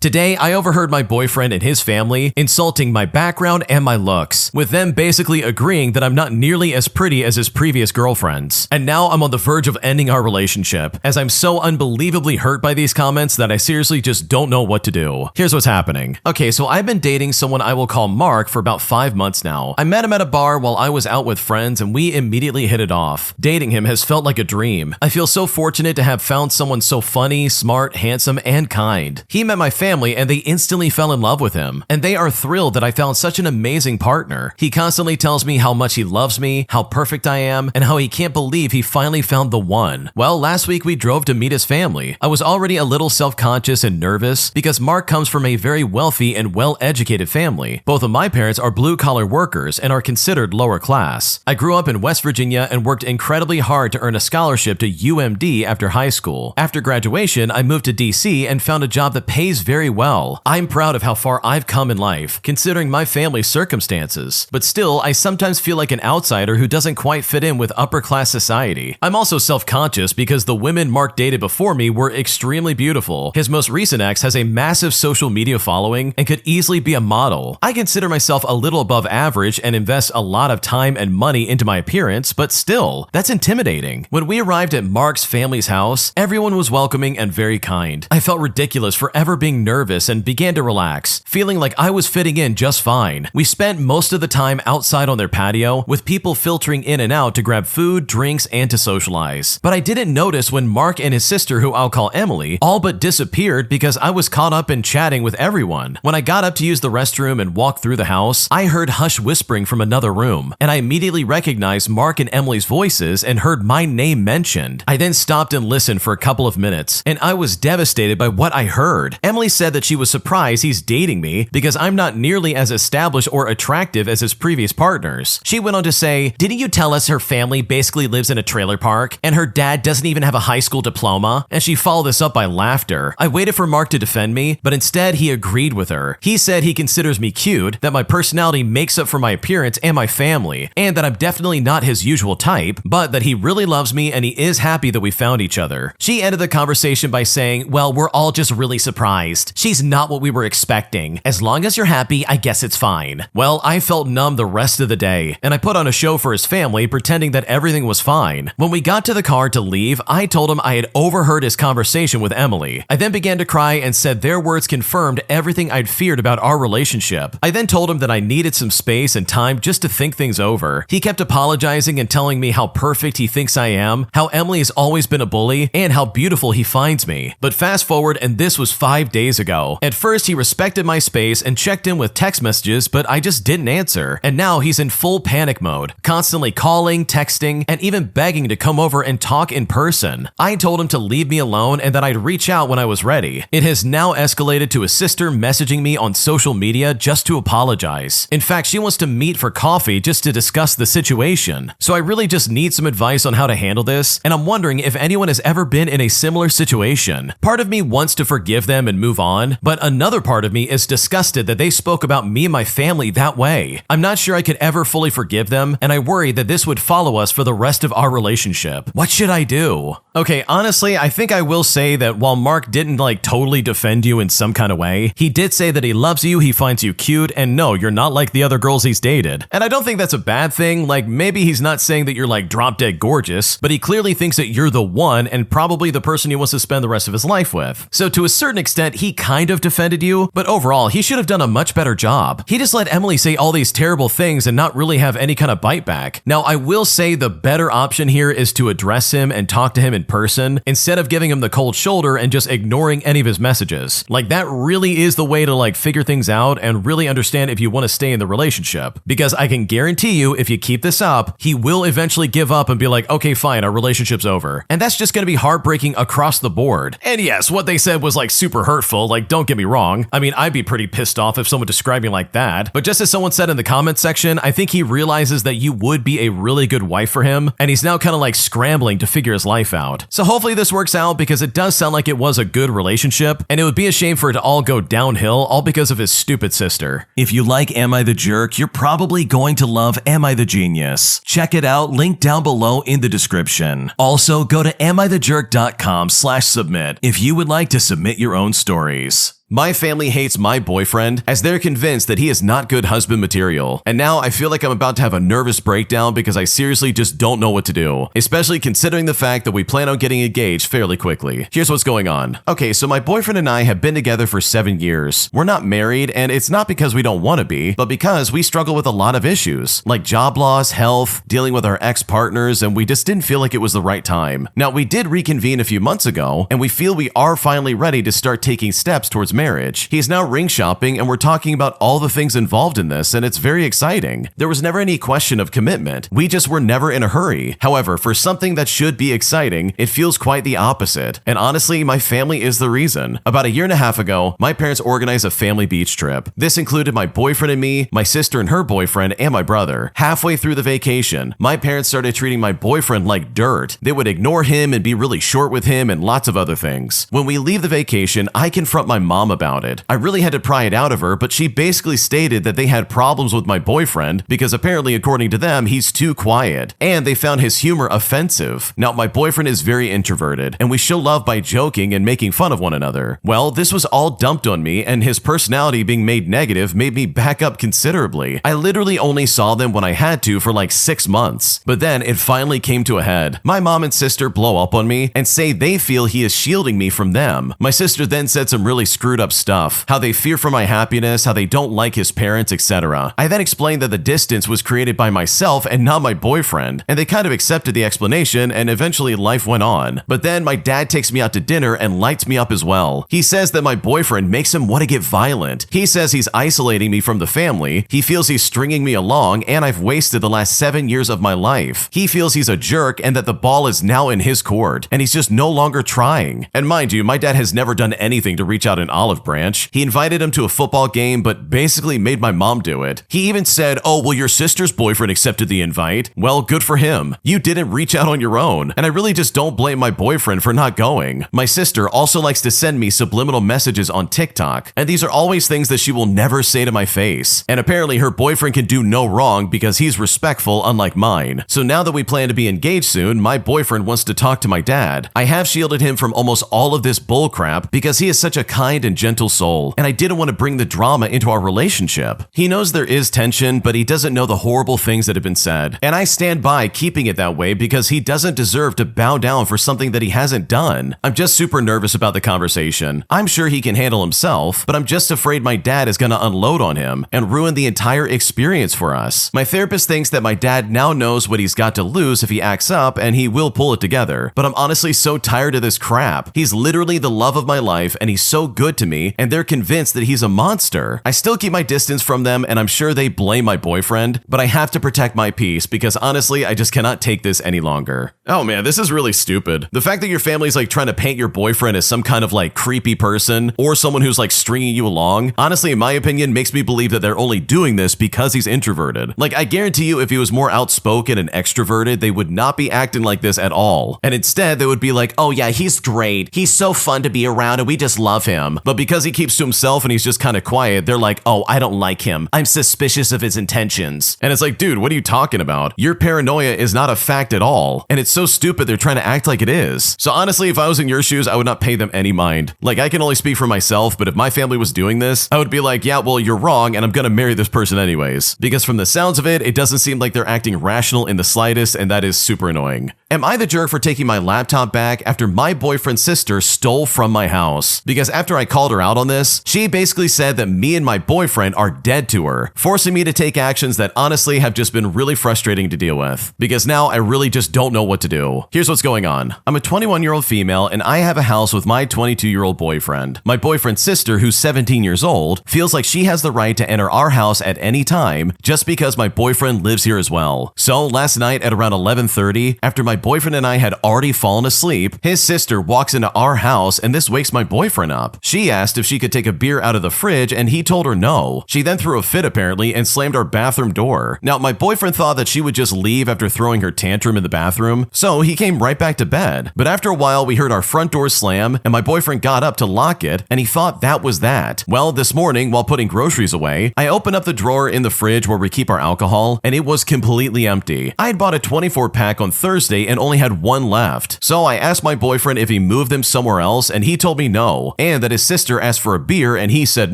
Today, I overheard my boyfriend and his family insulting my background and my looks, with them basically agreeing that I'm not nearly as pretty as his previous girlfriends. And now I'm on the verge of ending our relationship, as I'm so unbelievably hurt by these comments that I seriously just don't know what to do. Here's what's happening. Okay, so I've been dating someone I will call Mark for about 5 months now. I met him at a bar while I was out with friends and we immediately hit it off. Dating him has felt like a dream. I feel so fortunate to have found someone so funny, smart, handsome, and kind. He met my family and they instantly fell in love with him, and they are thrilled that I found such an amazing partner. He constantly tells me how much he loves me, how perfect I am, and how he can't believe he finally found the one. Well, last week we drove to meet his family. I was already a little self-conscious and nervous because Mark comes from a very wealthy and well-educated family. Both of my parents are blue-collar workers and are considered lower class. I grew up in West Virginia and worked incredibly hard to earn a scholarship to UMD after high school. After graduation, I moved to DC and found a job that pays very well. I'm proud of how far I've come in life, considering my family's circumstances. But still, I sometimes feel like an outsider who doesn't quite fit in with upper-class society. I'm also self-conscious because the women Mark dated before me were extremely beautiful. His most recent ex has a massive social media following and could easily be a model. I consider myself a little above average and invest a lot of time and money into my appearance, but still, that's intimidating. When we arrived at Mark's family's house, everyone was welcoming and very kind. I felt ridiculous for ever being nervous and began to relax, feeling like I was fitting in just fine. We spent most of the time outside on their patio, with people filtering in and out to grab food, drinks, and to socialize. But I didn't notice when Mark and his sister, who I'll call Emily, all but disappeared because I was caught up in chatting with everyone. When I got up to use the restroom and walk through the house, I heard hush whispering from another room, and I immediately recognized Mark and Emily's voices and heard my name mentioned. I then stopped and listened for a couple of minutes, and I was devastated by what I heard. Emily said that she was surprised he's dating me because I'm not nearly as established or attractive as his previous partners. She went on to say, "Didn't you tell us her family basically lives in a trailer park and her dad doesn't even have a high school diploma?" And she followed this up by laughter. I waited for Mark to defend me, but instead he agreed with her. He said he considers me cute, that my personality makes up for my appearance and my family, and that I'm definitely not his usual type, but that he really loves me and he is happy that we found each other. She ended the conversation by saying, "Well, we're all just really surprised. She's not what we were expecting. As long as you're happy, I guess it's fine." Well, I felt numb the rest of the day, and I put on a show for his family pretending that everything was fine. When we got to the car to leave, I told him I had overheard his conversation with Emily. I then began to cry and said their words confirmed everything I'd feared about our relationship. I then told him that I needed some space and time just to think things over. He kept apologizing and telling me how perfect he thinks I am, how Emily has always been a bully, and how beautiful he finds me. But fast forward, and this was 5 days ago. At first, he respected my space and checked in with text messages, but I just didn't answer. And now he's in full panic mode, constantly calling, texting, and even begging to come over and talk in person. I told him to leave me alone and that I'd reach out when I was ready. It has now escalated to his sister messaging me on social media just to apologize. In fact, she wants to meet for coffee just to discuss the situation. So I really just need some advice on how to handle this, and I'm wondering if anyone has ever been in a similar situation. Part of me wants to forgive them and move on, but another part of me is disgusted that they spoke about me and my family that way. I'm not sure I could ever fully forgive them, and I worry that this would follow us for the rest of our relationship. What should I do? Okay, honestly, I think I will say that while Mark didn't totally defend you in some kind of way, he did say that he loves you, he finds you cute, and no, you're not like the other girls he's dated. And I don't think that's a bad thing. Maybe he's not saying that you're drop dead gorgeous, but he clearly thinks that you're the one and probably the person he wants to spend the rest of his life with. So to a certain extent, he kind of defended you, but overall, he should have done a much better job. He just let Emily say all these terrible things and not really have any kind of bite back. Now, I will say the better option here is to address him and talk to him in person instead of giving him the cold shoulder and just ignoring any of his messages. That really is the way to figure things out and really understand if you want to stay in the relationship. Because I can guarantee you, if you keep this up, he will eventually give up and be like, okay, fine, our relationship's over. And that's just going to be heartbreaking across the board. And yes, what they said was super hurtful, don't get me wrong. I mean, I'd be pretty pissed off if someone described me like that. But just as someone said in the comment section, I think he realizes that you would be a really good wife for him, and he's now kind of scrambling to figure his life out. So hopefully this works out, because it does sound like it was a good relationship, and it would be a shame for it to all go downhill all because of his stupid sister. If you like Am I the Jerk, you're probably going to love Am I the Genius. Check it out, link down below in the description. Also, go to amithejerk.com/submit if you would like to submit your own stories. My family hates my boyfriend as they're convinced that he is not good husband material. And now I feel like I'm about to have a nervous breakdown because I seriously just don't know what to do, especially considering the fact that we plan on getting engaged fairly quickly. Here's what's going on. Okay, so my boyfriend and I have been together for 7 years. We're not married, and it's not because we don't want to be, but because we struggle with a lot of issues, like job loss, health, dealing with our ex-partners, and we just didn't feel like it was the right time. Now, we did reconvene a few months ago, and we feel we are finally ready to start taking steps towards marriage. He's now ring shopping, and we're talking about all the things involved in this, and it's very exciting. There was never any question of commitment. We just were never in a hurry. However, for something that should be exciting, it feels quite the opposite. And honestly, my family is the reason. About a year and a half ago, my parents organized a family beach trip. This included my boyfriend and me, my sister and her boyfriend, and my brother. Halfway through the vacation, my parents started treating my boyfriend like dirt. They would ignore him and be really short with him and lots of other things. When we leave the vacation, I confront my mom about it. I really had to pry it out of her, but she basically stated that they had problems with my boyfriend because apparently, according to them, he's too quiet, and they found his humor offensive. Now, my boyfriend is very introverted, and we show love by joking and making fun of one another. Well, this was all dumped on me, and his personality being made negative made me back up considerably. I literally only saw them when I had to for like 6 months, but then it finally came to a head. My mom and sister blow up on me and say they feel he is shielding me from them. My sister then said some really screwed up stuff, how they fear for my happiness, how they don't like his parents, etc. I then explained that the distance was created by myself and not my boyfriend, and they kind of accepted the explanation, and eventually life went on. But then my dad takes me out to dinner and lights me up as well. He says that my boyfriend makes him want to get violent. He says he's isolating me from the family, he feels he's stringing me along, and I've wasted the last 7 years of my life. He feels he's a jerk and that the ball is now in his court, and he's just no longer trying. And mind you, my dad has never done anything to reach out an olive branch. He invited him to a football game, but basically made my mom do it. He even said, "Oh, well, your sister's boyfriend accepted the invite." Well, good for him. You didn't reach out on your own, and I really just don't blame my boyfriend for not going. My sister also likes to send me subliminal messages on TikTok, and these are always things that she will never say to my face. And apparently her boyfriend can do no wrong because he's respectful, unlike mine. So now that we plan to be engaged soon, my boyfriend wants to talk to my dad. I have shielded him from almost all of this bullcrap because he is such a kind and gentle soul, and I didn't want to bring the drama into our relationship. He knows there is tension, but he doesn't know the horrible things that have been said. And I stand by keeping it that way because he doesn't deserve to bow down for something that he hasn't done. I'm just super nervous about the conversation. I'm sure he can handle himself, but I'm just afraid my dad is going to unload on him and ruin the entire experience for us. My therapist thinks that my dad now knows what he's got to lose if he acts up, and he will pull it together. But I'm honestly so tired of this crap. He's literally the love of my life, and he's so good to me, and they're convinced that he's a monster. I still keep my distance from them, and I'm sure they blame my boyfriend, but I have to protect my peace because honestly, I just cannot take this any longer. Oh man, this is really stupid. The fact that your family's like trying to paint your boyfriend as some kind of like creepy person or someone who's like stringing you along, honestly, in my opinion, makes me believe that they're only doing this because he's introverted. Like, I guarantee you if he was more outspoken and extroverted, they would not be acting like this at all. And instead, they would be like, "Oh yeah, he's great. He's so fun to be around and we just love him." But because he keeps to himself and he's just kind of quiet, they're like, "Oh, I don't like him. I'm suspicious of his intentions." And it's like, dude, what are you talking about? Your paranoia is not a fact at all. And it's so stupid they're trying to act like it is. So honestly, if I was in your shoes, I would not pay them any mind. Like, I can only speak for myself, but if my family was doing this, I would be like, yeah, well, you're wrong, and I'm gonna marry this person anyways. Because from the sounds of it, it doesn't seem like they're acting rational in the slightest, and that is super annoying. Am I the jerk for taking my laptop back after my boyfriend's sister stole from my house? Because after I called her out on this, she basically said that me and my boyfriend are dead to her, forcing me to take actions that honestly have just been really frustrating to deal with. Because now I really just don't know what to do. Here's what's going on. I'm a 21-year-old female and I have a house with my 22-year-old boyfriend. My boyfriend's sister, who's 17 years old, feels like she has the right to enter our house at any time just because my boyfriend lives here as well. So last night at around 11:30, after my boyfriend and I had already fallen asleep, his sister walks into our house and this wakes my boyfriend up. She asked if she could take a beer out of the fridge and he told her no. She then threw a fit apparently and slammed our bathroom door. Now my boyfriend thought that she would just leave after throwing her tantrum in the bathroom, so he came right back to bed. But after a while we heard our front door slam and my boyfriend got up to lock it and he thought that was that. Well, this morning while putting groceries away, I opened up the drawer in the fridge where we keep our alcohol and it was completely empty. I had bought a 24-pack on Thursday away and only had one left. So I asked my boyfriend if he moved them somewhere else, and he told me no, and that his sister asked for a beer and he said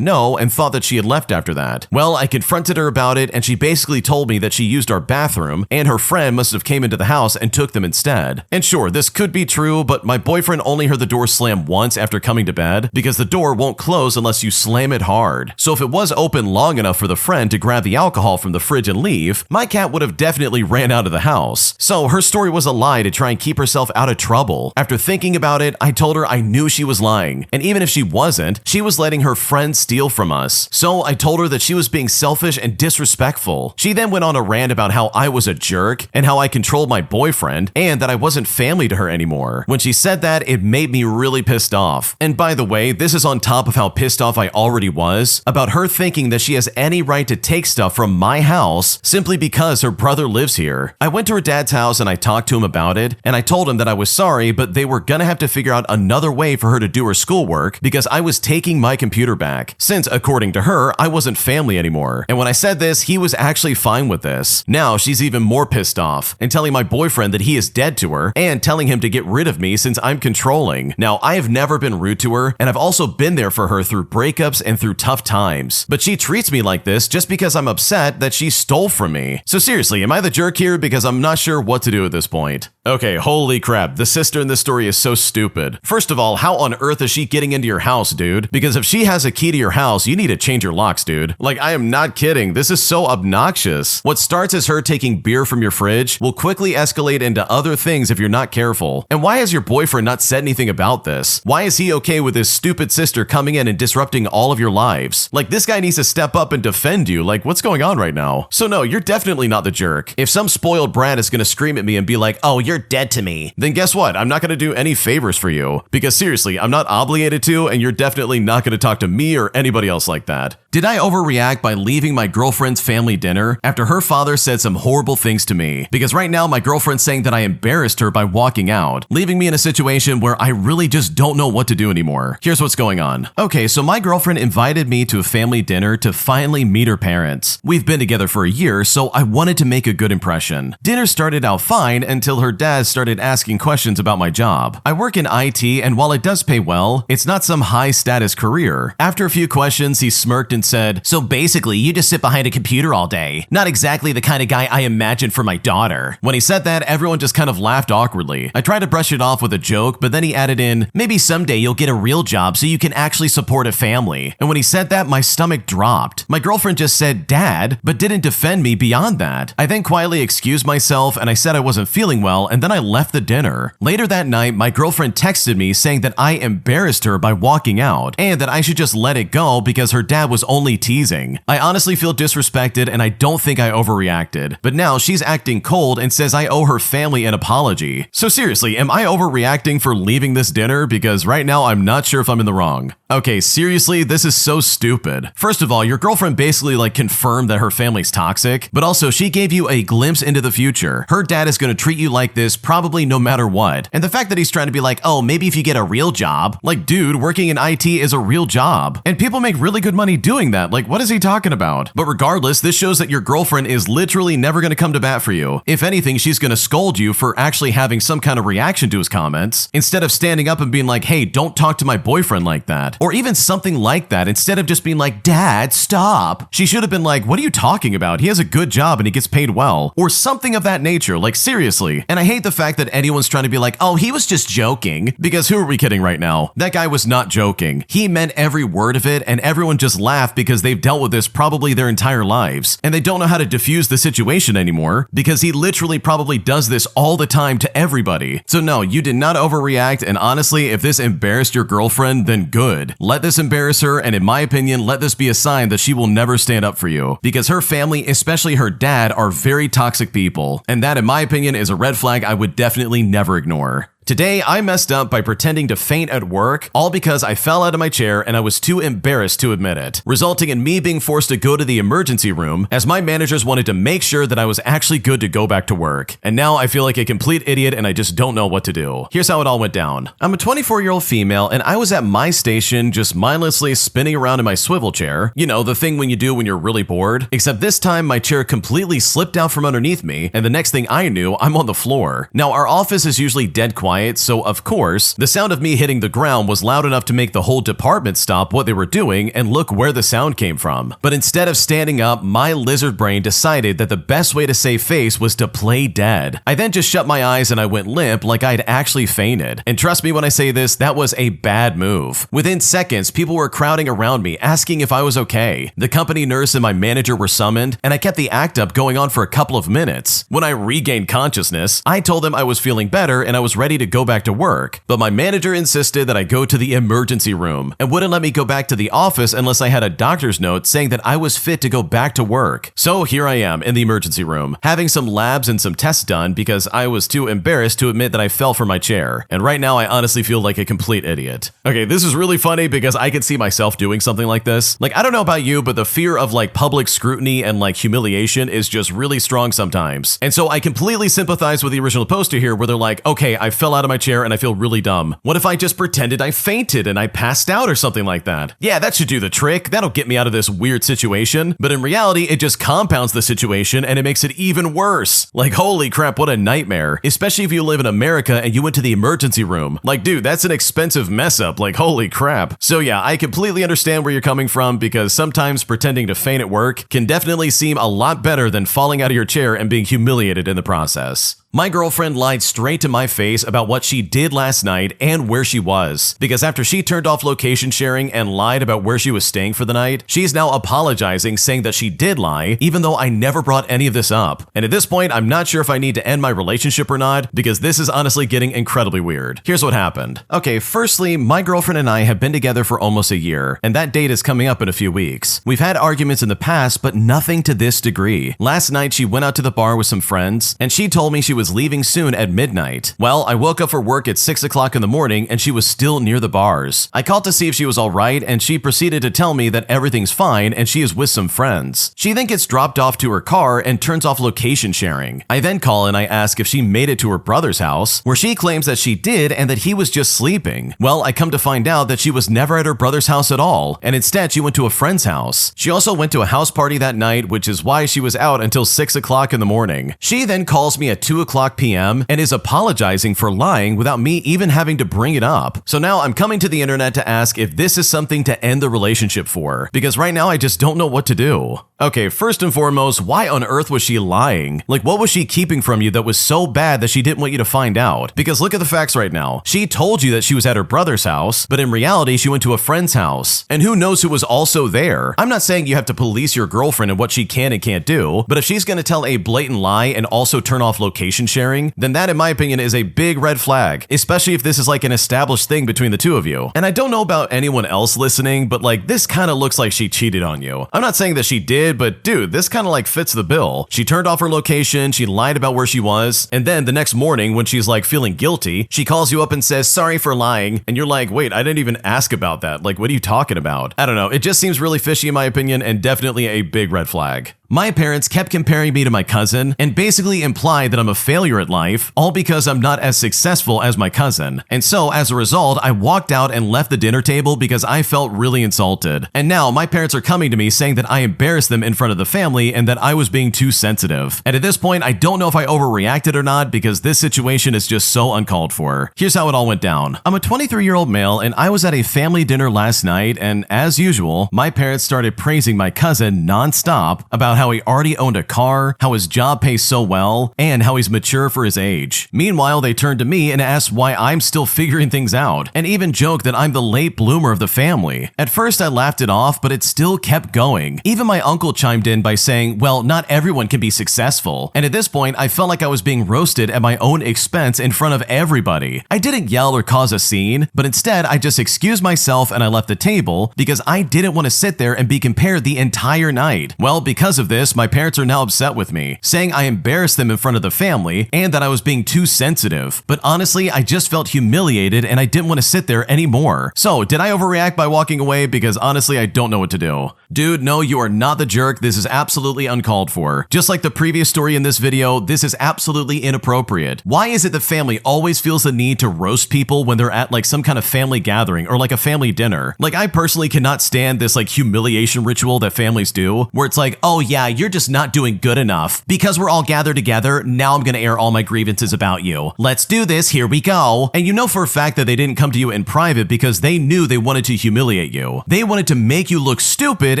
no and thought that she had left after that. Well, I confronted her about it, and she basically told me that she used our bathroom and her friend must have came into the house and took them instead. And sure, this could be true, but my boyfriend only heard the door slam once after coming to bed because the door won't close unless you slam it hard. So if it was open long enough for the friend to grab the alcohol from the fridge and leave, my cat would have definitely ran out of the house. So her story was a lie to try and keep herself out of trouble. After thinking about it, I told her I knew she was lying, and even if she wasn't, she was letting her friend steal from us. So I told her that she was being selfish and disrespectful. She then went on a rant about how I was a jerk and how I controlled my boyfriend and that I wasn't family to her anymore. When she said that, it made me really pissed off. And by the way, this is on top of how pissed off I already was about her thinking that she has any right to take stuff from my house simply because her brother lives here. I went to her dad's house and I talked to him about it, and I told him that I was sorry, but they were gonna have to figure out another way for her to do her schoolwork because I was taking my computer back, since according to her, I wasn't family anymore. And when I said this, he was actually fine with this. Now she's even more pissed off and telling my boyfriend that he is dead to her and telling him to get rid of me since I'm controlling. Now, I have never been rude to her, and I've also been there for her through breakups and through tough times. But she treats me like this just because I'm upset that she stole from me. So seriously, am I the jerk here? Because I'm not sure what to do at this point. Okay, holy crap, the sister in this story is so stupid. First of all, how on earth is she getting into your house, dude? Because if she has a key to your house, you need to change your locks, dude. Like, I am not kidding, this is so obnoxious. What starts as her taking beer from your fridge will quickly escalate into other things if you're not careful. And why has your boyfriend not said anything about this? Why is he okay with his stupid sister coming in and disrupting all of your lives? Like, this guy needs to step up and defend you. Like, what's going on right now? So no, you're definitely not the jerk. If some spoiled brat is gonna scream at me and be like, oh, you're dead to me, then guess what? I'm not gonna do any favors for you. Because seriously, I'm not obligated to, and you're definitely not gonna talk to me or anybody else like that. Did I overreact by leaving my girlfriend's family dinner after her father said some horrible things to me? Because right now my girlfriend's saying that I embarrassed her by walking out, leaving me in a situation where I really just don't know what to do anymore. Here's what's going on. Okay, so my girlfriend invited me to a family dinner to finally meet her parents. We've been together for a year, so I wanted to make a good impression. Dinner started out fine until her dad started asking questions about my job. I work in IT, and while it does pay well, it's not some high status career. After a few questions, he smirked and said, so basically you just sit behind a computer all day. Not exactly the kind of guy I imagined for my daughter. When he said that, everyone just kind of laughed awkwardly. I tried to brush it off with a joke, but then he added in, maybe someday you'll get a real job so you can actually support a family. And when he said that, my stomach dropped. My girlfriend just said, Dad, but didn't defend me beyond that. I then quietly excused myself and I said I wasn't feeling well, and then I left the dinner. Later that night, my girlfriend texted me saying that I embarrassed her by walking out and that I should just let it go because her dad was only teasing. I honestly feel disrespected and I don't think I overreacted. But now she's acting cold and says I owe her family an apology. So seriously, am I overreacting for leaving this dinner? Because right now I'm not sure if I'm in the wrong. Okay, seriously, this is so stupid. First of all, your girlfriend basically confirmed that her family's toxic, but also she gave you a glimpse into the future. Her dad is gonna treat you like this probably no matter what. And the fact that he's trying to be like, oh, maybe if you get a real job. Like, dude, working in IT is a real job. And people make really good money doing that. Like, what is he talking about? But regardless, this shows that your girlfriend is literally never gonna come to bat for you. If anything, she's gonna scold you for actually having some kind of reaction to his comments, instead of standing up and being like, hey, don't talk to my boyfriend like that. Or even something like that, instead of just being like, Dad, stop. She should have been like, what are you talking about? He has a good job and he gets paid well. Or something of that nature, like seriously. And I hate the fact that anyone's trying to be like, oh, he was just joking. Because who are we kidding right now? That guy was not joking. He meant every word of it, and everyone just laughed because they've dealt with this probably their entire lives. And they don't know how to diffuse the situation anymore because he literally probably does this all the time to everybody. So no, you did not overreact, and honestly, if this embarrassed your girlfriend, then good. Let this embarrass her, and in my opinion, let this be a sign that she will never stand up for you. Because her family, especially her dad, are very toxic people. And that, in my opinion, is a red flag I would definitely never ignore. Today, I messed up by pretending to faint at work, all because I fell out of my chair and I was too embarrassed to admit it, resulting in me being forced to go to the emergency room as my managers wanted to make sure that I was actually good to go back to work. And now I feel like a complete idiot and I just don't know what to do. Here's how it all went down. I'm a 24-year-old female and I was at my station just mindlessly spinning around in my swivel chair. You know, the thing when you do when you're really bored. Except this time my chair completely slipped out from underneath me and the next thing I knew, I'm on the floor. Now our office is usually dead quiet, so of course, the sound of me hitting the ground was loud enough to make the whole department stop what they were doing and look where the sound came from. But instead of standing up, my lizard brain decided that the best way to save face was to play dead. I then just shut my eyes and I went limp like I'd actually fainted. And trust me when I say this, that was a bad move. Within seconds, people were crowding around me asking if I was okay. The company nurse and my manager were summoned, and I kept the act up going on for a couple of minutes. When I regained consciousness, I told them I was feeling better and I was ready to go back to work, but my manager insisted that I go to the emergency room and wouldn't let me go back to the office unless I had a doctor's note saying that I was fit to go back to work. So here I am in the emergency room, having some labs and some tests done because I was too embarrassed to admit that I fell from my chair. And right now I honestly feel like a complete idiot. Okay, this is really funny because I could see myself doing something like this. Like, I don't know about you, but the fear of like public scrutiny and like humiliation is just really strong sometimes. And so I completely sympathize with the original poster here where they're like, okay, I fell out of my chair and I feel really dumb. What if I just pretended I fainted and I passed out or something like that? Yeah, that should do the trick. That'll get me out of this weird situation. But in reality, it just compounds the situation and it makes it even worse. Like, holy crap, what a nightmare. Especially if you live in America and you went to the emergency room. Like, dude, that's an expensive mess up. Like, holy crap. So yeah, I completely understand where you're coming from because sometimes pretending to faint at work can definitely seem a lot better than falling out of your chair and being humiliated in the process. My girlfriend lied straight to my face about what she did last night and where she was, because after she turned off location sharing and lied about where she was staying for the night, she's now apologizing saying that she did lie, even though I never brought any of this up. And at this point, I'm not sure if I need to end my relationship or not, because this is honestly getting incredibly weird. Here's what happened. Okay, firstly, my girlfriend and I have been together for almost a year, and that date is coming up in a few weeks. We've had arguments in the past, but nothing to this degree. Last night, she went out to the bar with some friends, and she told me she was leaving soon at midnight. Well, I woke up for work at 6 o'clock in the morning and she was still near the bars. I called to see if she was all right and she proceeded to tell me that everything's fine and she is with some friends. She then gets dropped off to her car and turns off location sharing. I then call and I ask if she made it to her brother's house, where she claims that she did and that he was just sleeping. Well, I come to find out that she was never at her brother's house at all, and instead she went to a friend's house. She also went to a house party that night, which is why she was out until 6 o'clock in the morning. She then calls me at 2 o'clock p.m. and is apologizing for lying without me even having to bring it up. So now I'm coming to the internet to ask if this is something to end the relationship for, because right now I just don't know what to do. Okay, first and foremost, why on earth was she lying? Like, what was she keeping from you that was so bad that she didn't want you to find out? Because look at the facts right now. She told you that she was at her brother's house, but in reality, she went to a friend's house. And who knows who was also there? I'm not saying you have to police your girlfriend and what she can and can't do, but if she's gonna tell a blatant lie and also turn off location sharing, then that in my opinion is a big red flag, especially if this is like an established thing between the two of you. And I don't know about anyone else listening, but like this kind of looks like she cheated on you. I'm not saying that she did, but dude, this kind of like fits the bill. She turned off her location, she lied about where she was, and then the next morning when she's like feeling guilty, she calls you up and says, sorry for lying, and you're like, wait, I didn't even ask about that. Like, what are you talking about? I don't know, it just seems really fishy in my opinion and definitely a big red flag. My parents kept comparing me to my cousin and basically implied that I'm a failure at life, all because I'm not as successful as my cousin. And so, as a result, I walked out and left the dinner table because I felt really insulted. And now my parents are coming to me saying that I embarrassed them in front of the family and that I was being too sensitive. And at this point, I don't know if I overreacted or not because this situation is just so uncalled for. Here's how it all went down. I'm a 23-year-old male and I was at a family dinner last night, and as usual, my parents started praising my cousin nonstop about how he already owned a car, how his job pays so well, and how he's mature for his age. Meanwhile, they turned to me and asked why I'm still figuring things out, and even joked that I'm the late bloomer of the family. At first, I laughed it off, but it still kept going. Even my uncle chimed in by saying, well, not everyone can be successful. And at this point, I felt like I was being roasted at my own expense in front of everybody. I didn't yell or cause a scene, but instead, I just excused myself and I left the table because I didn't want to sit there and be compared the entire night. Well, because of this, my parents are now upset with me, saying I embarrassed them in front of the family and that I was being too sensitive. But honestly, I just felt humiliated and I didn't want to sit there anymore. So, did I overreact by walking away? Because honestly, I don't know what to do. Dude, no, you are not the jerk. This is absolutely uncalled for. Just like the previous story in this video, this is absolutely inappropriate. Why is it the family always feels the need to roast people when they're at like some kind of family gathering or like a family dinner? Like, I personally cannot stand this like humiliation ritual that families do, where it's like, oh yeah, you're just not doing good enough. Because we're all gathered together, now I'm gonna air all my grievances about you. Let's do this, here we go. And you know for a fact that they didn't come to you in private because they knew they wanted to humiliate you. They wanted to make you look stupid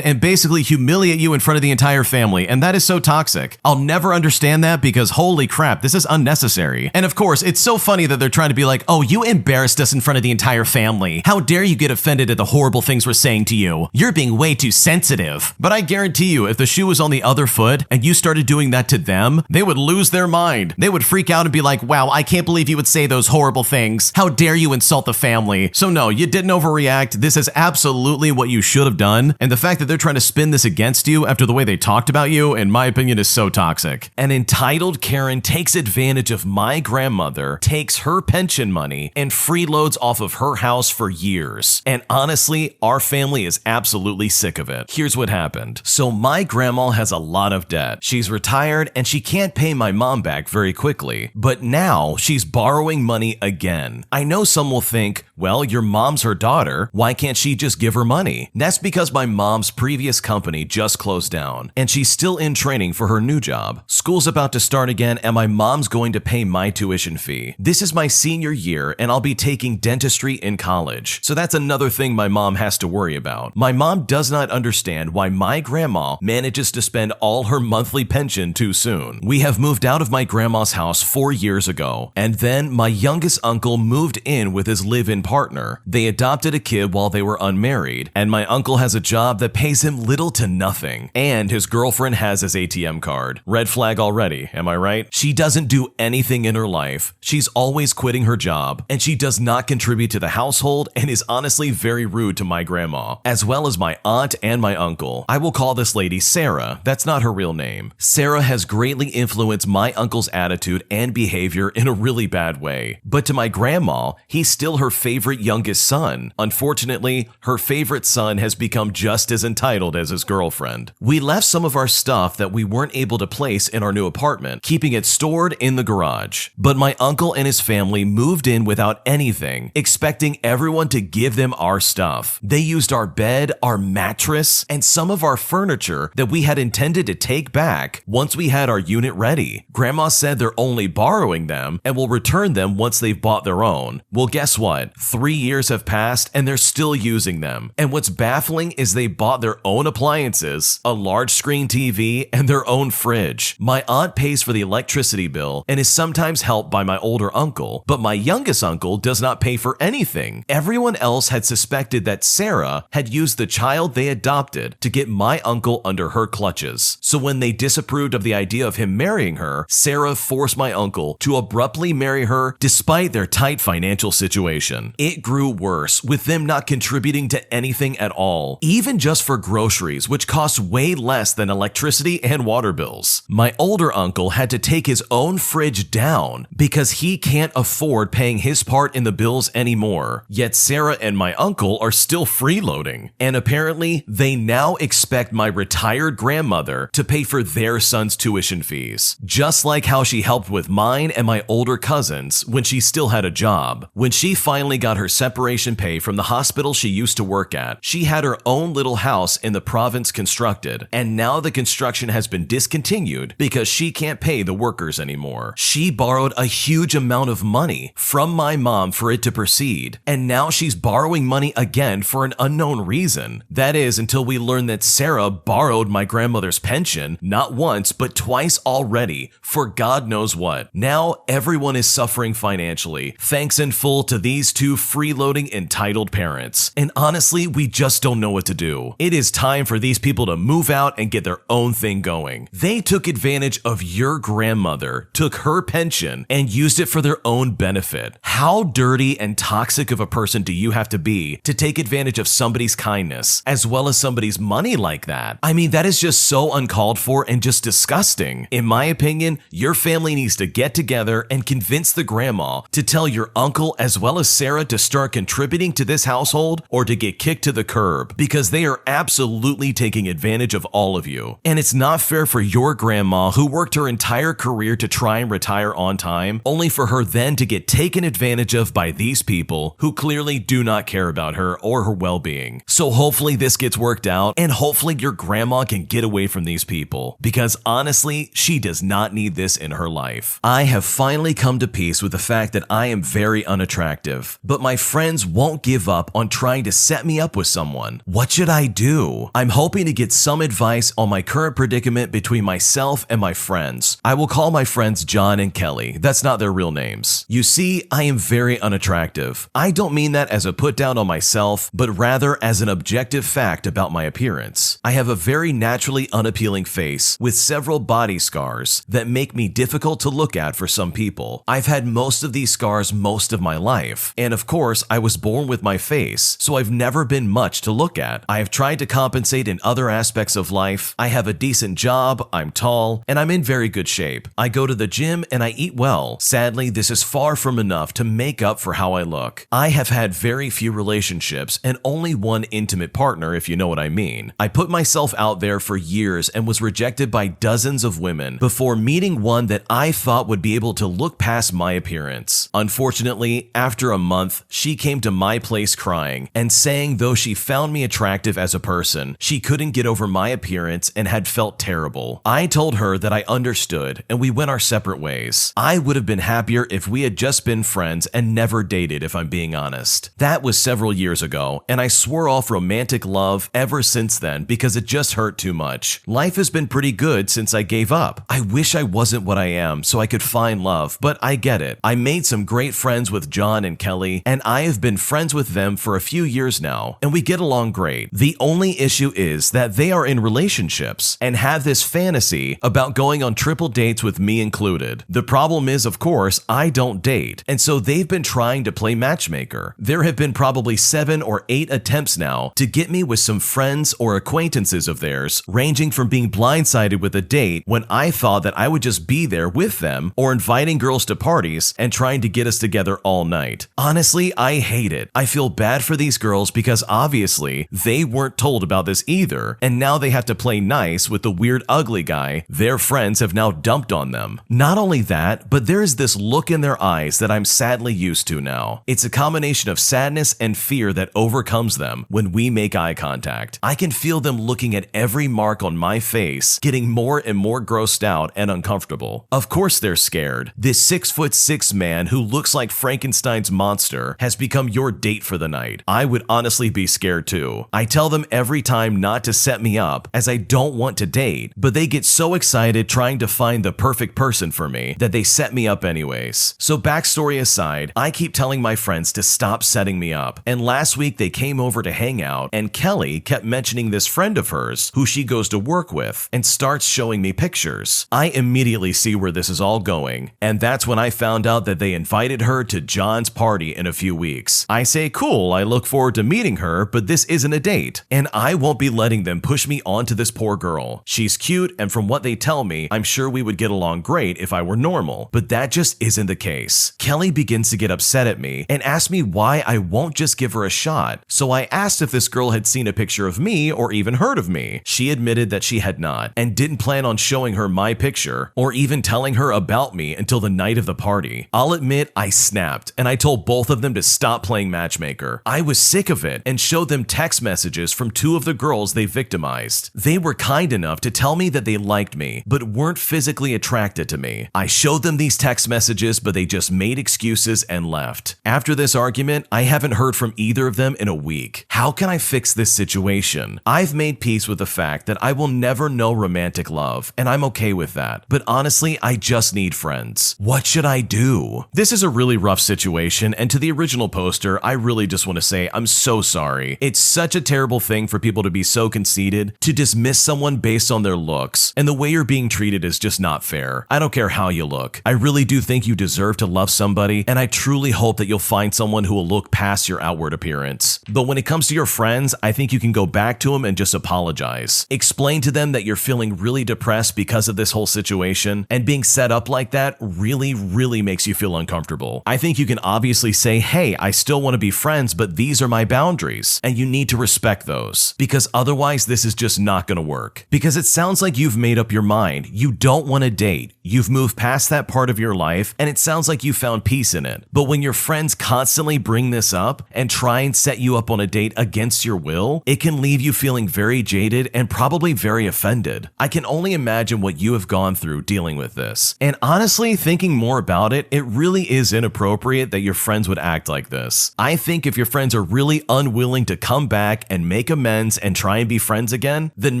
and basically humiliate you in front of the entire family, and that is so toxic. I'll never understand that because holy crap, this is unnecessary. And of course, it's so funny that they're trying to be like, oh, you embarrassed us in front of the entire family. How dare you get offended at the horrible things we're saying to you? You're being way too sensitive. But I guarantee you, if the shoe was on the other foot and you started doing that to them, they would lose their mind. They would freak out and be like, wow, I can't believe you would say those horrible things. How dare you insult the family? So no, you didn't overreact. This is absolutely what you should have done. And the fact that they're trying to spin this against you after the way they talked about you, in my opinion, is so toxic. An entitled Karen takes advantage of my grandmother, takes her pension money, and freeloads off of her house for years. And honestly, our family is absolutely sick of it. Here's what happened. So my grandma has a lot of debt. She's retired and she can't pay my mom back very quickly. But now she's borrowing money again. I know some will think, well, your mom's her daughter. Why can't she just give her money? That's because my mom's previous company just closed down and she's still in training for her new job. School's about to start again and my mom's going to pay my tuition fee. This is my senior year and I'll be taking dentistry in college. So that's another thing my mom has to worry about. My mom does not understand why my grandma manages to spend all her monthly pension too soon. We have moved out of my grandma's house 4 years ago, and then my youngest uncle moved in with his live-in partner. They adopted a kid while they were unmarried, and my uncle has a job that pays him little to nothing, and his girlfriend has his ATM card. Red flag already, am I right? She doesn't do anything in her life. She's always quitting her job, and she does not contribute to the household and is honestly very rude to my grandma, as well as my aunt and my uncle. I will call this lady Sarah. That's not her real name. Sarah has greatly influenced my uncle's attitude and behavior in a really bad way. But to my grandma, he's still her favorite youngest son. Unfortunately, her favorite son has become just as entitled as his girlfriend. We left some of our stuff that we weren't able to place in our new apartment, keeping it stored in the garage. But my uncle and his family moved in without anything, expecting everyone to give them our stuff. They used our bed, our mattress, and some of our furniture that we had intended to take back once we had our unit ready. Grandma said they're only borrowing them and will return them once they've bought their own. Well, guess what? 3 years have passed and they're still using them. And what's baffling is they bought their own appliances, a large screen TV, and their own fridge. My aunt pays for the electricity bill and is sometimes helped by my older uncle, but my youngest uncle does not pay for anything. Everyone else had suspected that Sarah had used the child they adopted to get my uncle under her clutches. So when they disapproved of the idea of him marrying her, Sarah forced my uncle to abruptly marry her despite their tight financial situation. It grew worse, with them not contributing to anything at all, even just for groceries, which cost way less than electricity and water bills. My older uncle had to take his own fridge down because he can't afford paying his part in the bills anymore. Yet Sarah and my uncle are still freeloading, and apparently they now expect my retired grandmother to pay for their son's tuition fees, just like how she helped with mine and my older cousins when she still had a job. When she finally got her separation pay from the hospital she used to work at, she had her own little house in the province constructed, and now the construction has been discontinued because she can't pay the workers anymore. She borrowed a huge amount of money from my mom for it to proceed, and now she's borrowing money again for an unknown reason. That is, until we learn that Sarah borrowed my grandmother's pension not once but twice already for God knows what. Now everyone is suffering financially, thanks in full to these two freeloading entitled parents. And honestly, we just don't know what to do. It is time for these people to move out and get their own thing going. They took advantage of your grandmother, took her pension, and used it for their own benefit. How dirty and toxic of a person do you have to be to take advantage of somebody's kindness, as well as somebody's money like that? I mean, that is just just so uncalled for and just disgusting. In my opinion, your family needs to get together and convince the grandma to tell your uncle as well as Sarah to start contributing to this household or to get kicked to the curb, because they are absolutely taking advantage of all of you. And it's not fair for your grandma, who worked her entire career to try and retire on time, only for her then to get taken advantage of by these people who clearly do not care about her or her well-being. So hopefully this gets worked out, and hopefully your grandma can get away from these people, because honestly, she does not need this in her life. I have finally come to peace with the fact that I am very unattractive, but my friends won't give up on trying to set me up with someone. What should I do? I'm hoping to get some advice on my current predicament between myself and my friends. I will call my friends John and Kelly. That's not their real names. You see, I am very unattractive. I don't mean that as a put down on myself, but rather as an objective fact about my appearance. I have a very naturally unappealing face with several body scars that make me difficult to look at for some people. I've had most of these scars most of my life, and of course, I was born with my face, so I've never been much to look at. I have tried to compensate in other aspects of life. I have a decent job, I'm tall, and I'm in very good shape. I go to the gym and I eat well. Sadly, this is far from enough to make up for how I look. I have had very few relationships and only one intimate partner, if you know what I mean. I put myself out there for years and was rejected by dozens of women before meeting one that I thought would be able to look past my appearance. Unfortunately, after a month, she came to my place crying and saying though she found me attractive as a person, she couldn't get over my appearance and had felt terrible. I told her that I understood and we went our separate ways. I would have been happier if we had just been friends and never dated, if I'm being honest. That was several years ago, and I swore off romantic love ever since then because it just hurt too much. Life has been pretty good since I gave up. I wish I wasn't what I am so I could find love, but I get it. I made some great friends with John and Kelly, and I have been friends with them for a few years now, and we get along great. The only issue is that they are in relationships and have this fantasy about going on triple dates with me included. The problem is, of course, I don't date, and so they've been trying to play matchmaker. There have been probably 7 or 8 attempts now to get me with some friends or acquaintances of theirs, ranging from being blindsided with a date when I thought that I would just be there with them, or inviting girls to parties and trying to get us together all night. Honestly, I hate it. I feel bad for these girls because obviously they weren't told about this either, and now they have to play nice with the weird ugly guy their friends have now dumped on them. Not only that, but there is this look in their eyes that I'm sadly used to now. It's a combination of sadness and fear that overcomes them when we make eye contact. I can feel them looking at every mark on my face, getting more and more grossed out and uncomfortable. Of course they're scared. This 6'6" man who looks like Frankenstein's monster has become your date for the night. I would honestly be scared too. I tell them every time not to set me up as I don't want to date, but they get so excited trying to find the perfect person for me that they set me up anyways. So backstory aside, I keep telling my friends to stop setting me up, and last week they came over to hang out and Kelly kept mentioning this friend of hers who she goes to work with and starts showing me pictures. I immediately see where this is all going, and that's when I found out that they invited her to John's party in a few weeks. I say, cool, I look forward to meeting her, but this isn't a date, and I won't be letting them push me onto this poor girl. She's cute, and from what they tell me, I'm sure we would get along great if I were normal, but that just isn't the case. Kelly begins to get upset at me and asks me why I won't just give her a shot. So I asked if this girl had seen a picture of me or even heard of me. She admitted that she had not and didn't plan on showing her my picture or even telling her about me until the night of the party. I'll admit I snapped and I told both of them to stop playing matchmaker. I was sick of it and showed them text messages from 2 of the girls they victimized. They were kind enough to tell me that they liked me but weren't physically attracted to me. I showed them these text messages, but they just made excuses and left. After this argument, I haven't heard from either of them in a week. How can I fix this situation? I've made peace with the fact that I will never know romantic love, and I'm okay with that. But honestly, I just need friends. What should I do? This is a really rough situation, and to the original poster, I really just want to say I'm so sorry. It's such a terrible thing for people to be so conceited, to dismiss someone based on their looks, and the way you're being treated is just not fair. I don't care how you look. I really do think you deserve to love somebody, and I truly hope that you'll find someone who will look past your outward appearance. But when it comes to your friends, I think you can go back to them and just just apologize. Explain to them that you're feeling really depressed because of this whole situation, and being set up like that really makes you feel uncomfortable. I think you can obviously say, hey, I still want to be friends, but these are my boundaries, and you need to respect those, because otherwise this is just not going to work. Because it sounds like you've made up your mind. You don't want to date. You've moved past that part of your life, and it sounds like you found peace in it. But when your friends constantly bring this up and try and set you up on a date against your will, it can leave you feeling very jaded and probably very offended. I can only imagine what you have gone through dealing with this. And honestly, thinking more about it, it really is inappropriate that your friends would act like this. I think if your friends are really unwilling to come back and make amends and try and be friends again, then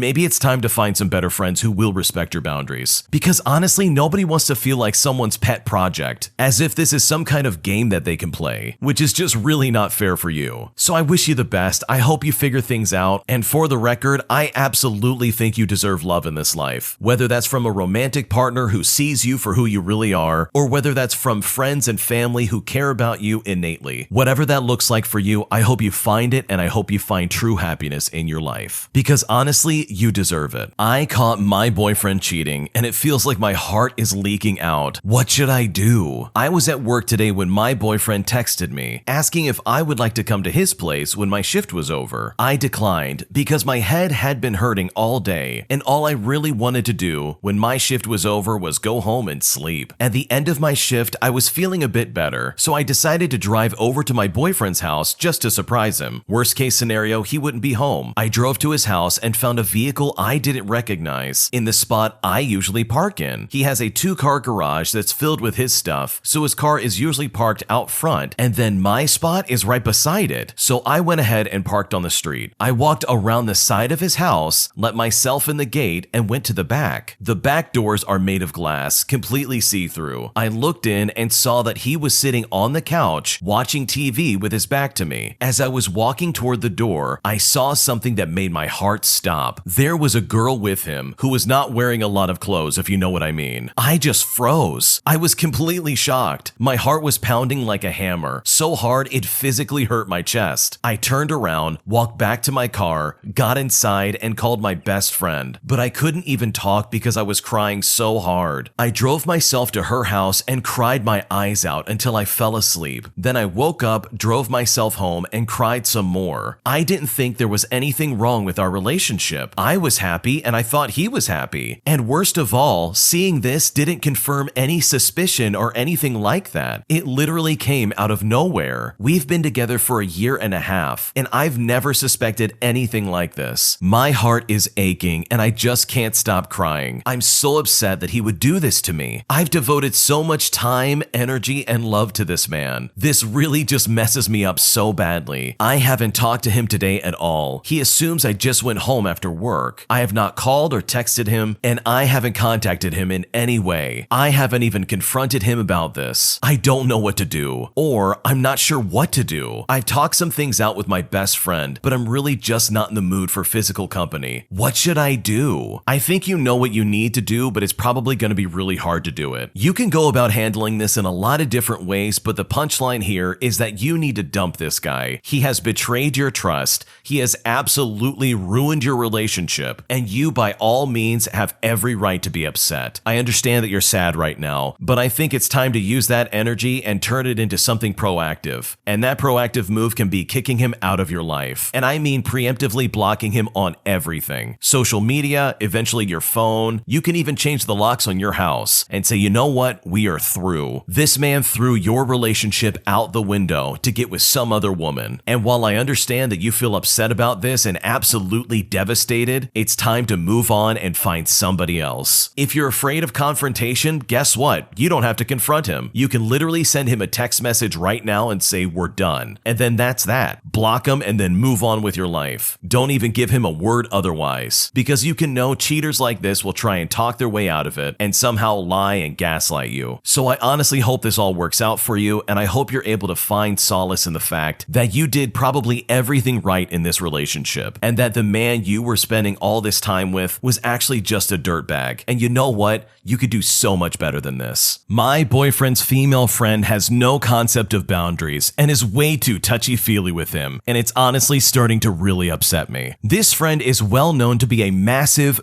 maybe it's time to find some better friends who will respect your boundaries. Because honestly, nobody wants to feel like someone's pet project, as if this is some kind of game that they can play, which is just really not fair for you. So I wish you the best. I hope you figure things out. And for the record, I absolutely think you deserve love in this life. Whether that's from a romantic partner who sees you for who you really are, or whether that's from friends and family who care about you innately. Whatever that looks like for you, I hope you find it, and I hope you find true happiness in your life. Because honestly, you deserve it. I caught my boyfriend cheating, and it feels like my heart is leaking out. What should I do? I was at work today when my boyfriend texted me, asking if I would like to come to his place when my shift was over. I declined because my head had been hurting all day, and all I really wanted to do when my shift was over was go home and sleep. At the end of my shift, I was feeling a bit better, so I decided to drive over to my boyfriend's house just to surprise him. Worst case scenario, he wouldn't be home. I drove to his house and found a vehicle I didn't recognize in the spot I usually park in. He has a 2-car garage that's filled with his stuff, so his car is usually parked out front, and then my spot is right beside it. So I went ahead and parked on the street. I walked around the side of his house, let myself in the gate, and went to the back. The back doors are made of glass, completely see-through. I looked in and saw that he was sitting on the couch watching TV with his back to me. As I was walking toward the door, I saw something that made my heart stop. There was a girl with him who was not wearing a lot of clothes, if you know what I mean. I just froze. I was completely shocked. My heart was pounding like a hammer, so hard it physically hurt my chest. I turned around, walked back to my car, got inside, and called my best friend. But I couldn't even talk because I was crying so hard. I drove myself to her house and cried my eyes out until I fell asleep. Then I woke up, drove myself home, and cried some more. I didn't think there was anything wrong with our relationship. I was happy, and I thought he was happy. And worst of all, seeing this didn't confirm any suspicion or anything like that. It literally came out of nowhere. We've been together for a year and a half, and I've never suspected anything like this. My heart is aching, and I just can't stop crying. I'm so upset that he would do this to me. I've devoted so much time, energy, and love to this man. This really just messes me up so badly. I haven't talked to him today at all. He assumes I just went home after work. I have not called or texted him, and I haven't contacted him in any way. I haven't even confronted him about this. I don't know what to do, or I'm not sure what to do. I've talked some things out with my best friend, but I'm really just not in the mood for physical company. What should I do? I think you know what you need to do, but it's probably going to be really hard to do it. You can go about handling this in a lot of different ways, but the punchline here is that you need to dump this guy. He has betrayed your trust. He has absolutely ruined your relationship, and you by all means have every right to be upset. I understand that you're sad right now, but I think it's time to use that energy and turn it into something proactive. And that proactive move can be kicking him out of your life. And I mean preemptively blocking him on everything. Social media, eventually your phone. You can even change the locks on your house and say, you know what? We are through. This man threw your relationship out the window to get with some other woman. And while I understand that you feel upset about this and absolutely devastated, it's time to move on and find somebody else. If you're afraid of confrontation, guess what? You don't have to confront him. You can literally send him a text message right now and say, we're done. And then that's that. Block him and then move on with your life. Don't even give him a word otherwise, because you can know cheaters like this will try and talk their way out of it and somehow lie and gaslight you. So I honestly hope this all works out for you, and I hope you're able to find solace in the fact that you did probably everything right in this relationship, and that the man you were spending all this time with was actually just a dirtbag. And you know what? You could do so much better than this. My boyfriend's female friend has no concept of boundaries and is way too touchy-feely with him, and it's honestly starting to really upset me. This friend is well known to be a massive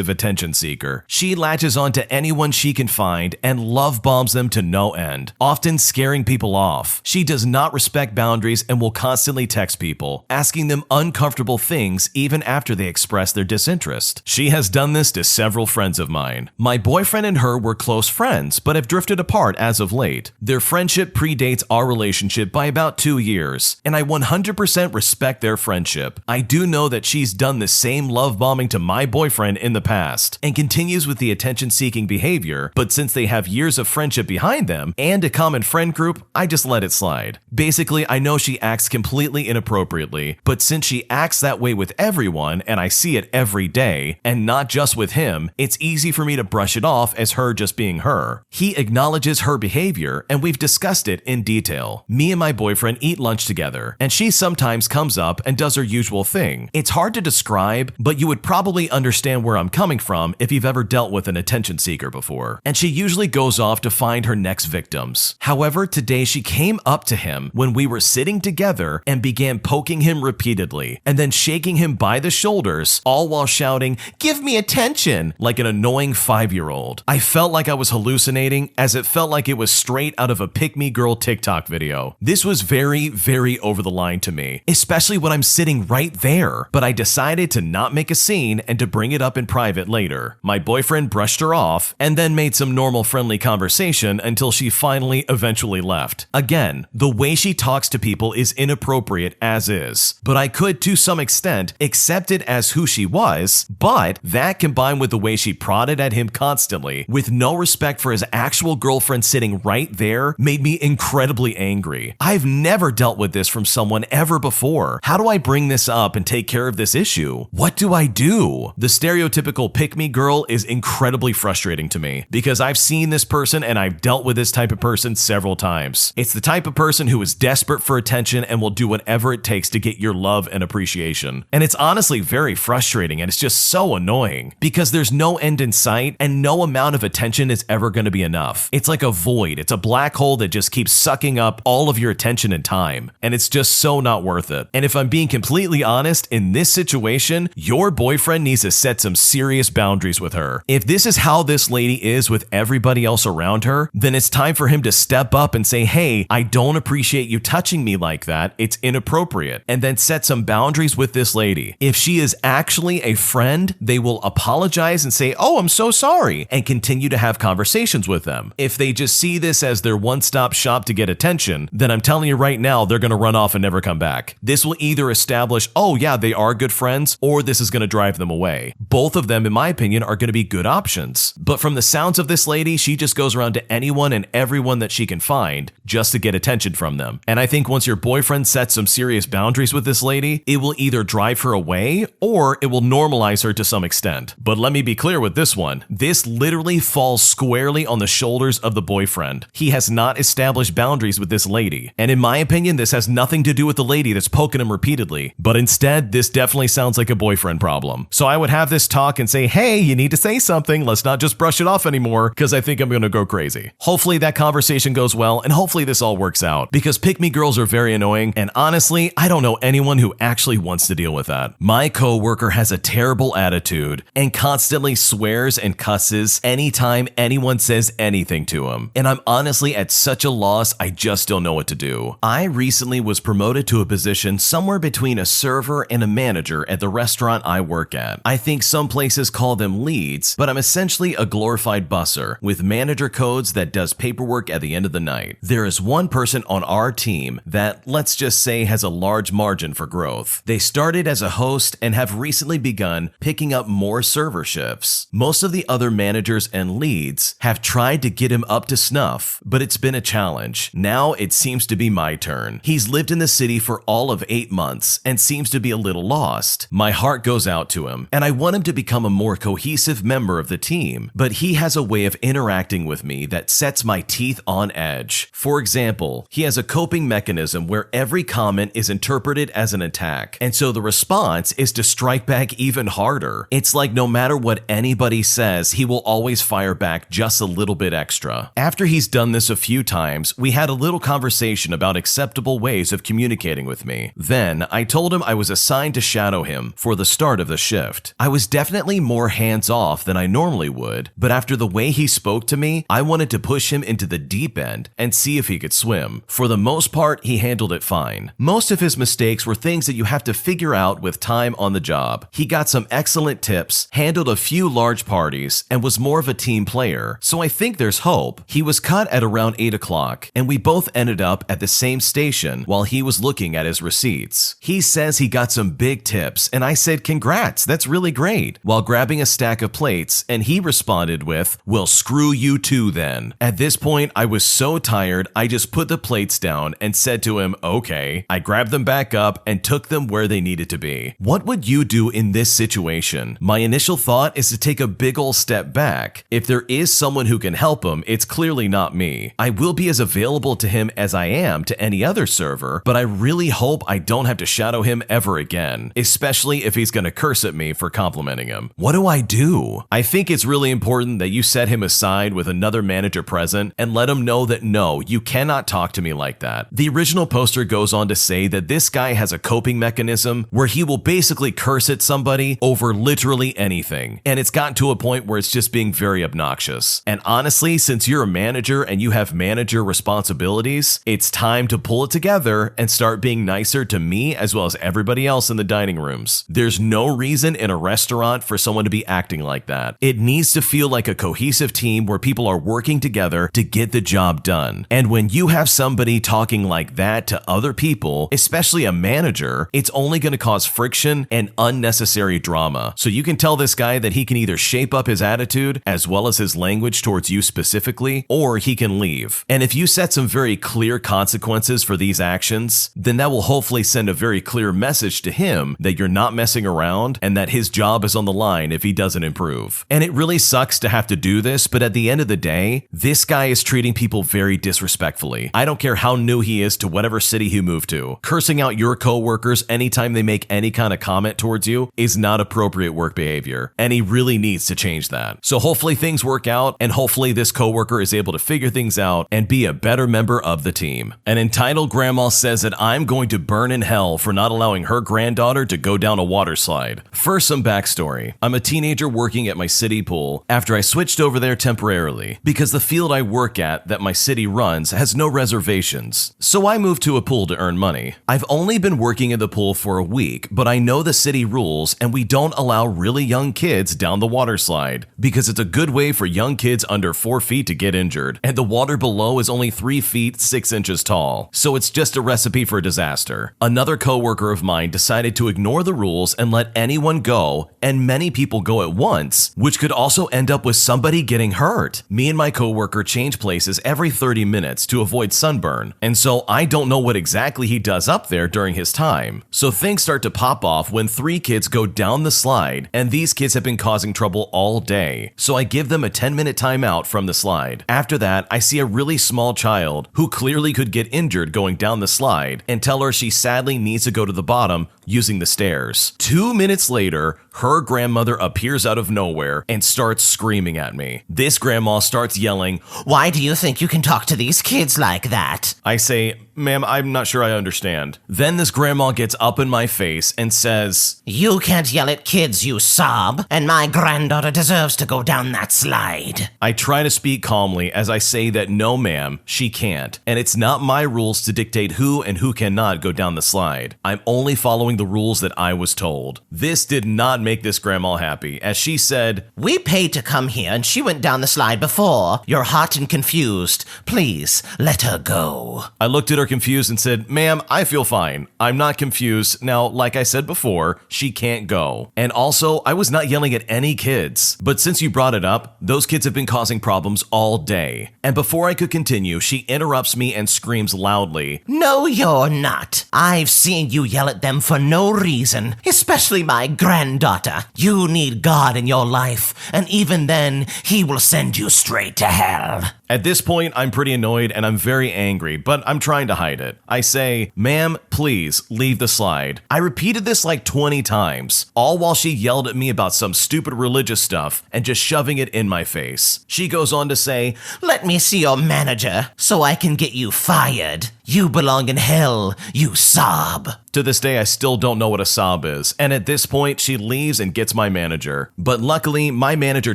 attention seeker. She latches on to anyone she can find and love bombs them to no end, often scaring people off. She does not respect boundaries and will constantly text people, asking them uncomfortable things even after they express their disinterest. She has done this to several friends of mine. My boyfriend and her were close friends, but have drifted apart as of late. Their friendship predates our relationship by about 2 years, and I 100% respect their friendship. I do know that she's done the same love bombing to my boyfriend in the past, and continues with the attention-seeking behavior, but since they have years of friendship behind them, and a common friend group, I just let it slide. Basically, I know she acts completely inappropriately, but since she acts that way with everyone, and I see it every day, and not just with him, it's easy for me to brush it off as her just being her. He acknowledges her behavior, and we've discussed it in detail. Me and my boyfriend eat lunch together, and she sometimes comes up and does her usual thing. It's hard to describe, but you would probably understand where I'm coming from if you've ever dealt with an attention seeker before. And she usually goes off to find her next victims. However, today she came up to him when we were sitting together and began poking him repeatedly, and then shaking him by the shoulders, all while shouting, "Give me attention," like an annoying 5-year-old. I felt like I was hallucinating, as it felt like it was straight out of a pick-me-girl TikTok video. This was very over the line to me, especially when I'm sitting right there, but I decided to not make a scene and to bring it up in private later. My boyfriend brushed her off and then made some normal friendly conversation until she finally eventually left. Again, the way she talks to people is inappropriate as is, but I could to some extent accept it as who she was, but that combined with the way she prodded at him constantly with no respect for his actual girlfriend sitting right there made me incredibly angry. I've never dealt with this from someone ever before. How do I bring this up and take care of this issue? What do I do? The stereotypical pick-me girl is incredibly frustrating to me because I've seen this person and I've dealt with this type of person several times. It's the type of person who is desperate for attention and will do whatever it takes to get your love and appreciation. And it's honestly very frustrating, and it's just so annoying because there's no end in sight and no amount of attention is ever going to be enough. It's like a void. It's a black hole that just keeps sucking up all of your attention and time, and it's just so not worth it. And if I'm being completely honest, in this situation, your boyfriend needs to set some serious boundaries with her. If this is how this lady is with everybody else around her, then it's time for him to step up and say, "Hey, I don't appreciate you touching me like that. It's inappropriate." And then set some boundaries with this lady. If she is actually a friend, they will apologize and say, "Oh, I'm so sorry," and continue to have conversations with them. If they just see this as their one-stop shop to get attention, then I'm telling you right now, they're going to run off and never come back. This will either establish, oh yeah, they are good friends, or this is going to drive them away. Both of them, in my opinion, are going to be good options. But from the sounds of this lady, she just goes around to anyone and everyone that she can find just to get attention from them. And I think once your boyfriend sets some serious boundaries with this lady, it will either drive her away or it will normalize her to some extent. But let me be clear with this one. This literally falls squarely on the shoulders of the boyfriend. He has not established boundaries with this lady. And in my opinion, this has nothing to do with the lady that's poking him repeatedly. But instead, this definitely sounds like a boyfriend problem. So I would have this talk and say, "Hey, you need to say something. Let's not just brush it off anymore because I think I'm going to go crazy." Hopefully that conversation goes well, and hopefully this all works out because pick-me girls are very annoying, and honestly, I don't know anyone who actually wants to deal with that. My coworker has a terrible attitude and constantly swears and cusses anytime anyone says anything to him. And I'm honestly at such a loss, I just don't know what to do. I recently was promoted to a position somewhere between a server and a manager at the restaurant I work at. I think some places call them leads, but I'm essentially a glorified busser with manager codes that does paperwork at the end of the night. There is one person on our team that, let's just say, has a large margin for growth. They started as a host and have recently begun picking up more server shifts. Most of the other managers and leads have tried to get him up to snuff, but it's been a challenge. Now it seems to be my turn. He's lived in the city for all of 8 months and seems to be a little lost. My heart goes out to him, and I want him to become a more cohesive member of the team, but he has a way of interacting with me that sets my teeth on edge. For example, he has a coping mechanism where every comment is interpreted as an attack, and so the response is to strike back even harder. It's like no matter what anybody says, he will always fire back just a little bit extra. After he's done this a few times, we had a little conversation about acceptable ways of communicating with me. Then, I told him I was assigned trying to shadow him for the start of the shift. I was definitely more hands-off than I normally would, but after the way he spoke to me, I wanted to push him into the deep end and see if he could swim. For the most part, he handled it fine. Most of his mistakes were things that you have to figure out with time on the job. He got some excellent tips, handled a few large parties, and was more of a team player, so I think there's hope. He was cut at around 8 o'clock, and we both ended up at the same station while he was looking at his receipts. He says he got some big tips, and I said, "Congrats, that's really great," while grabbing a stack of plates, and he responded with, "Well, screw you too then." At this point, I was so tired, I just put the plates down and said to him, "Okay." I grabbed them back up and took them where they needed to be. What would you do in this situation? My initial thought is to take a big ol' step back. If there is someone who can help him, it's clearly not me. I will be as available to him as I am to any other server, but I really hope I don't have to shadow him ever again, especially if he's gonna curse at me for complimenting him. What do I do? I think it's really important that you set him aside with another manager present and let him know that no, you cannot talk to me like that. The original poster goes on to say that this guy has a coping mechanism where he will basically curse at somebody over literally anything, and it's gotten to a point where it's just being very obnoxious. And honestly, since you're a manager and you have manager responsibilities, it's time to pull it together and start being nicer to me as well as everybody else in the dining rooms. There's no reason in a restaurant for someone to be acting like that. It needs to feel like a cohesive team where people are working together to get the job done. And when you have somebody talking like that to other people, especially a manager, it's only going to cause friction and unnecessary drama. So you can tell this guy that he can either shape up his attitude as well as his language towards you specifically, or he can leave. And if you set some very clear consequences for these actions, then that will hopefully send a very clear message to him that you're not messing around and that his job is on the line if he doesn't improve. And it really sucks to have to do this, but at the end of the day, this guy is treating people very disrespectfully. I don't care how new he is to whatever city he moved to. Cursing out your coworkers anytime they make any kind of comment towards you is not appropriate work behavior, and he really needs to change that. So hopefully things work out, and hopefully this coworker is able to figure things out and be a better member of the team. An entitled grandma says that I'm going to burn in hell for not allowing her granddaughter to go down a water slide. First, some backstory. I'm a teenager working at my city pool after I switched over there temporarily because the field I work at that my city runs has no reservations. So I moved to a pool to earn money. I've only been working in the pool for a week, but I know the city rules and we don't allow really young kids down the water slide because it's a good way for young kids under 4 feet to get injured, and the water below is only 3 feet 6 inches tall, so it's just a recipe for disaster. Another coworker of mine decided to ignore the rules and let anyone go, and many people go at once, which could also end up with somebody getting hurt. Me and my coworker change places every 30 minutes to avoid sunburn, and so I don't know what exactly he does up there during his time. So things start to pop off when 3 kids go down the slide, and these kids have been causing trouble all day, so I give them a 10-minute timeout from the slide. After that, I see a really small child who clearly could get injured going down the slide and tell her she sadly needs to go to the bottom using the stairs. 2 minutes later, her grandmother appears out of nowhere and starts screaming at me. This grandma starts yelling, "Why do you think you can talk to these kids like that?" I say, "Ma'am, I'm not sure I understand." Then this grandma gets up in my face and says, "You can't yell at kids, you sob, and my granddaughter deserves to go down that slide." I try to speak calmly as I say that no ma'am, she can't, and it's not my rules to dictate who and who cannot go down the slide. I'm only following the rules that I was told. This did not make this grandma happy, as she said, "We paid to come here and she went down the slide before. You're hot and confused. Please, let her go." I looked at her confused and said, "Ma'am, I feel fine. I'm not confused. Now, like I said before, she can't go. And also, I was not yelling at any kids. But since you brought it up, those kids have been causing problems all day." And before I could continue, she interrupts me and screams loudly, "No, you're not. I've seen you yell at them for no reason, especially my granddaughter. You need God in your life, and even then, he will send you straight to hell." At this point, I'm pretty annoyed and I'm very angry, but I'm trying to hide it. I say, "Ma'am, please leave the slide." I repeated this like 20 times, all while she yelled at me about some stupid religious stuff and just shoving it in my face. She goes on to say, Let me see your manager so I can get you fired. You belong in hell, you sob. To this day, I still don't know what a sob is, and at this point, she leaves and gets my manager. But luckily, my manager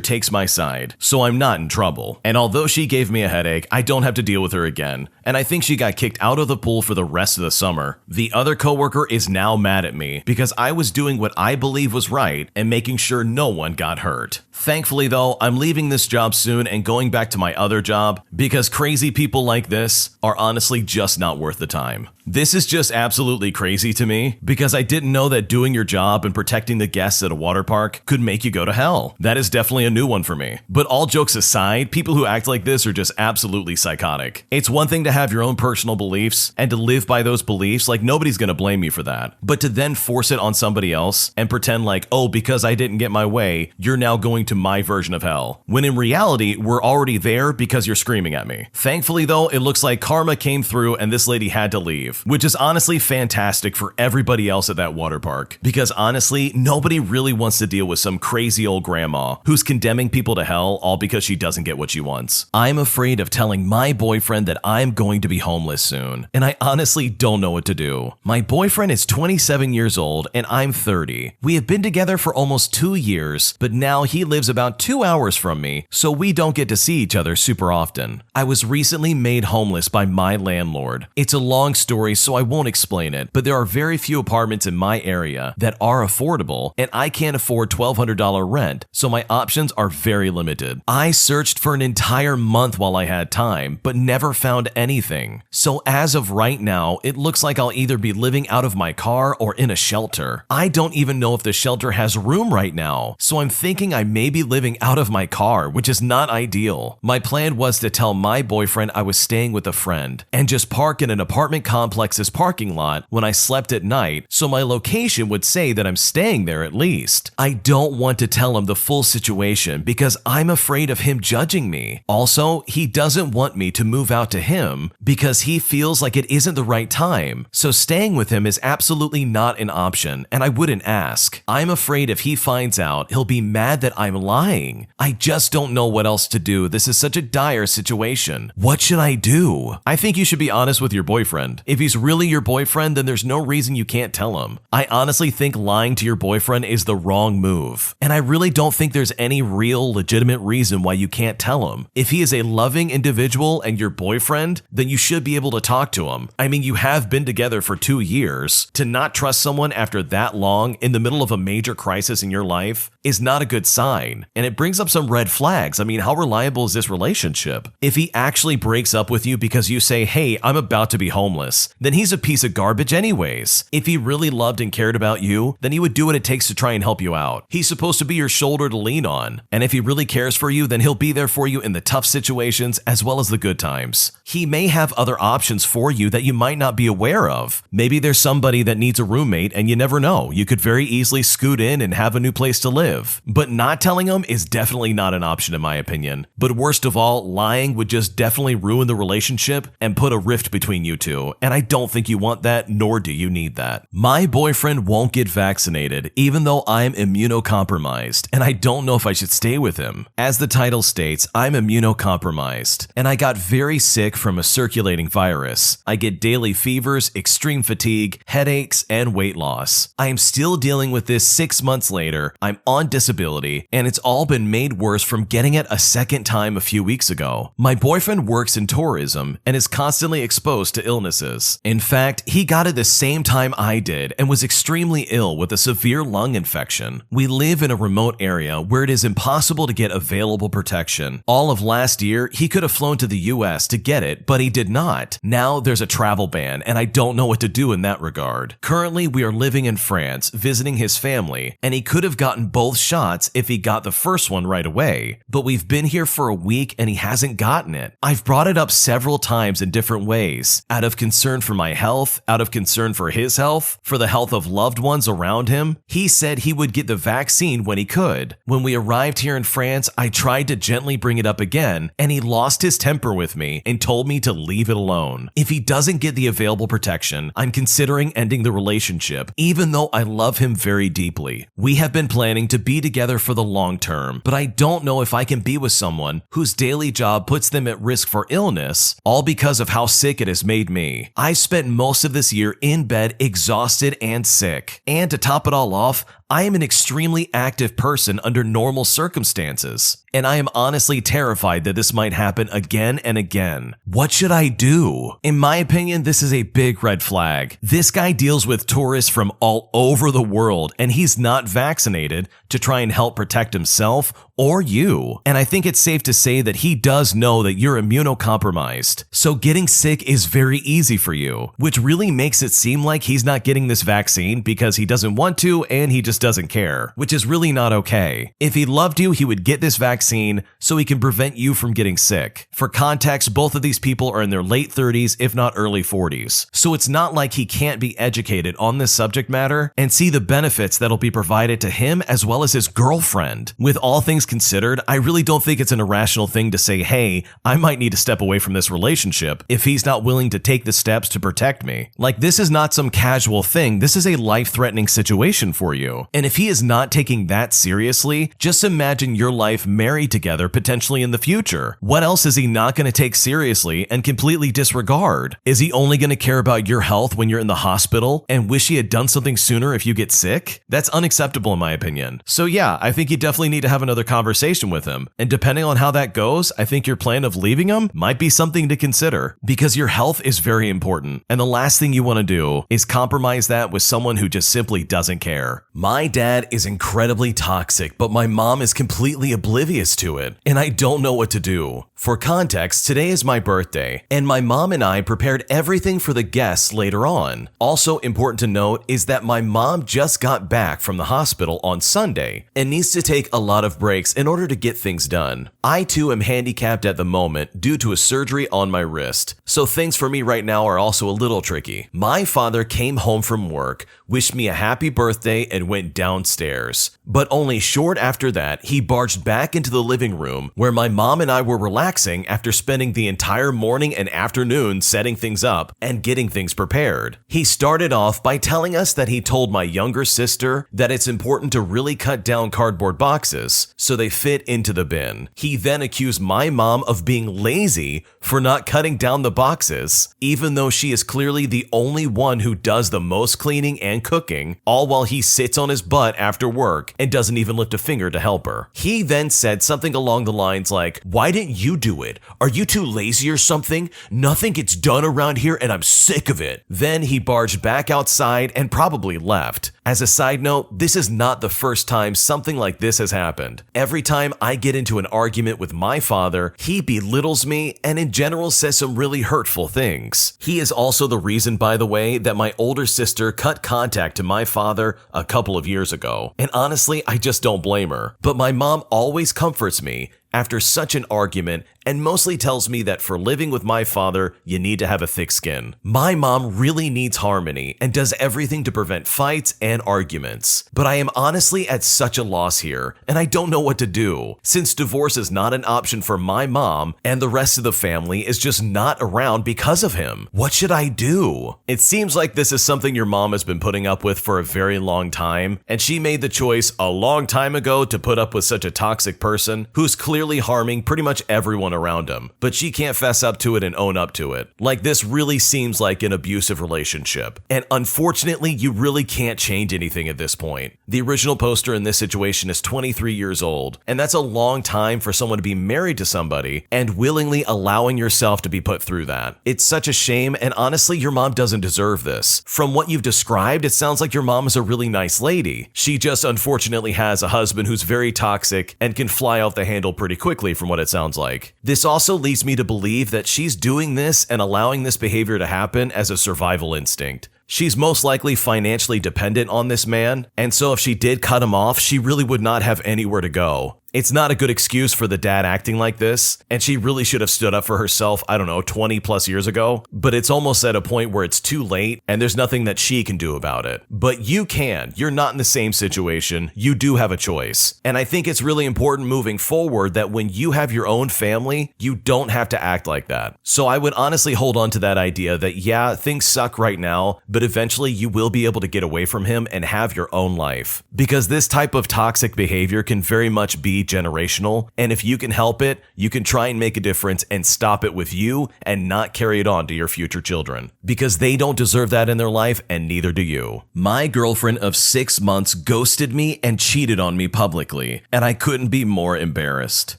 takes my side, so I'm not in trouble. And although she gave me a headache, I don't have to deal with her again, and I think she got kicked out of the pool for the rest of the summer. The other coworker is now mad at me because I was doing what I believe was right and making sure no one got hurt. Thankfully though, I'm leaving this job soon and going back to my other job because crazy people like this are honestly just not worth the time. This is just absolutely crazy to me because I didn't know that doing your job and protecting the guests at a water park could make you go to hell. That is definitely a new one for me. But all jokes aside, people who act like this are just absolutely psychotic. It's one thing to have your own personal beliefs and to live by those beliefs, like nobody's gonna blame you for that. But to then force it on somebody else and pretend like, oh, because I didn't get my way, you're now going to my version of hell. When in reality, we're already there because you're screaming at me. Thankfully though, it looks like karma came through and this lady had to leave, which is honestly fantastic for everybody else at that water park. Because honestly, nobody really wants to deal with some crazy old grandma who's condemning people to hell all because she doesn't get what she wants. I'm afraid of telling my boyfriend that I'm going to be homeless soon, and I honestly don't know what to do. My boyfriend is 27 years old and I'm 30. We have been together for almost 2 years, but now he lives about 2 hours from me, so we don't get to see each other super often. I was recently made homeless by my landlord. It's a long story, so I won't explain it, but there are very few apartments in my area that are affordable, and I can't afford $1,200 rent, so my options are very limited. I searched for an entire month while I had time, but never found anything. So as of right now, it looks like I'll either be living out of my car or in a shelter. I don't even know if the shelter has room right now, so I'm thinking I may be living out of my car, which is not ideal. My plan was to tell my boyfriend I was staying with a friend and just park in an apartment complex's parking lot when I slept at night, so my location would say that I'm staying there at least. I don't want to tell him the full situation because I'm afraid of him judging me. Also, he doesn't want me to move out to him because he feels like it isn't the right time, so staying with him is absolutely not an option, and I wouldn't ask. I'm afraid if he finds out, he'll be mad that I'm lying. I just don't know what else to do. This is such a dire situation. What should I do? I think you should be honest with your boyfriend. If he's really your boyfriend, then there's no reason you can't tell him. I honestly think lying to your boyfriend is the wrong move, and I really don't think there's any real legitimate reason why you can't tell him. If he is a loving individual and your boyfriend, then you should be able to talk to him. I mean, you have been together for 2 years. To not trust someone after that long in the middle of a major crisis in your life is not a good sign, and it brings up some red flags. I mean, how reliable is this relationship? If he actually breaks up with you because you say, hey, I'm about to be homeless, then he's a piece of garbage anyways. If he really loved and cared about you, then he would do what it takes to try and help you out. He's supposed to be your shoulder to lean on, and if he really cares for you, then he'll be there for you in the tough situations as well as the good times. He may have other options for you that you might not be aware of. Maybe there's somebody that needs a roommate and you never know. You could very easily scoot in and have a new place to live. But not telling him is definitely not an option in my opinion. But worst of all, lying would just definitely ruin the relationship and put a rift between you two, and I don't think you want that, nor do you need that. My boyfriend won't get vaccinated, even though I'm immunocompromised, and I don't know if I should stay with him. As the title states, I'm immunocompromised, and I got very sick from a circulating virus. I get daily fevers, extreme fatigue, headaches, and weight loss. I am still dealing with this 6 months later. I'm on disability, and it's all been made worse from getting it a second time a few weeks ago. My boyfriend works in tourism and is constantly exposed to illnesses. In fact, he got it the same time I did and was extremely ill with a severe lung infection. We live in a remote area where it is impossible to get available protection. All of last year, he could have flown to the US to get it, but he did not. Now there's a travel ban, and I don't know what to do in that regard. Currently, we are living in France, visiting his family, and he could have gotten both both shots if he got the first one right away. But we've been here for a week and he hasn't gotten it. I've brought it up several times in different ways, out of concern for my health, out of concern for his health, for the health of loved ones around him. He said he would get the vaccine when he could. When we arrived here in France, I tried to gently bring it up again, and he lost his temper with me and told me to leave it alone. If he doesn't get the available protection, I'm considering ending the relationship, even though I love him very deeply. We have been planning to be together for the long term, but I don't know if I can be with someone whose daily job puts them at risk for illness, all because of how sick it has made me. I spent most of this year in bed, exhausted and sick. And to top it all off, I am an extremely active person under normal circumstances, and I am honestly terrified that this might happen again and again. What should I do? In my opinion, this is a big red flag. This guy deals with tourists from all over the world, and he's not vaccinated to try and help protect himself or you. And I think it's safe to say that he does know that you're immunocompromised. So getting sick is very easy for you, which really makes it seem like he's not getting this vaccine because he doesn't want to and he just doesn't care, which is really not okay. If he loved you, he would get this vaccine so he can prevent you from getting sick. For context, both of these people are in their late 30s, if not early 40s. So it's not like he can't be educated on this subject matter and see the benefits that'll be provided to him as well as his girlfriend. With all things considered, I really don't think it's an irrational thing to say, hey, I might need to step away from this relationship if he's not willing to take the steps to protect me. Like, this is not some casual thing. This is a life-threatening situation for you. And if he is not taking that seriously, just imagine your life married together potentially in the future. What else is he not going to take seriously and completely disregard? Is he only going to care about your health when you're in the hospital and wish he had done something sooner if you get sick? That's unacceptable in my opinion. So yeah, I think you definitely need to have another conversation with him. And depending on how that goes, I think your plan of leaving him might be something to consider, because your health is very important. And the last thing you want to do is compromise that with someone who just simply doesn't care. My dad is incredibly toxic, but my mom is completely oblivious to it, and I don't know what to do. For context, today is my birthday, and my mom and I prepared everything for the guests later on. Also important to note is that my mom just got back from the hospital on Sunday and needs to take a lot of breaks in order to get things done. I too am handicapped at the moment due to a surgery on my wrist, so things for me right now are also a little tricky. My father came home from work, wished me a happy birthday, and went downstairs. But only short after that, he barged back into the living room where my mom and I were relaxing after spending the entire morning and afternoon setting things up and getting things prepared. He started off by telling us that he told my younger sister that it's important to really cut down cardboard boxes so they fit into the bin. He then accused my mom of being lazy for not cutting down the boxes, even though she is clearly the only one who does the most cleaning and cooking, all while he sits on his butt after work and doesn't even lift a finger to help her. He then said something along the lines like, "Why didn't you do it? Are you too lazy or something? Nothing gets done around here and I'm sick of it." Then he barged back outside and probably left. As a side note, this is not the first time something like this has happened. Every time I get into an argument with my father, he belittles me and in general says some really hurtful things. He is also the reason, by the way, that my older sister cut contact to my father a couple of years ago. And honestly, I just don't blame her. But my mom always comforts me after such an argument and mostly tells me that for living with my father, you need to have a thick skin. My mom really needs harmony and does everything to prevent fights and arguments. But I am honestly at such a loss here, and I don't know what to do, since divorce is not an option for my mom and the rest of the family is just not around because of him. What should I do? It seems like this is something your mom has been putting up with for a very long time, and she made the choice a long time ago to put up with such a toxic person who's clearly harming pretty much everyone around him, but she can't fess up to it and own up to it. Like, this really seems like an abusive relationship, and unfortunately, you really can't change anything at this point. The original poster in this situation is 23 years old, and that's a long time for someone to be married to somebody and willingly allowing yourself to be put through that. It's such a shame, and honestly, your mom doesn't deserve this. From what you've described, it sounds like your mom is a really nice lady. She just unfortunately has a husband who's very toxic and can fly off the handle pretty quickly from what it sounds like. This also leads me to believe that she's doing this and allowing this behavior to happen as a survival instinct. She's most likely financially dependent on this man, and so if she did cut him off, she really would not have anywhere to go. It's not a good excuse for the dad acting like this, and she really should have stood up for herself, 20 plus years ago, but it's almost at a point where it's too late and there's nothing that she can do about it. But you can. You're not in the same situation. You do have a choice. And I think it's really important moving forward that when you have your own family, you don't have to act like that. So I would honestly hold on to that idea that yeah, things suck right now, but eventually you will be able to get away from him and have your own life. Because this type of toxic behavior can very much be generational, and if you can help it, you can try and make a difference and stop it with you and not carry it on to your future children, because they don't deserve that in their life and neither do you. My girlfriend of 6 months ghosted me and cheated on me publicly, and I couldn't be more embarrassed.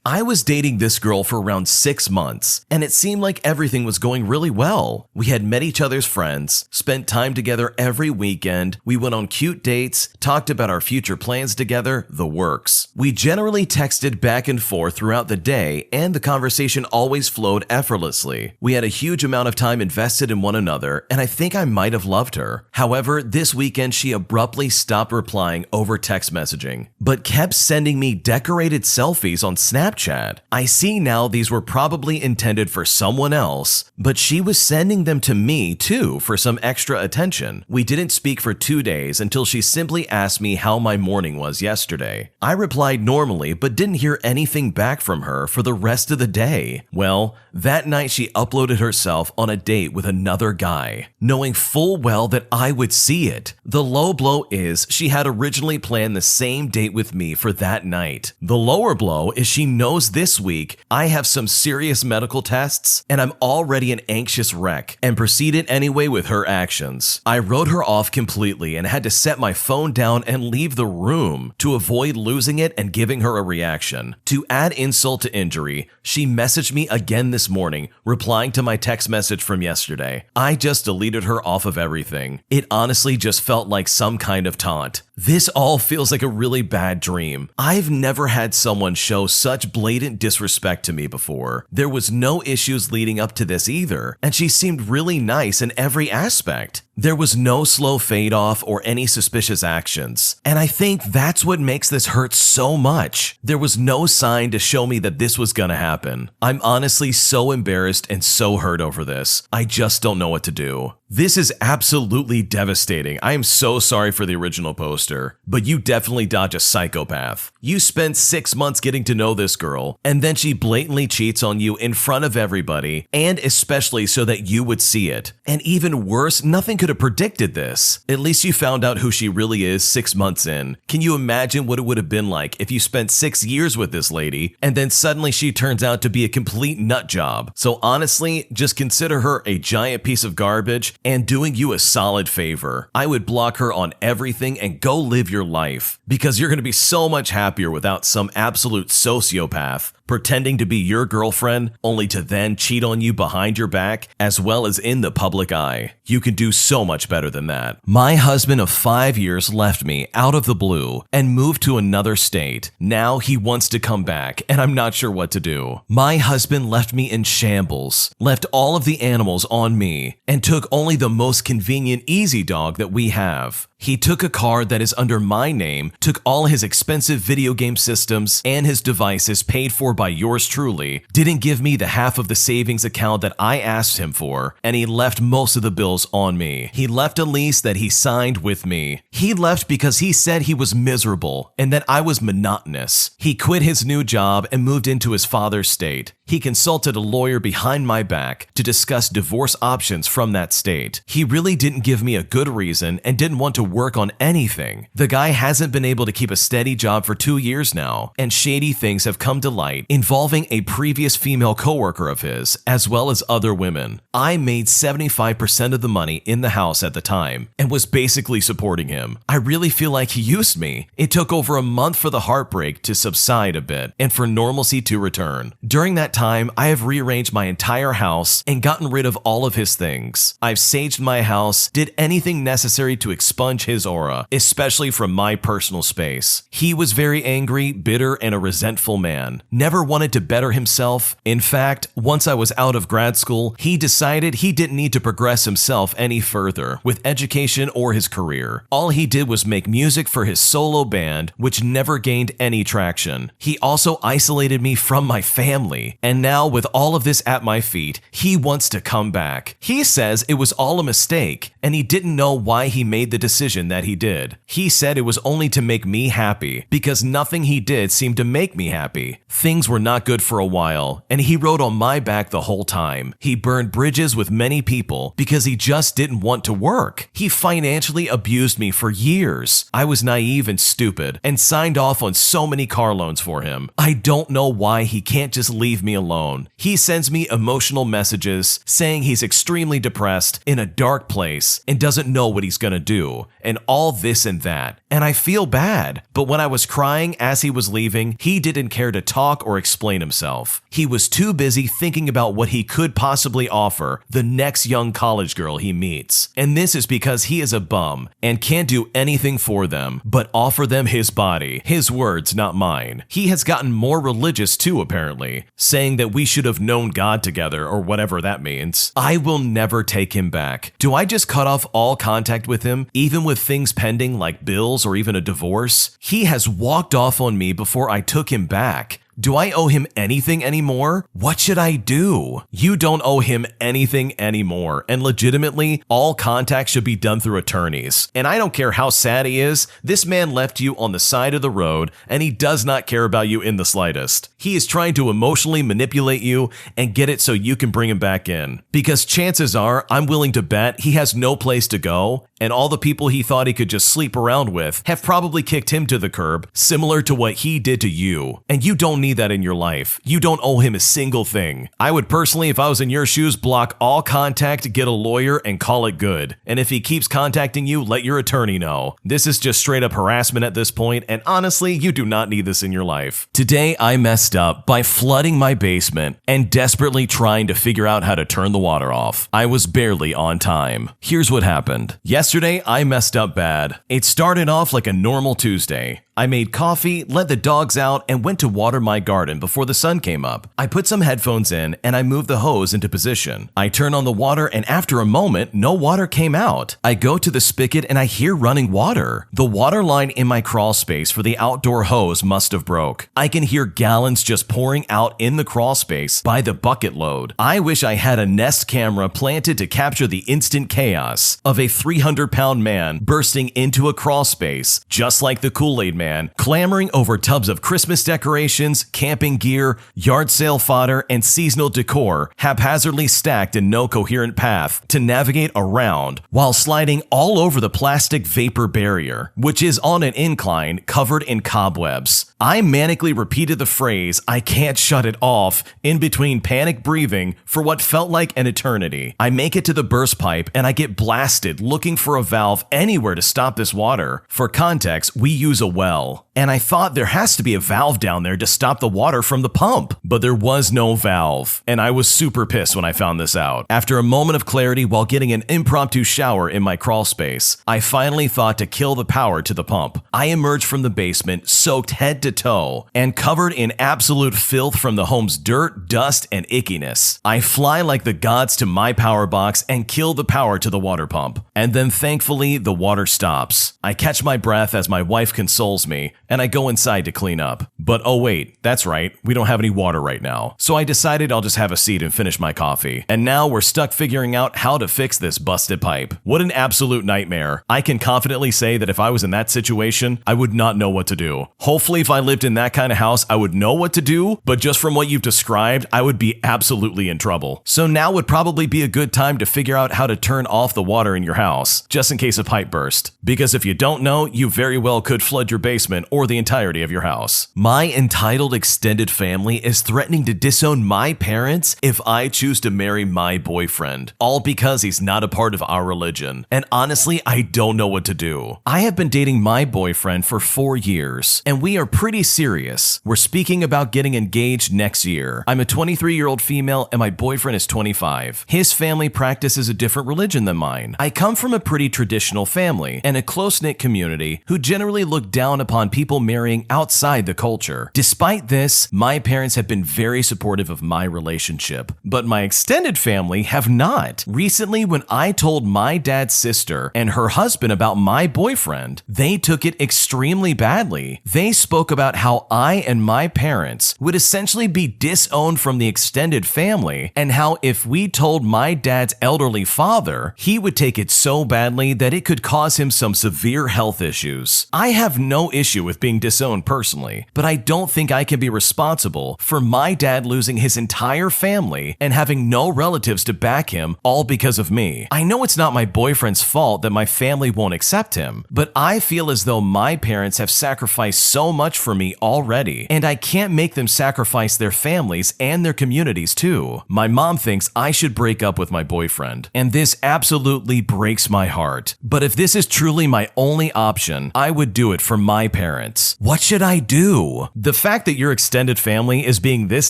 I was dating this girl for around 6 months, and it seemed like everything was going really well. We had met each other's friends, spent time together every weekend, we went on cute dates, talked about our future plans together, the works. We generally texted back and forth throughout the day, and the conversation always flowed effortlessly. We had a huge amount of time invested in one another, and I think I might have loved her. However, this weekend she abruptly stopped replying over text messaging, but kept sending me decorated selfies on Snapchat. I see now these were probably intended for someone else, but she was sending them to me too for some extra attention. We didn't speak for 2 days until she simply asked me how my morning was yesterday. I replied normally, but didn't hear anything back from her for the rest of the day. Well, that night she uploaded herself on a date with another guy, knowing full well that I would see it. The low blow is she had originally planned the same date with me for that night. The lower blow is she knows this week I have some serious medical tests and I'm already an anxious wreck, and proceeded anyway with her actions. I wrote her off completely and had to set my phone down and leave the room to avoid losing it and giving her a reaction. To add insult to injury, she messaged me again this morning, replying to my text message from yesterday. I just deleted her off of everything. It honestly just felt like some kind of taunt. This all feels like a really bad dream. I've never had someone show such blatant disrespect to me before. There was no issues leading up to this either, and she seemed really nice in every aspect. There was no slow fade off or any suspicious actions, and I think that's what makes this hurt so much. There was no sign to show me that this was gonna happen. I'm honestly so embarrassed and so hurt over this. I just don't know what to do. This is absolutely devastating. I am so sorry for the original poster, but you definitely dodge a psychopath. You spent 6 months getting to know this girl, and then she blatantly cheats on you in front of everybody, and especially so that you would see it. And even worse, nothing could have predicted this. At least you found out who she really is 6 months in. Can you imagine what it would have been like if you spent 6 years with this lady, and then suddenly she turns out to be a complete nut job? So honestly, just consider her a giant piece of garbage and doing you a solid favor. I would block her on everything and go live your life, because you're going to be so much happier without some absolute sociopath pretending to be your girlfriend only to then cheat on you behind your back as well as in the public eye. You can do so much better than that. My husband of 5 years left me out of the blue and moved to another state. Now he wants to come back and I'm not sure what to do. My husband left me in shambles, left all of the animals on me, and took only the most convenient easy dog that we have. He took a car that is under my name, took all his expensive video game systems and his devices paid for by yours truly, didn't give me the half of the savings account that I asked him for, and he left most of the bills on me. He left a lease that he signed with me. He left because he said he was miserable and that I was monotonous. He quit his new job and moved into his father's state. He consulted a lawyer behind my back to discuss divorce options from that state. He really didn't give me a good reason and didn't want to work on anything. The guy hasn't been able to keep a steady job for 2 years now, and shady things have come to light involving a previous female coworker of his, as well as other women. I made 75% of the money in the house at the time and was basically supporting him. I really feel like he used me. It took over a month for the heartbreak to subside a bit and for normalcy to return. During that time, I have rearranged my entire house and gotten rid of all of his things. I've saged my house, did anything necessary to expunge his aura, especially from my personal space. He was very angry, bitter, and a resentful man. Never wanted to better himself. In fact, once I was out of grad school, he decided he didn't need to progress himself any further with education or his career. All he did was make music for his solo band, which never gained any traction. He also isolated me from my family, and now with all of this at my feet, he wants to come back. He says it was all a mistake, and he didn't know why he made the decision that he did. He said it was only to make me happy, because nothing he did seemed to make me happy. Things were not good for a while, and he rode on my back the whole time. He burned bridges with many people because he just didn't want to work. He financially abused me for years. I was naive and stupid, and signed off on so many car loans for him. I don't know why he can't just leave me alone. He sends me emotional messages saying he's extremely depressed, in a dark place, and doesn't know what he's gonna do, and all this and that. And I feel bad. But when I was crying as he was leaving, he didn't care to talk or explain himself. He was too busy thinking about what he could possibly offer the next young college girl he meets. And this is because he is a bum and can't do anything for them but offer them his body. His words, not mine. He has gotten more religious too, apparently, saying that we should have known God together or whatever that means. I will never take him back. Do I just cut off all contact with him, even with things pending like bills or even a divorce? He has walked off on me before I took him back. Do I owe him anything anymore? What should I do? You don't owe him anything anymore, and legitimately, all contact should be done through attorneys. And I don't care how sad he is, this man left you on the side of the road, and he does not care about you in the slightest. He is trying to emotionally manipulate you and get it so you can bring him back in. Because chances are, I'm willing to bet he has no place to go, and all the people he thought he could just sleep around with have probably kicked him to the curb, similar to what he did to you. And you don't need that in your life. You don't owe him a single thing. I would personally, if I was in your shoes, block all contact, get a lawyer, and call it good. And if he keeps contacting you, let your attorney know. This is just straight up harassment at this point, and honestly, you do not need this in your life. Today, I messed up by flooding my basement and desperately trying to figure out how to turn the water off. I was barely on time. Here's what happened. Yesterday, I messed up bad. It started off like a normal Tuesday. I made coffee, let the dogs out, and went to water my garden before the sun came up. I put some headphones in, and I moved the hose into position. I turn on the water, and after a moment, no water came out. I go to the spigot, and I hear running water. The water line in my crawl space for the outdoor hose must have broke. I can hear gallons just pouring out in the crawl space by the bucket load. I wish I had a Nest camera planted to capture the instant chaos of a 300-pound man bursting into a crawl space, just like the Kool-Aid Man, clamoring over tubs of Christmas decorations, camping gear, yard sale fodder, and seasonal decor, haphazardly stacked in no coherent path to navigate around while sliding all over the plastic vapor barrier, which is on an incline covered in cobwebs. I manically repeated the phrase, "I can't shut it off," in between panic breathing for what felt like an eternity. I make it to the burst pipe and I get blasted looking for a valve anywhere to stop this water. For context, we use a well. And I thought there has to be a valve down there to stop the water from the pump, but there was no valve, and I was super pissed when I found this out. After a moment of clarity while getting an impromptu shower in my crawl space, I finally thought to kill the power to the pump. I emerged from the basement soaked head to toe and covered in absolute filth from the home's dirt, dust, and ickiness. I fly like the gods to my power box and kill the power to the water pump, and then thankfully the water stops. I catch my breath as my wife consoles me, and I go inside to clean up. But oh wait, that's right, we don't have any water right now. So I decided I'll just have a seat and finish my coffee. And now we're stuck figuring out how to fix this busted pipe. What an absolute nightmare. I can confidently say that if I was in that situation, I would not know what to do. Hopefully if I lived in that kind of house, I would know what to do, but just from what you've described, I would be absolutely in trouble. So now would probably be a good time to figure out how to turn off the water in your house. house, just in case a pipe burst. Because if you don't know, you very well could flood your basement or the entirety of your house. My entitled extended family is threatening to disown my parents if I choose to marry my boyfriend, all because he's not a part of our religion. And honestly, I don't know what to do. I have been dating my boyfriend for 4 years, and we are pretty serious. We're speaking about getting engaged next year. I'm a 23-year-old female and my boyfriend is 25. His family practices a different religion than mine. I come from a pretty traditional family and a close-knit community who generally look down upon people marrying outside the culture. Despite this, my parents have been very supportive of my relationship, but my extended family have not. Recently, when I told my dad's sister and her husband about my boyfriend, they took it extremely badly. They spoke about how I and my parents would essentially be disowned from the extended family, and how if we told my dad's elderly father, he would take it so badly that it could cause him some severe health issues. I have no issue with being disowned personally, but I don't think I can be responsible for my dad losing his entire family and having no relatives to back him, all because of me. I know it's not my boyfriend's fault that my family won't accept him, but I feel as though my parents have sacrificed so much for me already, and I can't make them sacrifice their families and their communities too. My mom thinks I should break up with my boyfriend, and this absolutely breaks my heart. But if this is truly my only option, I would do it for my parents. What should I do? The fact that your extended family is being this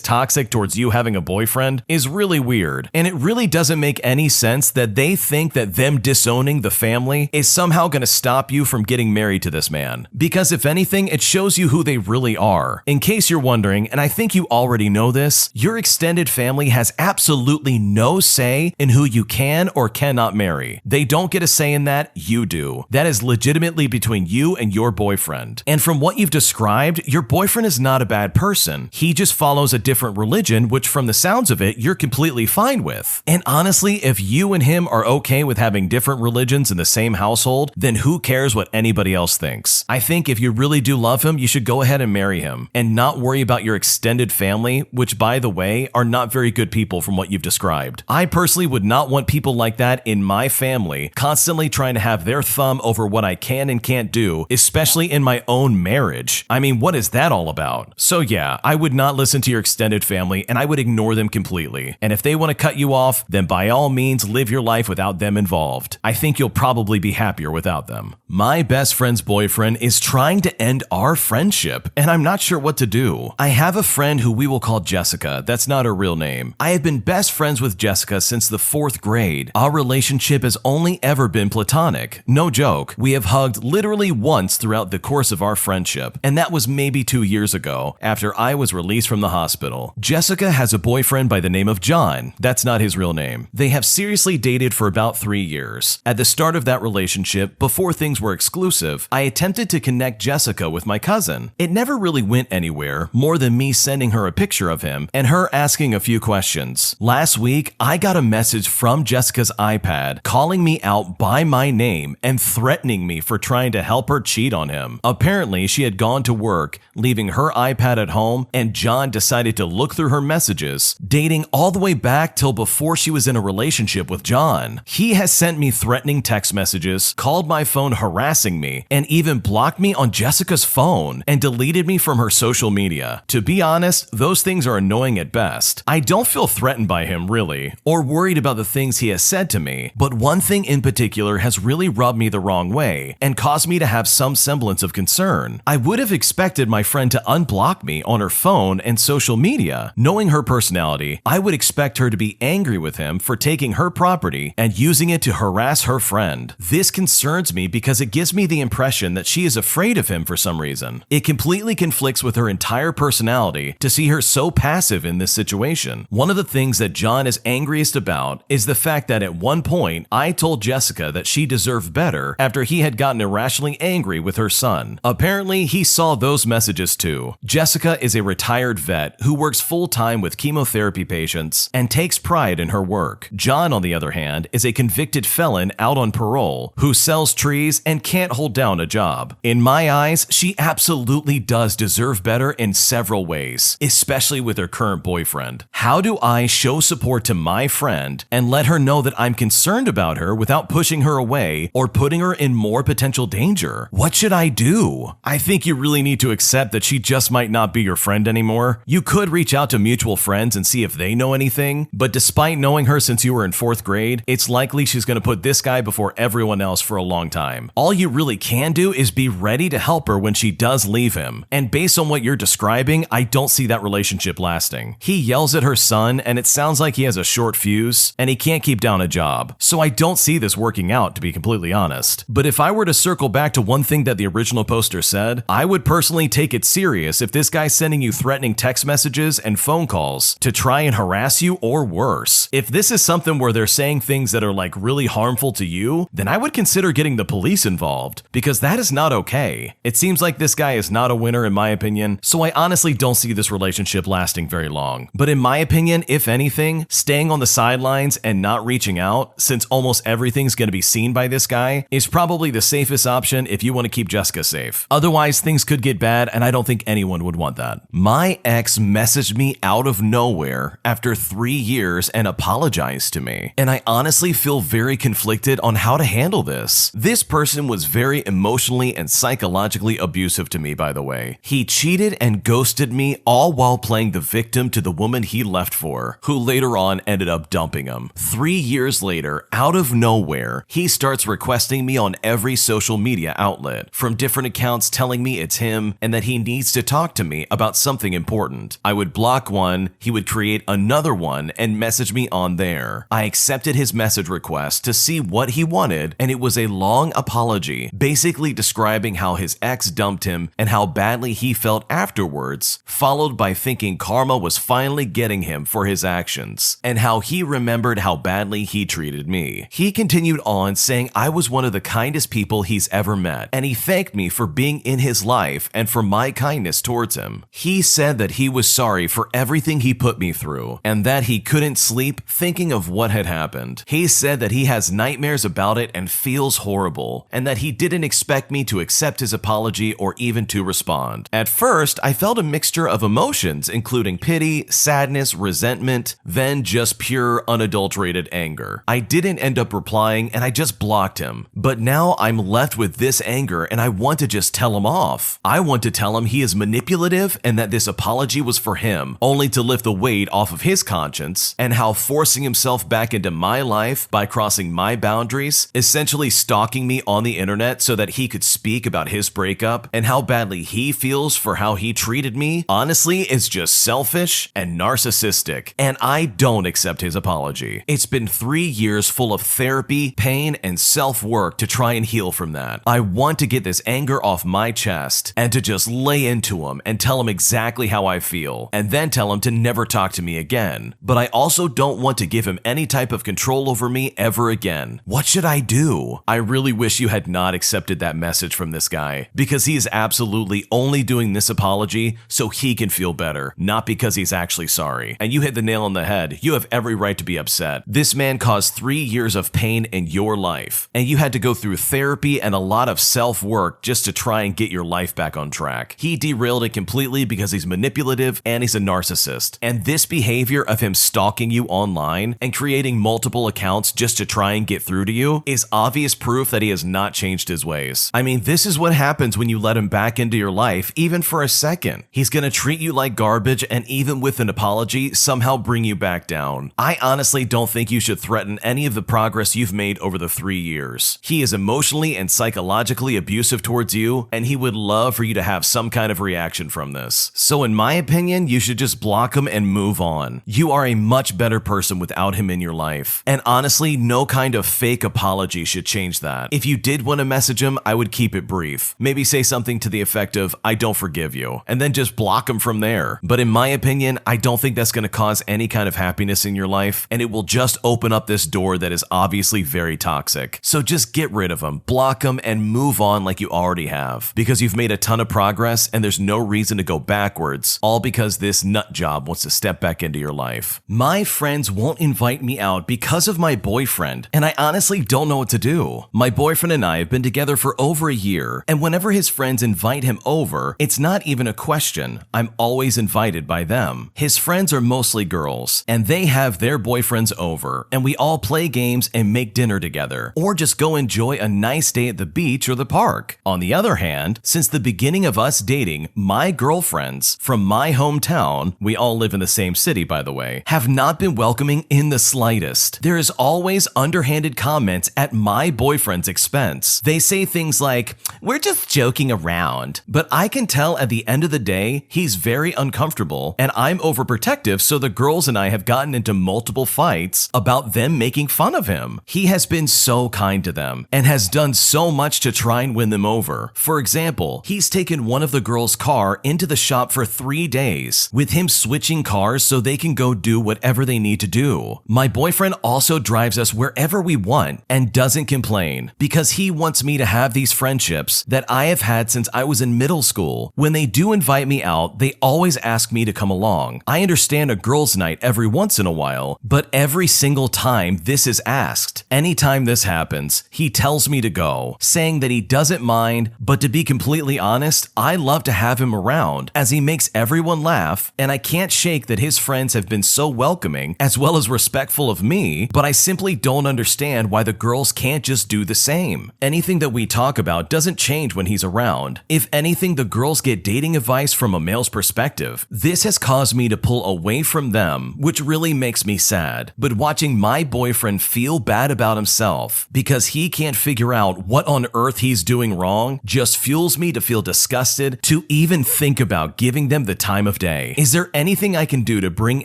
toxic towards you having a boyfriend is really weird, and it really doesn't make any sense that they think that them disowning the family is somehow going to stop you from getting married to this man. Because if anything, it shows you who they really are. In case you're wondering, and I think you already know this, your extended family has absolutely no say in who you can or cannot marry. They don't get a say in that, you do. That is legitimately between you and your boyfriend. And from what you've described, your boyfriend is not a bad person. He just follows a different religion, which from the sounds of it, you're completely fine with. And honestly, if you and him are okay with having different religions in the same household, then who cares what anybody else thinks? I think if you really do love him, you should go ahead and marry him and not worry about your extended family, which by the way, are not very good people from what you've described. I personally would not want people like that in my family, constantly trying to have their thumb over what I can and can't do, especially in my own marriage. I mean, what is that all about? So yeah, I would not listen to your extended family and I would ignore them completely. And if they want to cut you off, then by all means live your life without them involved. I think you'll probably be happier without them. My best friend's boyfriend is trying to end our friendship, and I'm not sure what to do. I have a friend who we will call Jessica. That's not her real name. I have been best friends with Jessica since the 4th grade. Our relationship has only ever been platonic. No joke. We have hugged literally once throughout the course of our friendship, and that was maybe 2 years ago, after I was released from the hospital. Jessica has a boyfriend by the name of John. That's not his real name. They have seriously dated for about 3 years. At the start of that relationship, before things were exclusive, I attempted to connect Jessica with my cousin. It never really went anywhere, more than me sending her a picture of him and her asking a few questions. Last week, I got a message from Jessica's iPad calling me out by my name and threatening me for trying to help her cheat on him. Apparently, she had gone to work, leaving her iPad at home, and John decided to look through her messages, dating all the way back till before she was in a relationship with John. He has sent me threatening text messages, called my phone harassing me, and even blocked me on Jessica's phone and deleted me from her social media. To be honest, those things are annoying at best. I don't feel threatened by him really, or worried about the things he has said to me, but one thing in particular has really rubbed me the wrong way and caused me to have some semblance of concern. I would have expected my friend to unblock me on her phone and social media. Knowing her personality, I would expect her to be angry with him for taking her property and using it to harass her friend. This concerns me because it gives me the impression that she is afraid of him for some reason. It completely conflicts with her entire personality to see her so passive in this situation. One of the things that John is angriest about is the fact that at one point, I told Jessica that she deserved better after he had gotten irrationally angry with her son. Apparently, he saw those messages too. Jessica is a retired vet who works full-time with chemotherapy patients and takes pride in her work. John, on the other hand, is a convicted felon out on parole who sells trees and can't hold down a job. In my eyes, she absolutely does deserve better in several ways, especially with her current boyfriend. How do I show support to my friend and let her know that I'm concerned about her without pushing pushing her away or putting her in more potential danger? What should I do? I think you really need to accept that she just might not be your friend anymore. You could reach out to mutual friends and see if they know anything, but despite knowing her since you were in 4th grade, it's likely she's going to put this guy before everyone else for a long time. All you really can do is be ready to help her when she does leave him. And based on what you're describing, I don't see that relationship lasting. He yells at her son, and it sounds like he has a short fuse, and he can't keep down a job. So I don't see this working out, to be completely honest. But if I were to circle back to one thing that the original poster said, I would personally take it serious if this guy's sending you threatening text messages and phone calls to try and harass you or worse. If this is something where they're saying things that are like really harmful to you, then I would consider getting the police involved, because that is not okay. It seems like this guy is not a winner in my opinion, so I honestly don't see this relationship lasting very long. But in my opinion, if anything, staying on the sidelines and not reaching out, since almost everything's going to be seen by this guy, is probably the safest option if you want to keep Jessica safe. Otherwise, things could get bad, and I don't think anyone would want that. My ex messaged me out of nowhere after 3 years and apologized to me, and I honestly feel very conflicted on how to handle this. This person was very emotionally and psychologically abusive to me, by the way. He cheated and ghosted me, all while playing the victim to the woman he left for, who later on ended up dumping him. 3 years later, out of nowhere, he starts requesting me on every social media outlet, from different accounts telling me it's him and that he needs to talk to me about something important. I would block one, he would create another one and message me on there. I accepted his message request to see what he wanted, and it was a long apology, basically describing how his ex dumped him and how badly he felt afterwards, followed by thinking karma was finally getting him for his actions, and how he remembered how badly he treated me. He continued on saying I was one of the kindest people he's ever met, and he thanked me for being in his life and for my kindness towards him. He said that he was sorry for everything he put me through, and that he couldn't sleep thinking of what had happened. He said that he has nightmares about it and feels horrible, and that he didn't expect me to accept his apology or even to respond. At first, I felt a mixture of emotions, including pity, sadness, resentment, then just pure unadulterated anger. I didn't end up replying, and I just blocked him. But now I'm left with this anger, and I want to just tell him off. I want to tell him he is manipulative and that this apology was for him, only to lift the weight off of his conscience, and how forcing himself back into my life by crossing my boundaries, essentially stalking me on the internet so that he could speak about his breakup and how badly he feels for how he treated me, honestly is just selfish and narcissistic, and I don't accept his apology. It's been 3 years full of therapy, pain, and self-work to try and heal from that. I want to get this anger off my chest and to just lay into him and tell him exactly how I feel, and then tell him to never talk to me again. But I also don't want to give him any type of control over me ever again. What should I do? I really wish you had not accepted that message from this guy, because he is absolutely only doing this apology so he can feel better, not because he's actually sorry. And you hit the nail on the head. You have every right to be upset. This man caused 3 years of pain in your life, and you had to go through therapy and a lot of self-work just to try and get your life back on track. He derailed it completely because he's manipulative and he's a narcissist. And this behavior of him stalking you online and creating multiple accounts just to try and get through to you is obvious proof that he has not changed his ways. I mean, this is what happens when you let him back into your life, even for a second. He's gonna treat you like garbage, and even with an apology, somehow bring you back down. I honestly don't think you should threaten any of the progress you've made over the 3 years. He is emotionally and psychologically abusive towards you, and he would love for you to have some kind of reaction from this. So in my opinion, you should just block him and move on. You are a much better person without him in your life. And honestly, no kind of fake apology should change that. If you did want to message him, I would keep it brief. Maybe say something to the effect of, "I don't forgive you," and then just block him from there. But in my opinion, I don't think that's going to cause any kind of happiness in your life, and it will just open up this door that is obviously very toxic. So just get rid of him, block him, and move on like you already have, because you've made a ton of progress and there's no reason to go backwards, all because this nut job wants to step back into your life. My friends won't invite me out because of my boyfriend, and I honestly don't know what to do. My boyfriend and I have been together for over a year, and whenever his friends invite him over, it's not even a question. I'm always invited by them. His friends are mostly girls, and they have their boyfriends over, and we all play games and make dinner dinner together, or just go enjoy a nice day at the beach or the park. On the other hand, since the beginning of us dating, my girlfriends from my hometown, we all live in the same city by the way, have not been welcoming in the slightest. There is always underhanded comments at my boyfriend's expense. They say things like, "We're just joking around," but I can tell at the end of the day, he's very uncomfortable and I'm overprotective, so the girls and I have gotten into multiple fights about them making fun of him. He has been so kind to them and has done so much to try and win them over. For example, he's taken one of the girls' car into the shop for 3 days, with him switching cars so they can go do whatever they need to do. My boyfriend also drives us wherever we want and doesn't complain because he wants me to have these friendships that I have had since I was in middle school. When they do invite me out, they always ask me to come along. I understand a girls' night every once in a while, but every single time this is asked, anytime this happens, he tells me to go, saying that he doesn't mind, but to be completely honest, I love to have him around as he makes everyone laugh, and I can't shake that his friends have been so welcoming as well as respectful of me, but I simply don't understand why the girls can't just do the same. Anything that we talk about doesn't change when he's around. If anything, the girls get dating advice from a male's perspective. This has caused me to pull away from them, which really makes me sad. But watching my boyfriend feel bad about himself because he can't figure out what on earth he's doing wrong just fuels me to feel disgusted to even think about giving them the time of day. Is there anything I can do to bring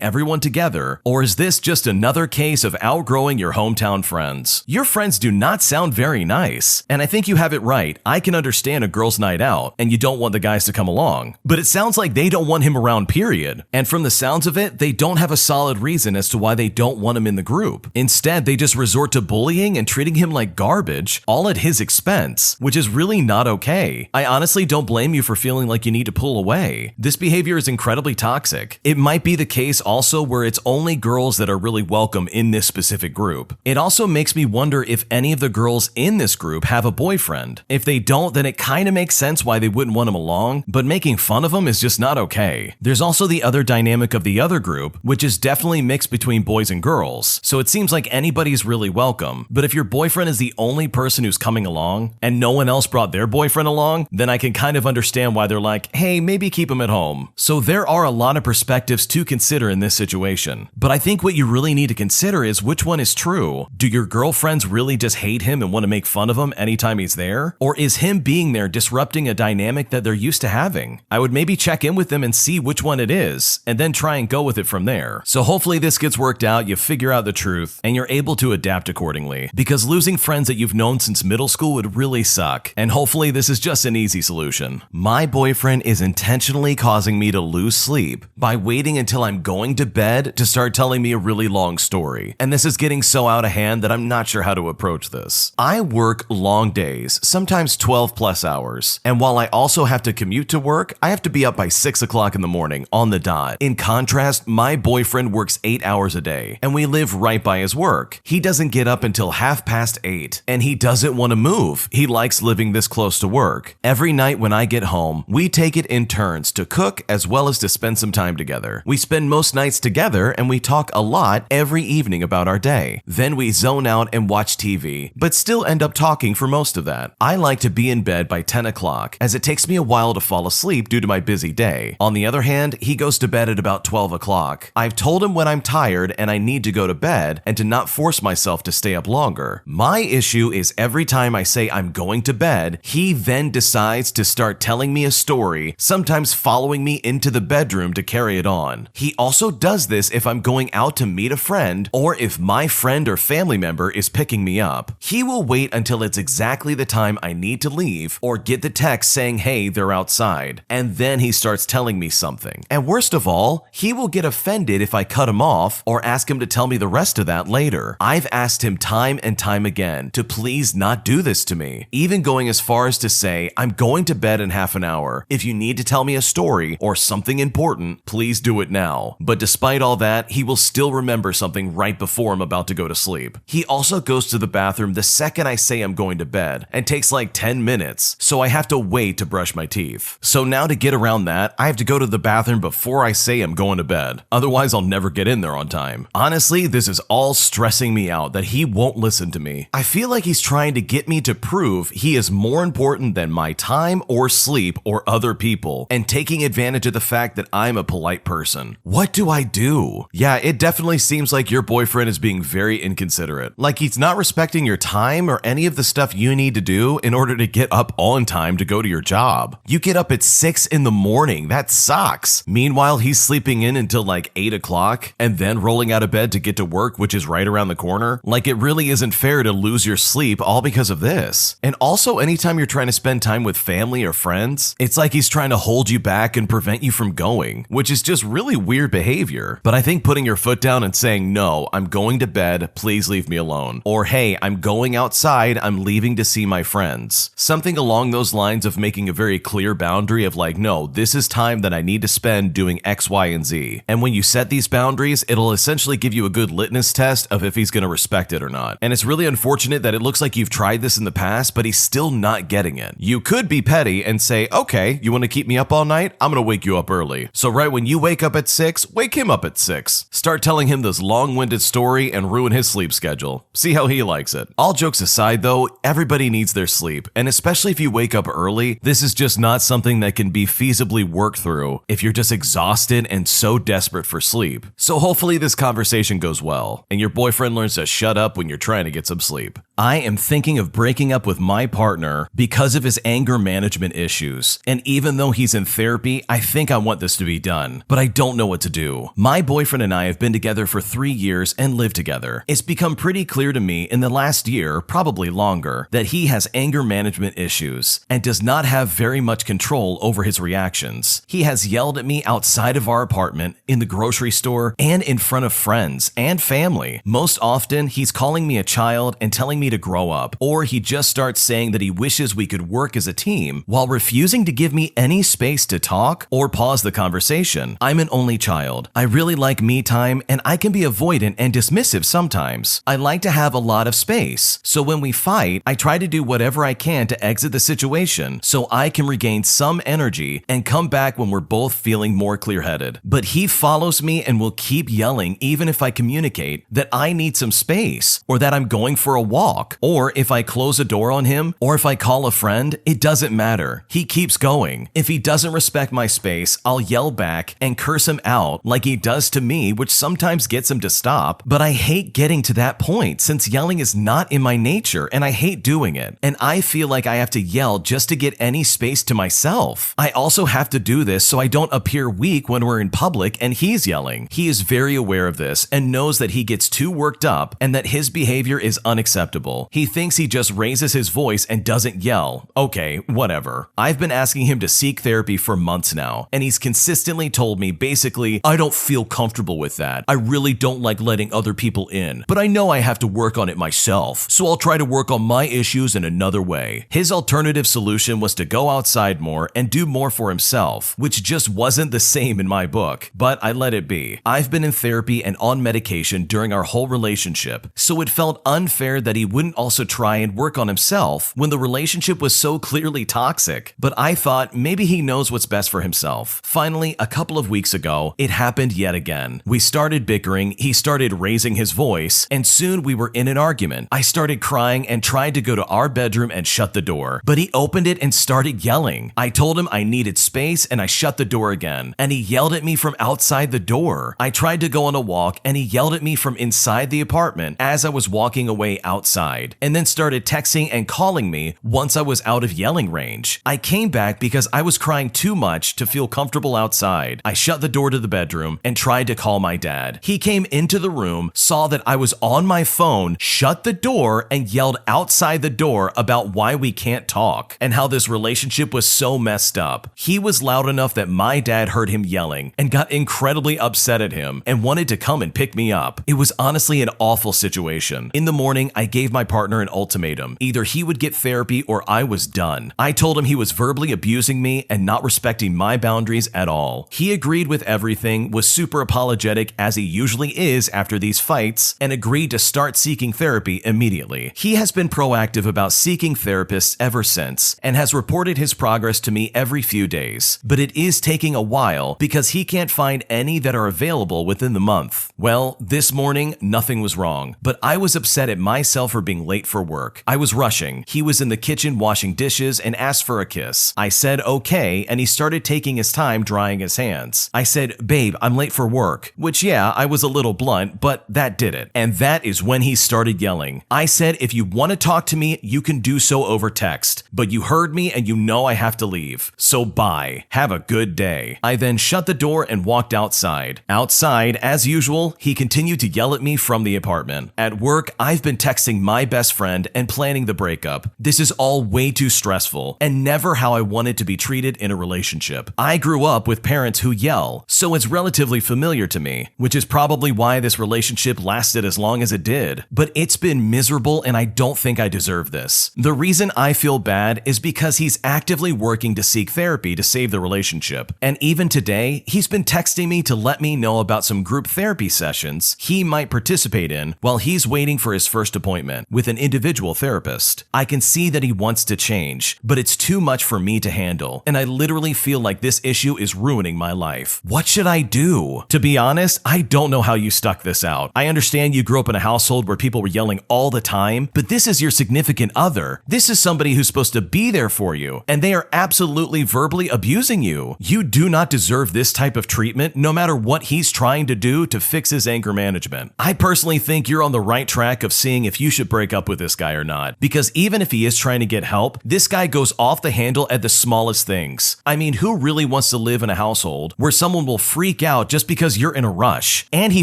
everyone together, or is this just another case of outgrowing your hometown friends? Your friends do not sound very nice, and I think you have it right. I can understand a girl's night out and you don't want the guys to come along, but it sounds like they don't want him around, period. And from the sounds of it, they don't have a solid reason as to why they don't want him in the group. Instead, they just resort to bullying and treating him like garbage, all at his expense, which is really not okay. I honestly don't blame you for feeling like you need to pull away. This behavior is incredibly toxic. It might be the case also where it's only girls that are really welcome in this specific group. It also makes me wonder if any of the girls in this group have a boyfriend. If they don't, then it kind of makes sense why they wouldn't want him along, but making fun of him is just not okay. There's also the other dynamic of the other group, which is definitely mixed between boys and girls, so it seems like anybody's really welcome. But if your boyfriend is the only person who's coming along and no one else brought their boyfriend along, then I can kind of understand why they're like, hey, maybe keep him at home. So there are a lot of perspectives to consider in this situation. But I think what you really need to consider is which one is true. Do your girlfriends really just hate him and want to make fun of him anytime he's there? Or is him being there disrupting a dynamic that they're used to having? I would maybe check in with them and see which one it is, and then try and go with it from there. So hopefully this gets worked out, you figure out the truth, and you're able to adapt accordingly. Because losing friends that you've known since middle school would really suck, and hopefully this is just an easy solution. My boyfriend is intentionally causing me to lose sleep by waiting until I'm going to bed to start telling me a really long story. And this is getting so out of hand that I'm not sure how to approach this. I work long days, sometimes 12 plus hours. And while I also have to commute to work, I have to be up by 6 o'clock in the morning on the dot. In contrast, my boyfriend works 8 hours a day and we live right by his work. He doesn't get up until 8:30 and he doesn't want to move. He likes living this close to work. Every night when I get home, we take it in turns to cook as well as to spend some time together. We spend most nights together and we talk a lot every evening about our day. Then we zone out and watch TV, but still end up talking for most of that. I like to be in bed by 10 o'clock as it takes me a while to fall asleep due to my busy day. On the other hand, he goes to bed at about 12 o'clock. I've told him when I'm tired and I need to go to bed and to not force myself to stay up longer. My issue is every time I say I'm going to bed, he then decides to start telling me a story, sometimes following me into the bedroom to carry it on. He also does this if I'm going out to meet a friend or if my friend or family member is picking me up. He will wait until it's exactly the time I need to leave or get the text saying, hey, they're outside. And then he starts telling me something. And worst of all, he will get offended if I cut him off or ask him to tell me the rest of that later. I've asked him time and time again to please not do this to me, even going as far as to say, I'm going to bed in half an hour. If you need to tell me a story or something important, please do it now. But despite all that, he will still remember something right before I'm about to go to sleep. He also goes to the bathroom the second I say I'm going to bed and takes like 10 minutes, so I have to wait to brush my teeth. So now to get around that, I have to go to the bathroom before I say I'm going to bed. Otherwise, I'll never get in there on time. Honestly, this is all stressing me out that he won't listen to me. I feel like he's trying to get me to prove he is more important than my time or sleep or other people, and taking advantage of the fact that I'm a polite person. What do I do? Yeah, it definitely seems like your boyfriend is being very inconsiderate. Like he's not respecting your time or any of the stuff you need to do in order to get up on time to go to your job. You get up at 6 in the morning. That sucks. Meanwhile, he's sleeping in until like 8 o'clock and then rolling out of bed to get to work, which is right around the corner. Like it really isn't fair to lose your sleep all because of this. And also, anytime you're trying to spend time with family or friends, it's like he's trying to hold you back and prevent you from going, which is just really weird behavior. But I think putting your foot down and saying, no, I'm going to bed, please leave me alone. Or, hey, I'm going outside, I'm leaving to see my friends. Something along those lines of making a very clear boundary of like, no, this is time that I need to spend doing X, Y, and Z. And when you set these boundaries, it'll essentially give you a good litmus test of if he's going to respect it or not. And it's really unfortunate that it looks like you've tried this in the past, but he's still not getting it. You could be petty and say, okay, you want to keep me up all night? I'm going to wake you up early. So right when you wake up at 6, wake him up at 6. Start telling him this long-winded story and ruin his sleep schedule. See how he likes it. All jokes aside though, everybody needs their sleep. And especially if you wake up early, this is just not something that can be feasibly worked through if you're just exhausted and so desperate for sleep. So hopefully this conversation goes well and your boyfriend learns to shut up when you're trying to get some sleep. I am thinking of breaking up with my partner because of his anger management issues. And even though he's in therapy, I think I want this to be done, but I don't know what to do. My boyfriend and I have been together for 3 years and live together. It's become pretty clear to me in the last year, probably longer, that he has anger management issues and does not have very much control over his reactions. He has yelled at me outside of our apartment, in the grocery store, and in front of friends and family. Most often, he's calling me a child and telling me to grow up, or he just starts saying that he wishes we could work as a team while refusing to give me any space to talk or pause the conversation. I'm an only child. I really like me time, and I can be avoidant and dismissive sometimes. I like to have a lot of space, so when we fight, I try to do whatever I can to exit the situation so I can regain some energy and come back when we're both feeling more clear-headed. But he follows me and will keep yelling even if I communicate that I need some space or that I'm going for a walk, or if I close a door on him or if I call a friend. It doesn't matter. He keeps going. If he doesn't respect my space, I'll yell back and curse him out like he does to me, which sometimes gets him to stop. But I hate getting to that point since yelling is not in my nature and I hate doing it. And I feel like I have to yell just to get any space to myself. I also have to do this so I don't appear weak when we're in public and he's yelling. He is very aware of this and knows that he gets too worked up and that his behavior is unacceptable. He thinks he just raises his voice and doesn't yell. Okay, whatever. I've been asking him to seek therapy for months now, and he's consistently told me basically, I don't feel comfortable with that. I really don't like letting other people in, but I know I have to work on it myself, so I'll try to work on my issues in another way. His alternative solution was to go outside more and do more for himself, which just wasn't the same in my book, but I let it be. I've been in therapy and on medication during our whole relationship, so it felt unfair that he wouldn't also try and work on himself when the relationship was so clearly toxic. But I thought maybe he knows what's best for himself. Finally, a couple of weeks ago, it happened yet again. We started bickering, he started raising his voice, and soon we were in an argument. I started crying and tried to go to our bedroom and shut the door, but he opened it and started yelling. I told him I needed space and I shut the door again, and he yelled at me from outside the door. I tried to go on a walk and he yelled at me from inside the apartment as I was walking away outside, and then started texting and calling me once I was out of yelling range. I came back because I was crying too much to feel comfortable outside. I shut the door to the bedroom and tried to call my dad. He came into the room, saw that I was on my phone, shut the door, and yelled outside the door about why we can't talk and how this relationship was so messed up. He was loud enough that my dad heard him yelling and got incredibly upset at him and wanted to come and pick me up. It was honestly an awful situation. In the morning, I gave my partner an ultimatum. Either he would get therapy or I was done. I told him he was verbally abusing me and not respecting my boundaries at all. He agreed with everything, was super apologetic as he usually is after these fights, and agreed to start seeking therapy immediately. He has been proactive about seeking therapists ever since and has reported his progress to me every few days. But it is taking a while because he can't find any that are available within the month. Well, this morning, nothing was wrong, but I was upset at myself for being late for work. I was rushing. He was in the kitchen washing dishes and asked for a kiss. I said okay, and he started taking his time drying his hands. I said, babe, I'm late for work, which yeah, I was a little blunt, but that did it. And that is when he started yelling. I said, if you want to talk to me, you can do so over text, but you heard me and you know I have to leave. So bye. Have a good day. I then shut the door and walked outside. Outside, as usual, he continued to yell at me from the apartment. At work, I've been texting my best friend and planning the breakup. This is all way too stressful and never how I wanted to be treated in a relationship. I grew up with parents who yell, so it's relatively familiar to me, which is probably why this relationship lasted as long as it did. But it's been miserable and I don't think I deserve this. The reason I feel bad is because he's actively working to seek therapy to save the relationship. And even today, he's been texting me to let me know about some group therapy sessions he might participate in while he's waiting for his first appointment with an individual therapist. I can see that he wants to change, but it's too much for me to handle, and I literally feel like this issue is ruining my life. What should I do? To be honest, I don't know how you stuck this out. I understand you grew up in a household where people were yelling all the time, but this is your significant other. This is somebody who's supposed to be there for you, and they are absolutely verbally abusing you. You do not deserve this type of treatment, no matter what he's trying to do to fix his anger management. I personally think you're on the right track of seeing if you should break up with this guy or not, because even if he is trying to get help, this guy goes off the handle at the smallest things. I mean, who really wants to live in a household where someone will freak out just because you're in a rush? And he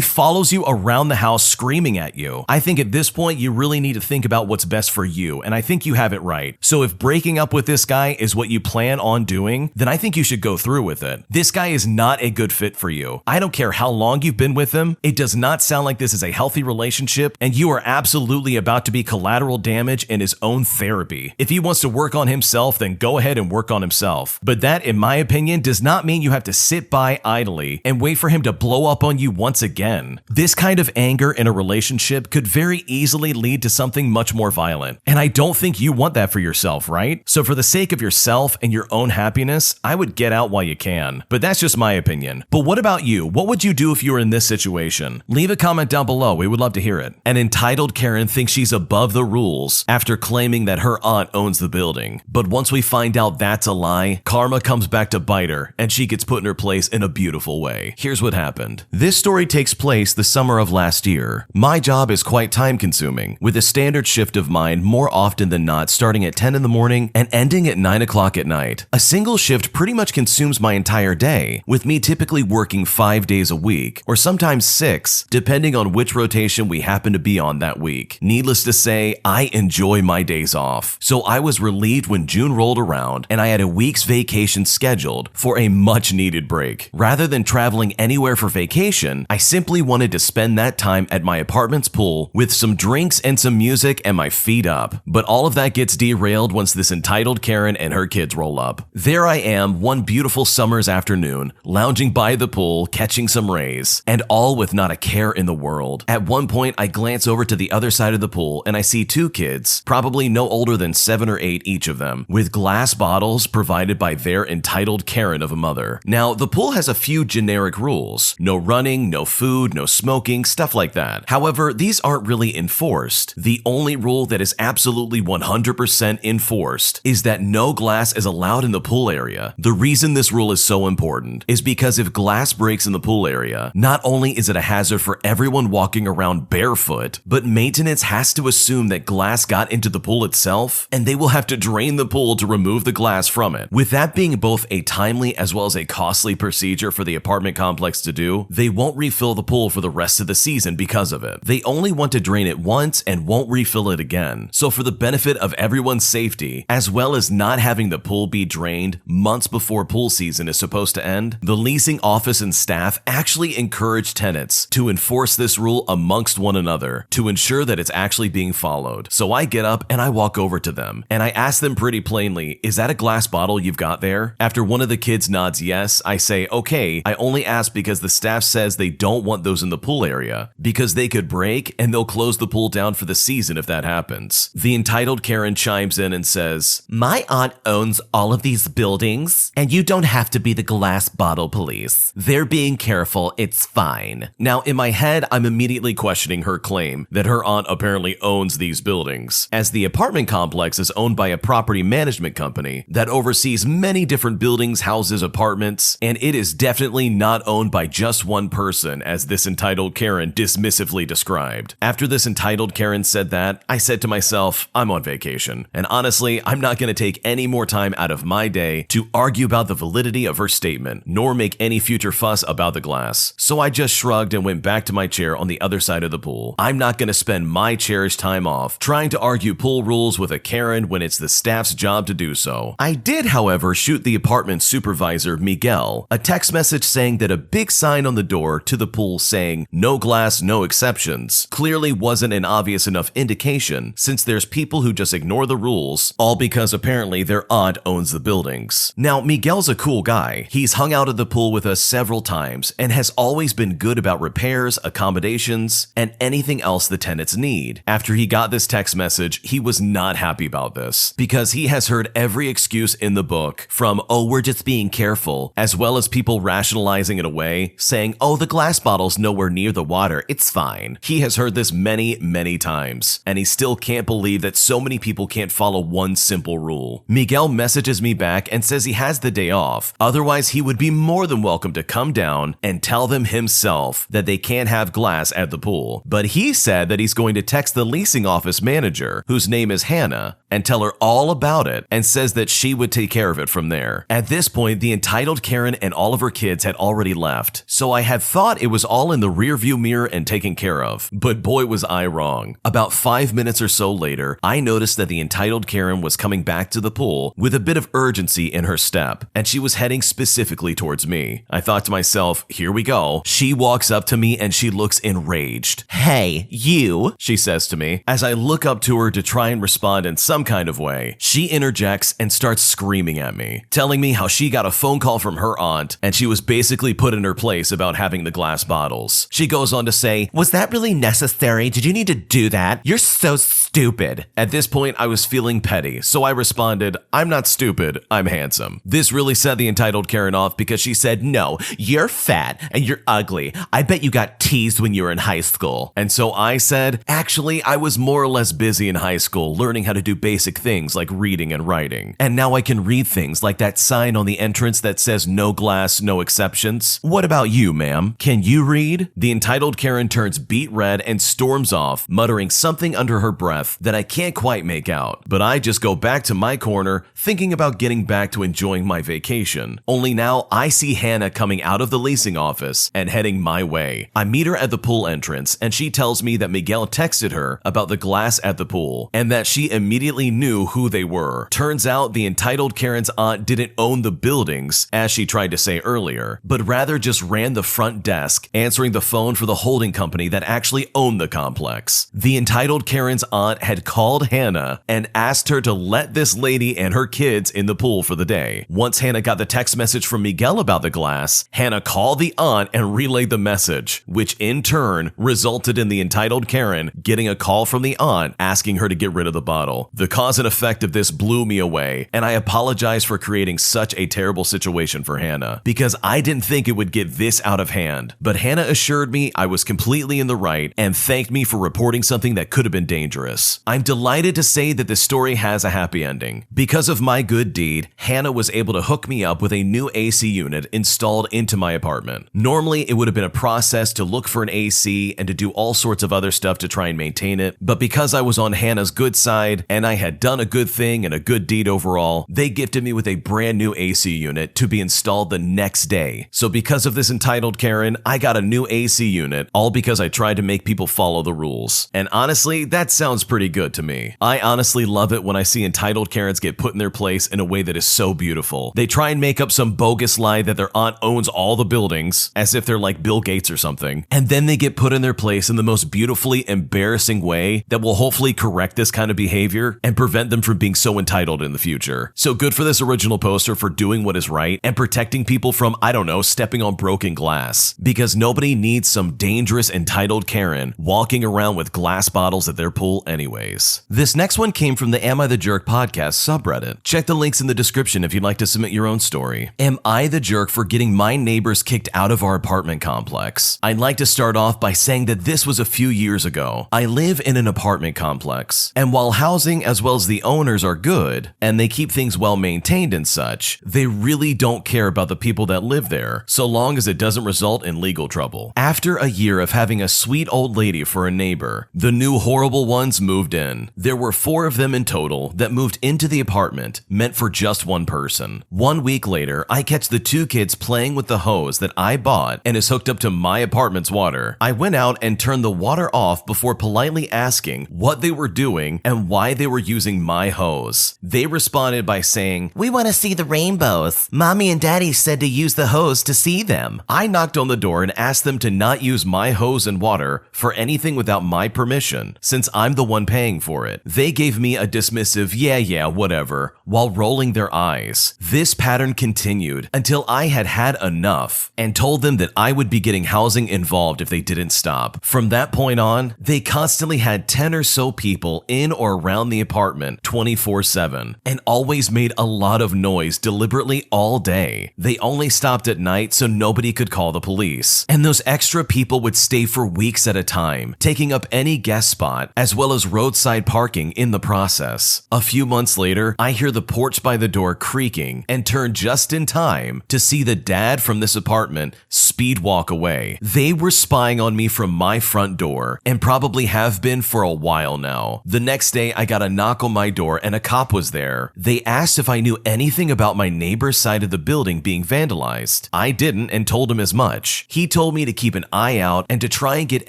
follows you around the house screaming at you. I think at this point, you really need to think about what's best for you, and I think you have it right. So if breaking up with this guy is what you plan on doing, then I think you should go through with it. This guy is not a good fit for you. I don't care how long you've been with him, it does not sound like this is a healthy relationship, and you are absolutely about to be collateral damage in his own therapy. If he wants to work on himself, then go ahead and work on himself. But that, in my opinion, does not mean you have to sit by idly and wait for him to blow up on you once again. This kind of anger in a relationship could very easily lead to something much more violent, and I don't think you want that for yourself, right? So for the sake of yourself and your own happiness, I would get out while you can. But that's just my opinion. But what about you? What would you do if you were in this situation? Leave a comment down below. We would love to hear it. An entitled Karen thinks she's above the rules after claiming that her aunt owns the building. But once we find out that's a lie, karma comes back to bite her, and she gets put in her place in a beautiful way. Here's what happened. This story takes place the summer of last year. My job is quite time-consuming, with a standard shift of mine more often than not starting at 10 in the morning and ending at 9 o'clock at night. A single shift pretty much consumes my entire day, with me typically working 5 days a week, or sometimes 6, depending on which rotation we happen to be on that week. Needless to say, I enjoy my days off, so I was relieved when June rolled around and I had a week's vacation scheduled for a much-needed break. Rather than traveling anywhere for vacation, I simply wanted to spend that time at my apartment's pool with some drinks and some music and my feet up. But all of that gets derailed once this entitled Karen and her kids roll up. There I am one beautiful summer's afternoon, lounging by the pool, catching some rays, and all with not a care in the world. At one point, I glance over to the other side of the pool and I see 2 kids, probably no older than 7 or 8 each of them, with glass bottles provided by their entitled Karen of a mother. Now, the pool has a few generic rules. No running, no food, no smoking, stuff like that. However, these aren't really enforced. The only rule that is absolutely 100% enforced is that no glass is allowed in the pool area. The reason this rule is so important is because if glass breaks in the pool area, not only is it a hazard for everyone walking around barefoot, but maintenance has to assume that glass got into the pool itself, and they will have to drain the pool to remove the glass from it. With that being both a timely as well as a costly procedure for the apartment complex to do, they won't refill the pool for the rest of the season because of it. They only want to drain it once and won't refill it again. So for the benefit of everyone's safety, as well as not having the pool be drained months before pool season is supposed to end, the leasing office and staff actually encourage tenants to enforce this rule amongst one another to ensure that it's actually being followed. So I get up and I walk over to them and I ask them pretty plainly, is that a glass bottle you've got there? After one of the kids nods yes, I say, okay, I only ask because the staff says they don't want those in the pool area because they could break and they'll close the pool down for the season if that happens. The entitled Karen chimes in and says, my aunt owns all of these buildings and you don't have to be the glass bottle police. They're being careful, it's fine. Now in my head, I'm immediately questioning her claim that her aunt apparently owns these buildings, as the apartment complex is owned by a property management company that oversees many different buildings, houses, apartments, and it is definitely not owned by just one person, as this entitled Karen dismissively described. After this entitled Karen said that, I said to myself, I'm on vacation, and honestly, I'm not going to take any more time out of my day to argue about the validity of her statement, nor make any future fuss about the glass. So I just shrugged and went back to my chair on the other side of the pool. I'm not going to spend my cherished time off trying to argue pool rules with a Karen when it's the staff's job to do so. I did, however, shoot the apartment supervisor, Miguel, a text message saying that a big sign on the door to the pool saying "No glass, no exceptions" clearly wasn't an obvious enough indication, since there's people who just ignore the rules, all because apparently their aunt owns the buildings. Now, Miguel's a cool guy. He's hung out at the pool with us several times and has always been good about repairs, accommodations, and anything else the tenants need. After he got this text message, he was not happy about this, because he has heard every excuse in the book from, "Oh, we're just being careful," as well as people rationalizing it away, saying, "Oh, the glass bottle's nowhere near the water, it's fine." He has heard this many, many times, and he still can't believe that so many people can't follow one simple rule. Miguel messages me back and says he has the day off, otherwise he would be more than welcome to come down and tell them himself that they can't have glass at the pool. But he said that he's going to text the leasing office manager, whose name is Hannah, and tell her all about it, and says that she would take care of it from there. At this point, the entitled Karen and all of her kids had already left, so I had thought it was all in the rearview mirror and taken care of. But boy was I wrong. About 5 minutes or so later, I noticed that the entitled Karen was coming back to the pool with a bit of urgency in her step, and she was heading specifically towards me. I thought to myself, here we go. She walks up to me and she looks enraged. "Hey, you," she says to me. As I look up to her to try and respond in some kind of way, she interjects and starts screaming at me, telling me how she got a phone call from her aunt and she was basically put in her place about having the glass bottles. She goes on to say, "Was that really necessary? Did you need to do that? You're so stupid." At this point, I was feeling petty, so I responded, "I'm not stupid, I'm handsome." This really set the entitled Karen off because she said, "No, you're fat and you're ugly. I bet you got teased when you were in high school." And so I said, "Actually, I was more or less busy in high school learning how to do basic things like reading and writing. And now I can read things like that sign on the entrance that says 'No glass, no exceptions.' What about you, ma'am? Can you read?" The entitled Karen turns beet red and storms off, muttering something under her breath that I can't quite make out. But I just go back to my corner, thinking about getting back to enjoying my vacation. Only now I see Hannah coming out of the leasing office and heading my way. I meet her at the pool entrance, and she tells me that Miguel texted her about the glass at the pool, and that she immediately knew who they were. Turns out the entitled Karen's aunt didn't own the buildings, as she tried to say earlier, but rather just ran the front desk, answering the phone for the holding company that actually owned the complex. The entitled Karen's aunt had called Hannah and asked her to let this lady and her kids in the pool for the day. Once Hannah got the text message from Miguel about the glass, Hannah called the aunt and relayed the message, which in turn resulted in the entitled Karen getting a call from the aunt asking her to get rid of the bottle. The cause and effect of this blew me away, and I apologize for creating such a terrible situation for Hannah, because I didn't think it would get this out of hand. But Hannah assured me I was completely in the right and thanked me for reporting something that could have been dangerous. I'm delighted to say that this story has a happy ending. Because of my good deed, Hannah was able to hook me up with a new AC unit installed into my apartment. Normally, it would have been a process to look for an AC and to do all sorts of other stuff to try and maintain it, but because I was on Hannah's good side and I had done a good thing and a good deed overall, they gifted me with a brand new AC unit to be installed the next day. So because of this entitled Karen, I got a new AC unit, all because I tried to make people follow the rules. And honestly, that sounds pretty good to me. I honestly love it when I see entitled Karens get put in their place in a way that is so beautiful. They try and make up some bogus lie that their aunt owns all the buildings, as if they're like Bill Gates or something, and then they get put in their place in the most beautifully embarrassing way that will hopefully correct this kind of behavior. and prevent them from being so entitled in the future. So good for this original poster for doing what is right and protecting people from, I don't know, stepping on broken glass. Because nobody needs some dangerous entitled Karen walking around with glass bottles at their pool anyways. This next one came from the Am I the Jerk podcast subreddit. Check the links in the description if you'd like to submit your own story. Am I the jerk for getting my neighbors kicked out of our apartment complex? I'd like to start off by saying that this was a few years ago. I live in an apartment complex, and while housing as well as the owners are good, and they keep things well maintained and such, they really don't care about the people that live there, so long as it doesn't result in legal trouble. After a year of having a sweet old lady for a neighbor, the new horrible ones moved in. There were 4 of them in total that moved into the apartment, meant for just one person. 1 week later, I catch the 2 kids playing with the hose that I bought and is hooked up to my apartment's water. I went out and turned the water off before politely asking what they were doing and why they were using my hose. They responded by saying, "We want to see the rainbows. Mommy and Daddy said to use the hose to see them." I knocked on the door and asked them to not use my hose and water for anything without my permission, since I'm the one paying for it. They gave me a dismissive yeah, whatever, while rolling their eyes. This pattern continued until I had had enough and told them that I would be getting housing involved if they didn't stop. From that point on, they constantly had 10 or so people in or around the apartment 24/7 and always made a lot of noise deliberately all day. They only stopped at night so nobody could call the police. And those extra people would stay for weeks at a time, taking up any guest spot as well as roadside parking in the process. A few months later, I hear the porch by the door creaking and turn just in time to see the dad from this apartment speed walk away. They were spying on me from my front door and probably have been for a while now. The next day, I got a knock on my door and a cop was there. They asked if I knew anything about my neighbor's side of the building being vandalized. I didn't and told him as much. He told me to keep an eye out and to try and get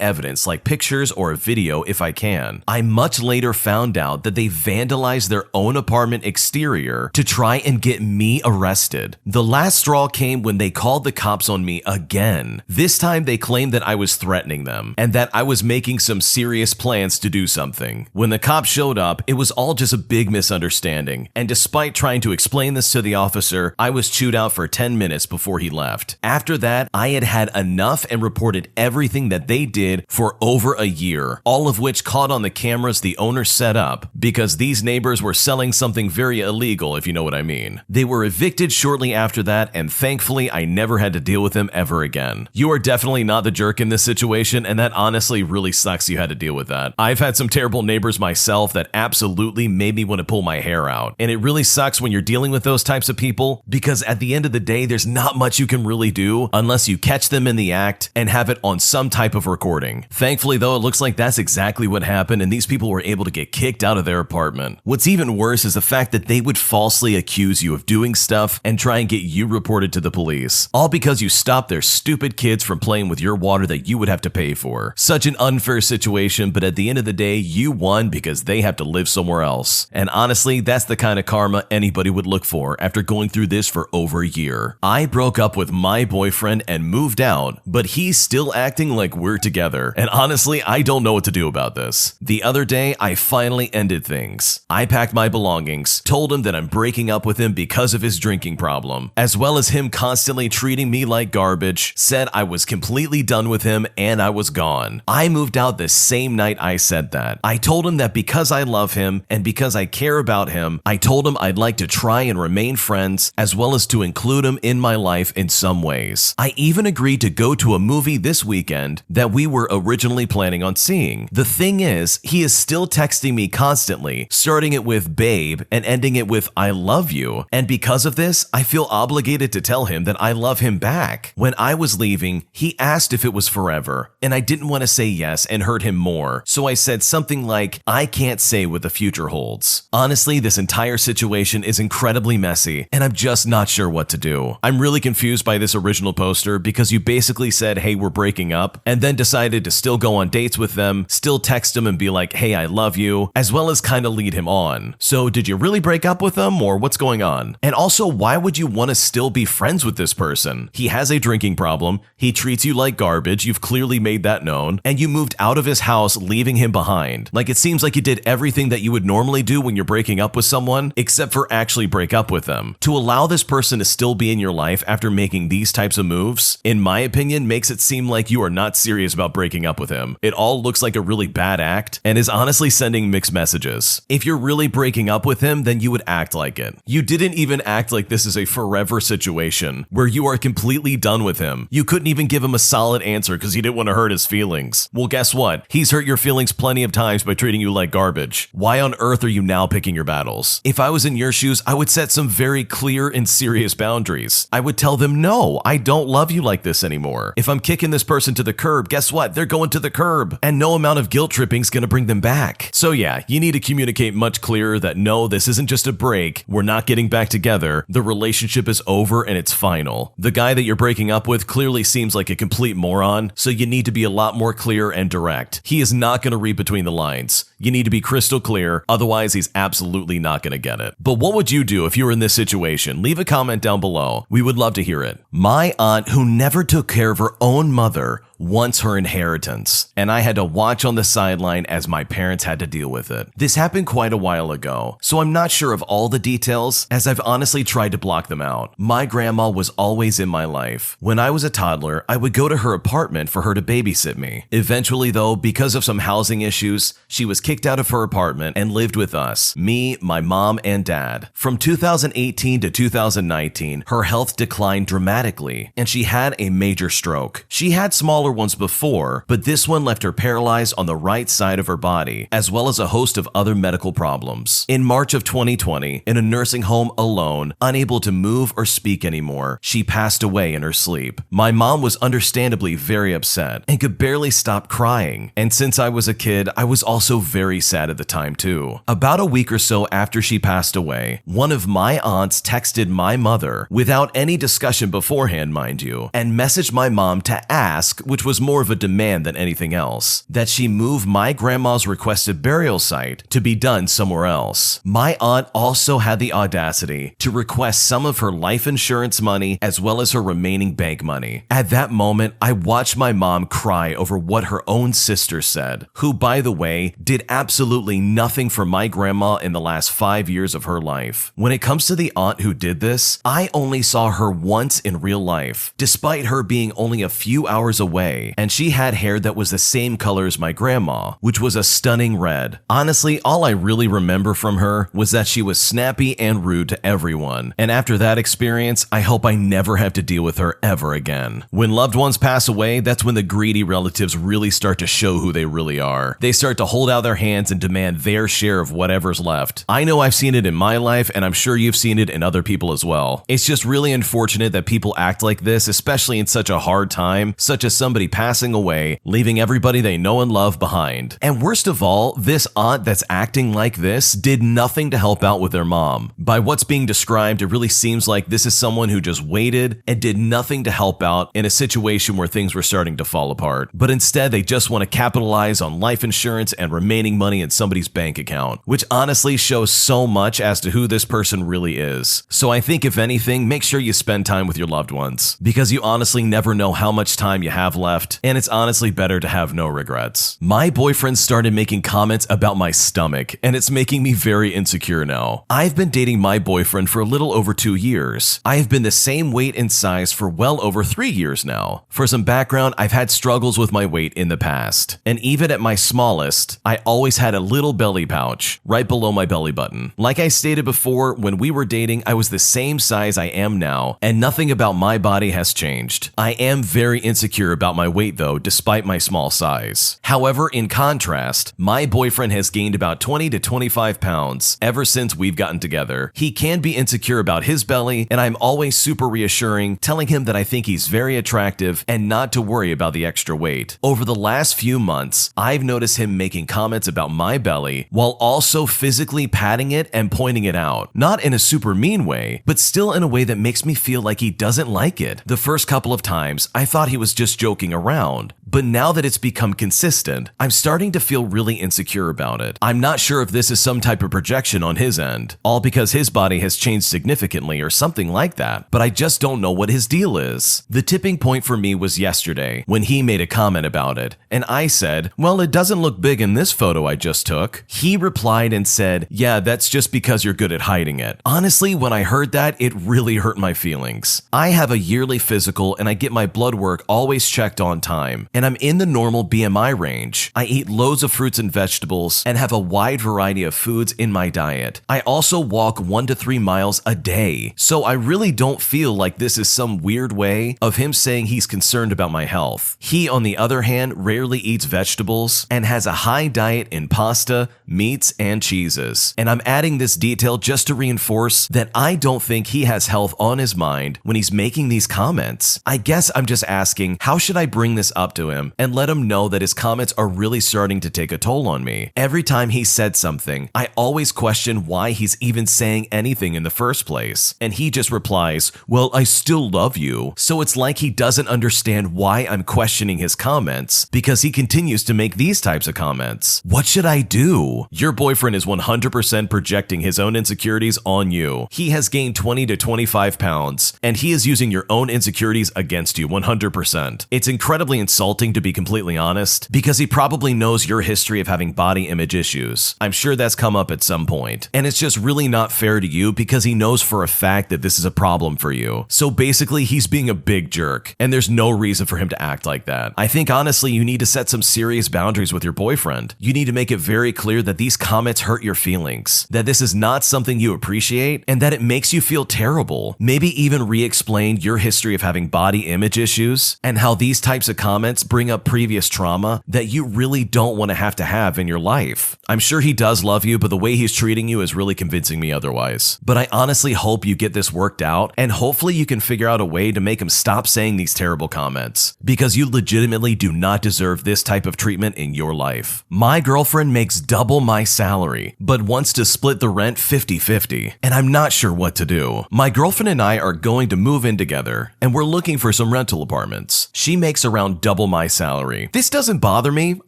evidence like pictures or a video if I can. I much later found out that they vandalized their own apartment exterior to try and get me arrested. The last straw came when they called the cops on me again. This time they claimed that I was threatening them and that I was making some serious plans to do something. When the cops showed up, it was all just a big misunderstanding, and despite trying to explain this to the officer, I was chewed out for 10 minutes before he left. After that, I had had enough and reported everything that they did for over a year, all of which caught on the cameras the owner set up because these neighbors were selling something very illegal, if you know what I mean. They were evicted shortly after that, and thankfully I never had to deal with them ever again. You are definitely not the jerk in this situation, and that honestly really sucks you had to deal with that. I've had some terrible neighbors myself that absolutely made me want to pull my hair out, and it really sucks when you're dealing with those types of people because at the end of the day, there's not much you can really do unless you catch them in the act and have it on some type of recording. Thankfully though, it looks like that's exactly what happened and these people were able to get kicked out of their apartment. What's even worse is the fact that they would falsely accuse you of doing stuff and try and get you reported to the police, all because you stopped their stupid kids from playing with your water that you would have to pay for. Such an unfair situation, but at the end of the day, you won because they have to live somewhere else. And honestly, that's the kind of karma anybody would look for after going through this for over a year. I broke up with my boyfriend and moved out, but he's still acting like we're together. And honestly, I don't know what to do about this. The other day, I finally ended things. I packed my belongings, told him that I'm breaking up with him because of his drinking problem, as well as him constantly treating me like garbage, said I was completely done with him and I was gone. I moved out the same night I said that. I told him that because I love him and because I care about him, I told him I'd like to try and remain friends as well as to include him in my life in some ways. I even agreed to go to a movie this weekend that we were originally planning on seeing. The thing is, he is still texting me constantly, starting it with babe and ending it with I love you. And because of this, I feel obligated to tell him that I love him back. When I was leaving, he asked if it was forever, and I didn't want to say yes and hurt him more. So I said something like, I can't say what the future holds. Honestly, this entire situation is incredibly messy, and I'm just not sure what to do. I'm really confused by this original poster because you basically said, hey, we're breaking up, and then decided to still go on dates with them, still text him and be like, hey, I love you, as well as kind of lead him on. So did you really break up with them, or what's going on? And also, why would you want to still be friends with this person? He has a drinking problem, he treats you like garbage, you've clearly made that known, and you moved out of his house leaving him behind. Like, it seems like you did everything that that you would normally do when you're breaking up with someone, except for actually break up with them. To allow this person to still be in your life after making these types of moves, in my opinion, makes it seem like you are not serious about breaking up with him. It all looks like a really bad act and is honestly sending mixed messages. If you're really breaking up with him, then you would act like it. You didn't even act like this is a forever situation where you are completely done with him. You couldn't even give him a solid answer because you didn't want to hurt his feelings. Well, guess what? He's hurt your feelings plenty of times by treating you like garbage. Why on earth are you now picking your battles? If I was in your shoes, I would set some very clear and serious boundaries. I would tell them, no, I don't love you like this anymore. If I'm kicking this person to the curb, guess what? They're going to the curb, and no amount of guilt tripping is going to bring them back. So yeah, you need to communicate much clearer that no, this isn't just a break. We're not getting back together. The relationship is over and it's final. The guy that you're breaking up with clearly seems like a complete moron, so you need to be a lot more clear and direct. He is not going to read between the lines. You need to be crystal clear, otherwise he's absolutely not going to get it. But what would you do if you were in this situation? Leave a comment down below. We would love to hear it. My aunt, who never took care of her own mother, wants her inheritance, and I had to watch on the sideline as my parents had to deal with it. This happened quite a while ago, so I'm not sure of all the details, as I've honestly tried to block them out. My grandma was always in my life. When I was a toddler, I would go to her apartment for her to babysit me. Eventually though, because of some housing issues, she was kicked out of her apartment and lived with us, me, my mom, and dad. From 2018 to 2019, her health declined dramatically, and she had a major stroke. She had smaller ones before, but this one left her paralyzed on the right side of her body, as well as a host of other medical problems. In March of 2020, in a nursing home alone, unable to move or speak anymore, she passed away in her sleep. My mom was understandably very upset and could barely stop crying, and since I was a kid, I was also very sad at the time too. About a week or so after she passed away, one of my aunts texted my mother, without any discussion beforehand mind you, and messaged my mom to ask, which was more of a demand than anything else, that she move my grandma's requested burial site to be done somewhere else. My aunt also had the audacity to request some of her life insurance money as well as her remaining bank money. At that moment, I watched my mom cry over what her own sister said, who, by the way, did absolutely nothing for my grandma in the last 5 years of her life. When it comes to the aunt who did this, I only saw her once in real life, despite her being only a few hours away, and she had hair that was the same color as my grandma, which was a stunning red. Honestly, all I really remember from her was that she was snappy and rude to everyone, and after that experience, I hope I never have to deal with her ever again. When loved ones pass away, that's when the greedy relatives really start to show who they really are. They start to hold out their hands and demand their share of whatever's left. I know I've seen it in my life, and I'm sure you've seen it in other people as well. It's just really unfortunate that people act like this, especially in such a hard time, such as somebody passing away, leaving everybody they know and love behind. And worst of all, this aunt that's acting like this did nothing to help out with their mom. By what's being described, it really seems like this is someone who just waited and did nothing to help out in a situation where things were starting to fall apart. But instead, they just want to capitalize on life insurance and remaining money in somebody's bank account, which honestly shows so much as to who this person really is. So I think if anything, make sure you spend time with your loved ones, because you honestly never know how much time you have left, and it's honestly better to have no regrets. My boyfriend started making comments about my stomach, and it's making me very insecure now. I've been dating my boyfriend for a little over 2 years. I have been the same weight and size for well over 3 years now. For some background, I've had struggles with my weight in the past, and even at my smallest, I always had a little belly pouch right below my belly button. Like I stated before, when we were dating, I was the same size I am now, and nothing about my body has changed. I am very insecure about my weight though, despite my small size. However, in contrast, my boyfriend has gained about 20 to 25 pounds ever since we've gotten together. He can be insecure about his belly, and I'm always super reassuring, telling him that I think he's very attractive and not to worry about the extra weight. Over the last few months, I've noticed him making comments about my belly while also physically patting it and pointing it out. Not in a super mean way, but still in a way that makes me feel like he doesn't like it. The first couple of times, I thought he was just joking around, but now that it's become consistent, I'm starting to feel really insecure about it. I'm not sure if this is some type of projection on his end, all because his body has changed significantly or something like that, but I just don't know what his deal is. The tipping point for me was yesterday when he made a comment about it, and I said, well, it doesn't look big in this photo I just took. He replied and said, "Yeah, that's just because you're good at hiding it." Honestly, when I heard that, it really hurt my feelings. I have a yearly physical and I get my blood work always checked on time, and I'm in the normal BMI range. I eat loads of fruits and vegetables and have a wide variety of foods in my diet. I also walk 1 to 3 miles a day, so I really don't feel like this is some weird way of him saying he's concerned about my health. He, on the other hand, rarely eats vegetables and has a high diet in pasta, meats, and cheeses. And I'm adding this detail just to reinforce that I don't think he has health on his mind when he's making these comments. I guess I'm just asking, how should I bring this up to him and let him know that his comments are really starting to take a toll on me? Every time he said something, I always question why he's even saying anything in the first place. And he just replies, "Well, I still love you." So it's like he doesn't understand why I'm questioning his comments because he continues to make these types of comments. What should I do? Your boyfriend is 100% projecting his own insecurities on you. He has gained 20 to 25 pounds, and he is using your own insecurities against you 100%. It's incredibly insulting, to be completely honest, because he probably knows your history of having body image issues. I'm sure that's come up at some point. And it's just really not fair to you because he knows for a fact that this is a problem for you. So basically, he's being a big jerk, and there's no reason for him to act like that. I think honestly, you need to set some serious boundaries with your boyfriend. You need to make it very clear that these comments hurt your feelings, that this is not something you appreciate, and that it makes you feel terrible. Maybe even re-explain your history of having body image issues and how these types of comments bring up previous trauma that you really don't want to have in your life. I'm sure he does love you, but the way he's treating you is really convincing me otherwise. But I honestly hope you get this worked out, and hopefully you can figure out a way to make him stop saying these terrible comments, because you legitimately do not deserve this type of treatment in your life. My girlfriend makes double my salary, but wants to split the rent 50-50, and I'm not sure what to do. My girlfriend and I are going to move in together, and we're looking for some rental apartments. She makes around double my salary. This doesn't bother me.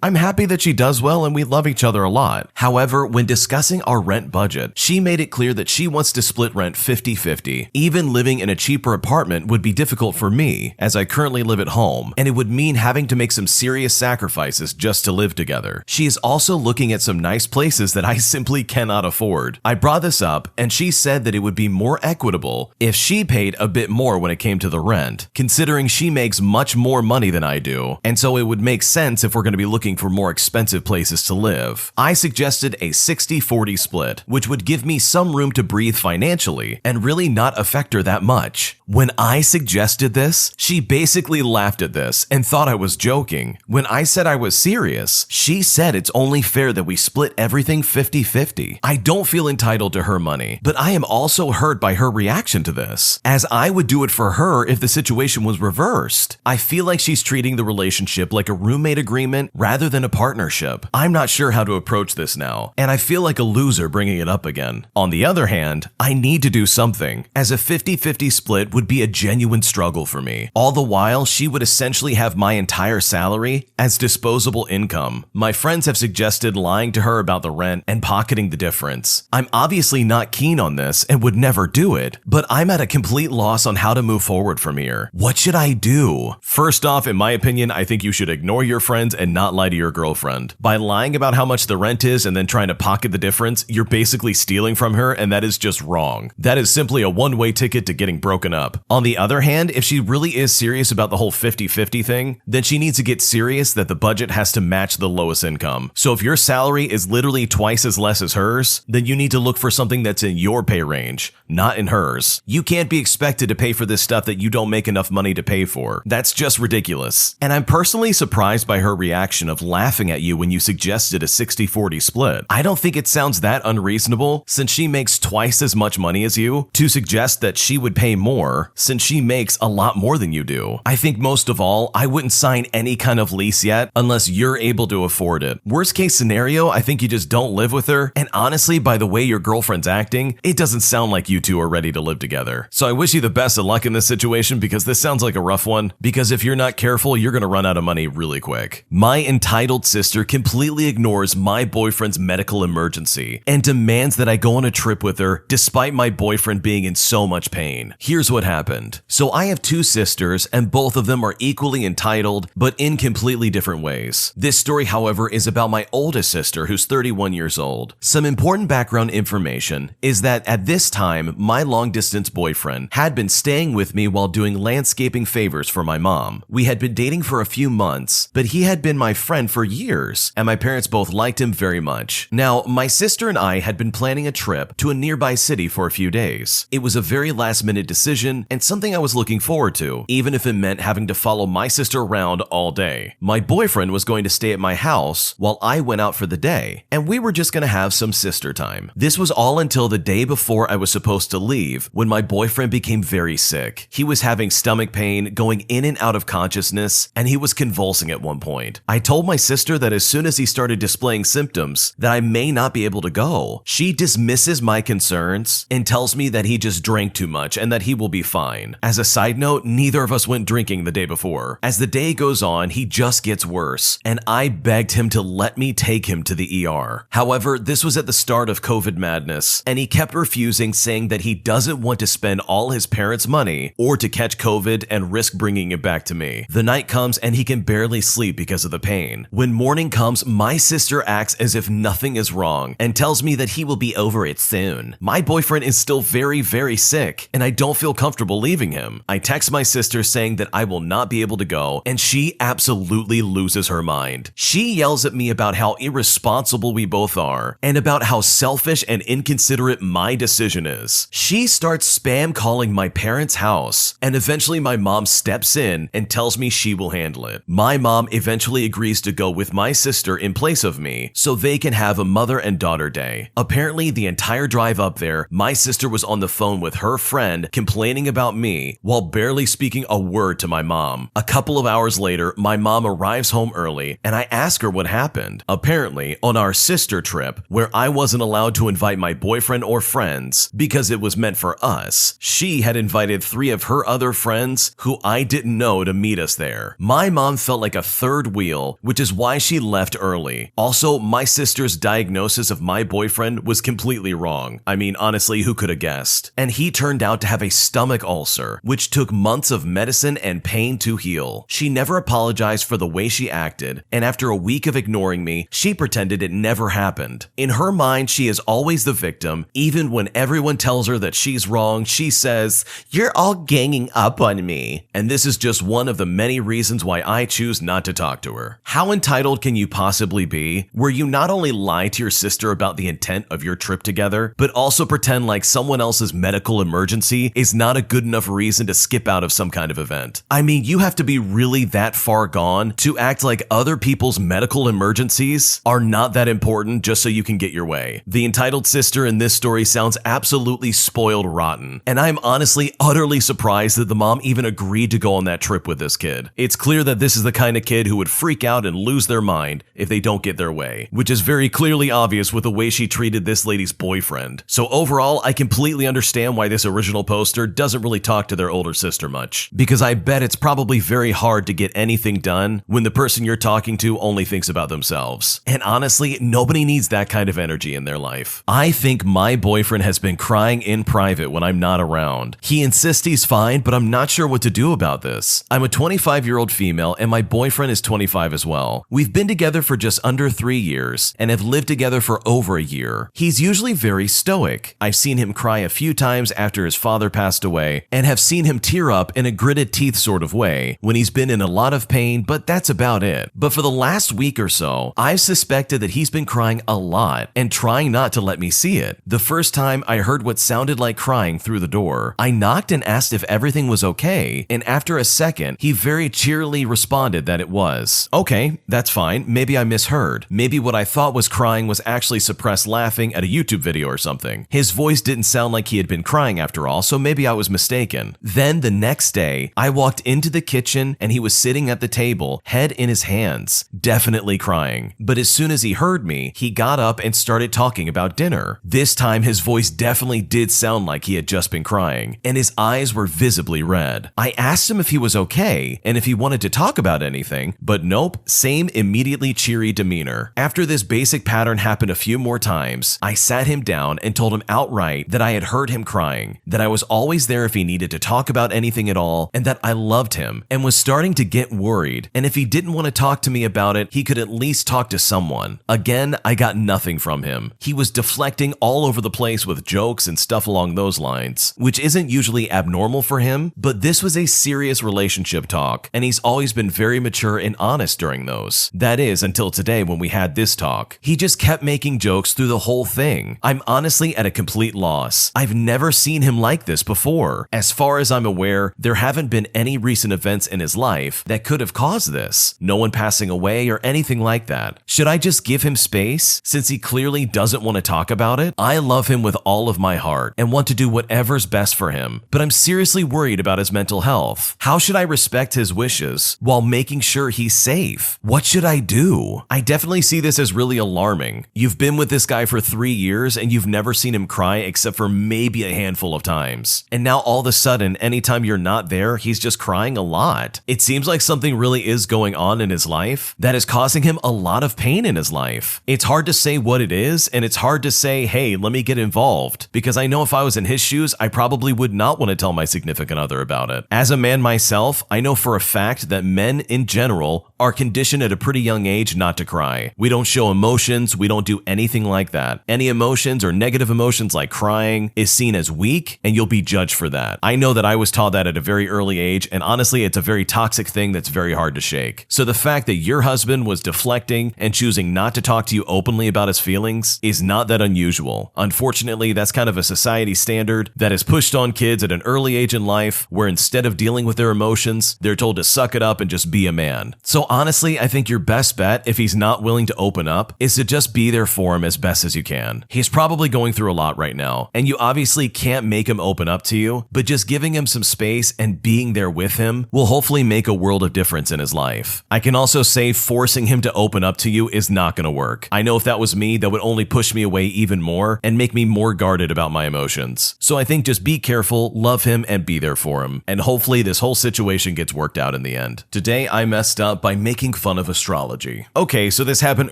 I'm happy that she does well and we love each other a lot. However, when discussing our rent budget, she made it clear that she wants to split rent 50-50. Even living in a cheaper apartment would be difficult for me, as I currently live at home, and it would mean having to make some serious sacrifices just to live together. She is also looking at some nice places that I simply cannot afford. I brought this up, and she said that it would be more equitable if she paid a bit more when it came to the rent, considering she makes much more money than I do, and so it would make sense if we're going to be looking for more expensive places to live. I suggested a 60-40 split, which would give me some room to breathe financially and really not affect her that much. When I suggested this, she basically laughed at this and thought I was joking. When I said I was serious, she said it's only fair that we split everything 50-50. I don't feel entitled to her money, but I am also hurt by her reaction to this, as I would do it for her if the situation was reversed. I feel like she's treating the relationship like a roommate agreement rather than a partnership. I'm not sure how to approach this now, and I feel like a loser bringing it up again. On the other hand, I need to do something, as a 50-50 split would be a genuine struggle for me. All the while, she would essentially have my entire salary as disposable income. My friends have suggested lying to her about the rent and pocketing the difference. I'm obviously not keen on this and would never do it, but I'm at a complete loss on how to move forward from here. What should I do? First off, in my opinion, I think you should ignore your friends and not lie to your girlfriend. By lying about how much the rent is and then trying to pocket the difference, you're basically stealing from her, and that is just wrong. That is simply a one-way ticket to getting broken up. On the other hand, if she really is serious about the whole 50-50 thing, then she needs to get serious that the budget has to match the lowest income. So if your salary is literally twice as less as hers, then you need to look for something that's in your pay range, not in hers. You can't be expected to pay for this stuff that you don't make enough money to pay for. That's just ridiculous. And I'm personally surprised by her reaction of laughing at you when you suggested a 60-40 split. I don't think it sounds that unreasonable, since she makes twice as much money as you, to suggest that she would pay more since she makes a lot more than you do. I think most of all, I wouldn't sign any kind of lease yet unless you're able to afford it. Worst case scenario, I think you just don't live with her, and honestly, by the way your girlfriend's acting, it doesn't sound like you two are ready to live together. So I wish you the best of luck in this situation, because this sounds like a rough one, because if you're not careful, you're gonna run out of money really quick. My entitled sister completely ignores my boyfriend's medical emergency and demands that I go on a trip with her despite my boyfriend being in so much pain. Here's what happened. So I have two sisters, and both of them are equally entitled, but in completely different ways. This story, however, is about my oldest sister, who was 31 years old. Some important background information is that at this time, my long-distance boyfriend had been staying with me while doing landscaping favors for my mom. We had been dating for a few months, but he had been my friend for years, and my parents both liked him very much. Now, my sister and I had been planning a trip to a nearby city for a few days. It was a very last-minute decision and something I was looking forward to, even if it meant having to follow my sister around all day. My boyfriend was going to stay at my house while I went out for the day, and we were just going to have some sister time. This was all until the day before I was supposed to leave, when my boyfriend became very sick. He was having stomach pain, going in and out of consciousness, and he was convulsing at one point. I told my sister that as soon as he started displaying symptoms, that I may not be able to go. She dismisses my concerns and tells me that he just drank too much and that he will be fine. As a side note, neither of us went drinking the day before. As the day goes on, he just gets worse, and I begged him to let me take him to the ER. However, this was at the start of COVID madness, and he kept refusing, saying that he doesn't want to spend all his parents' money or to catch COVID and risk bringing it back to me. The night comes and he can barely sleep because of the pain. When morning comes, my sister acts as if nothing is wrong and tells me that he will be over it soon. My boyfriend is still very sick, and I don't feel comfortable leaving him. I text my sister saying that I will not be able to go, and she absolutely loses her mind. She yells at me about how irresponsible we both are and about how selfish and inconsiderate my decision is. She starts spam calling my parents' house, and eventually my mom steps in and tells me she will handle it. My mom eventually agrees to go with my sister in place of me so they can have a mother and daughter day. Apparently, the entire drive up there, my sister was on the phone with her friend complaining about me while barely speaking a word to my mom. A couple of hours later, my mom arrives home early, and I ask her what happened. Apparently, on our sister trip, where I wasn't allowed to invite my boyfriend or friends because it was meant for us, she had invited 3 of her other friends who I didn't know to meet us there. My mom felt like a third wheel, which is why she left early. Also, my sister's diagnosis of my boyfriend was completely wrong. I mean, honestly, who could have guessed? And he turned out to have a stomach ulcer, which took months of medicine and pain to heal. She never apologized for the way she acted, and after a week of ignoring me, she pretended it never happened. In her mind, she is always the victim. Even when everyone tells her that she's wrong, she says, "You're all ganging up on me." And this is just one of the many reasons why I choose not to talk to her. How entitled can you possibly be, where you not only lie to your sister about the intent of your trip together, but also pretend like someone else's medical emergency is not a good enough reason to skip out of some kind of event? I mean, you have to be really that far gone to act like other people's medical emergencies are not that important just so you can get your way. The entitled sister in this story sounds absolutely spoiled rotten, and I'm honestly utterly surprised that the mom even agreed to go on that trip with this kid. It's clear that this is the kind of kid who would freak out and lose their mind if they don't get their way, which is very clearly obvious with the way she treated this lady's boyfriend. So overall, I completely understand why this original poster doesn't really talk to their older sister much, because I bet it's probably very hard to get anything done when the person you're talking to only thinks about themselves. And honestly, nobody needs that kind of energy in their life. I think my boyfriend has been crying in private when I'm not around. He insists he's fine, but I'm not sure what to do about this. I'm a 25-year-old female, and my boyfriend is 25 as well. We've been together for just under 3 years and have lived together for over a year. He's usually very stoic. I've seen him cry a few times after his father passed away, and have seen him tear up in a gritted teeth sort of way when he's been in a lot of pain, but that's about it. But for the last week or so, I've suspected that he's been crying a lot and trying not to let me see it. The first time I heard what sounded like crying through the door, I knocked and asked if everything was okay, and after a second, he very cheerily responded that it was. Okay, that's fine. Maybe I misheard. Maybe what I thought was crying was actually suppressed laughing at a YouTube video or something. His voice didn't sound like he had been crying after all, so maybe I was mistaken. Then the next day, I walked into the kitchen and he was sitting at the table, head in his hands, definitely crying. But as soon as he heard me, he got up and started talking about dinner. This time his voice definitely did sound like he had just been crying, and his eyes were visibly red. I asked him if he was okay and if he wanted to talk about anything, but nope, same immediately cheery demeanor. After this basic pattern happened a few more times, I sat him down and told him outright that I had heard him crying, that I was always there if he needed to talk about anything at all, and that I loved him and was starting to get worried, and if he didn't want to talk to me about it, he could at least talk to someone. Again, I got nothing from him. He was deflecting all over the place with jokes and stuff along those lines, which isn't usually abnormal for him, but this was a serious relationship talk, and he's always been very mature and honest during those. That is, until today when we had this talk. He just kept making jokes through the whole thing. I'm honestly at a complete loss. I've never seen him like this before. As far as I'm aware, there haven't been any recent events in his life that could have caused this. No one passing away or anything like that. Should I just give him space since he clearly doesn't want to talk about it? I love him with all of my heart and want to do whatever's best for him, but I'm seriously worried about his mental health. How should I respect his wishes while making sure he's safe? What should I do? I definitely see this as really alarming. You've been with this guy for 3 years and you've never seen him cry except for maybe a handful of times. And now all of a sudden, anytime you're not there, he's just crying a lot. It seems like something really is going on in his life that is causing him a lot of pain in his life. It's hard to say what it is, and it's hard to say, hey, let me get involved, because I know if I was in his shoes, I probably would not want to tell my significant other about it. As a man myself, I know for a fact that men in general are conditioned at a pretty young age not to cry. We don't show emotions, we don't do anything like that. Any emotions or negative emotions like crying is seen as weak, and you'll be judged for that. I know that I was taught that at a very early age, and honestly, it's a very toxic thing that's very hard to shake. So the fact that your husband was deflecting and choosing not to talk to you openly about his feelings is not that unusual. Unfortunately, that's kind of a society standard that is pushed on kids at an early age in life, where instead of dealing with their emotions, they're told to suck it up and just be a man. So honestly, I think your best bet, if he's not willing to open up, is to just be there for him as best as you can. He's probably going through a lot right now, and you obviously can't make him open up to you, but just giving him some space and being there with him will hopefully make a world of difference in his life. I can also say forcing him to open up to you is not going to work. I know if that was me, that would only push me away even more and make me more guarded about my emotions. So I think just be careful, love him, and be there for him. And hopefully this whole situation gets worked out in the end. Today I messed up by making fun of astrology. Okay, so this happened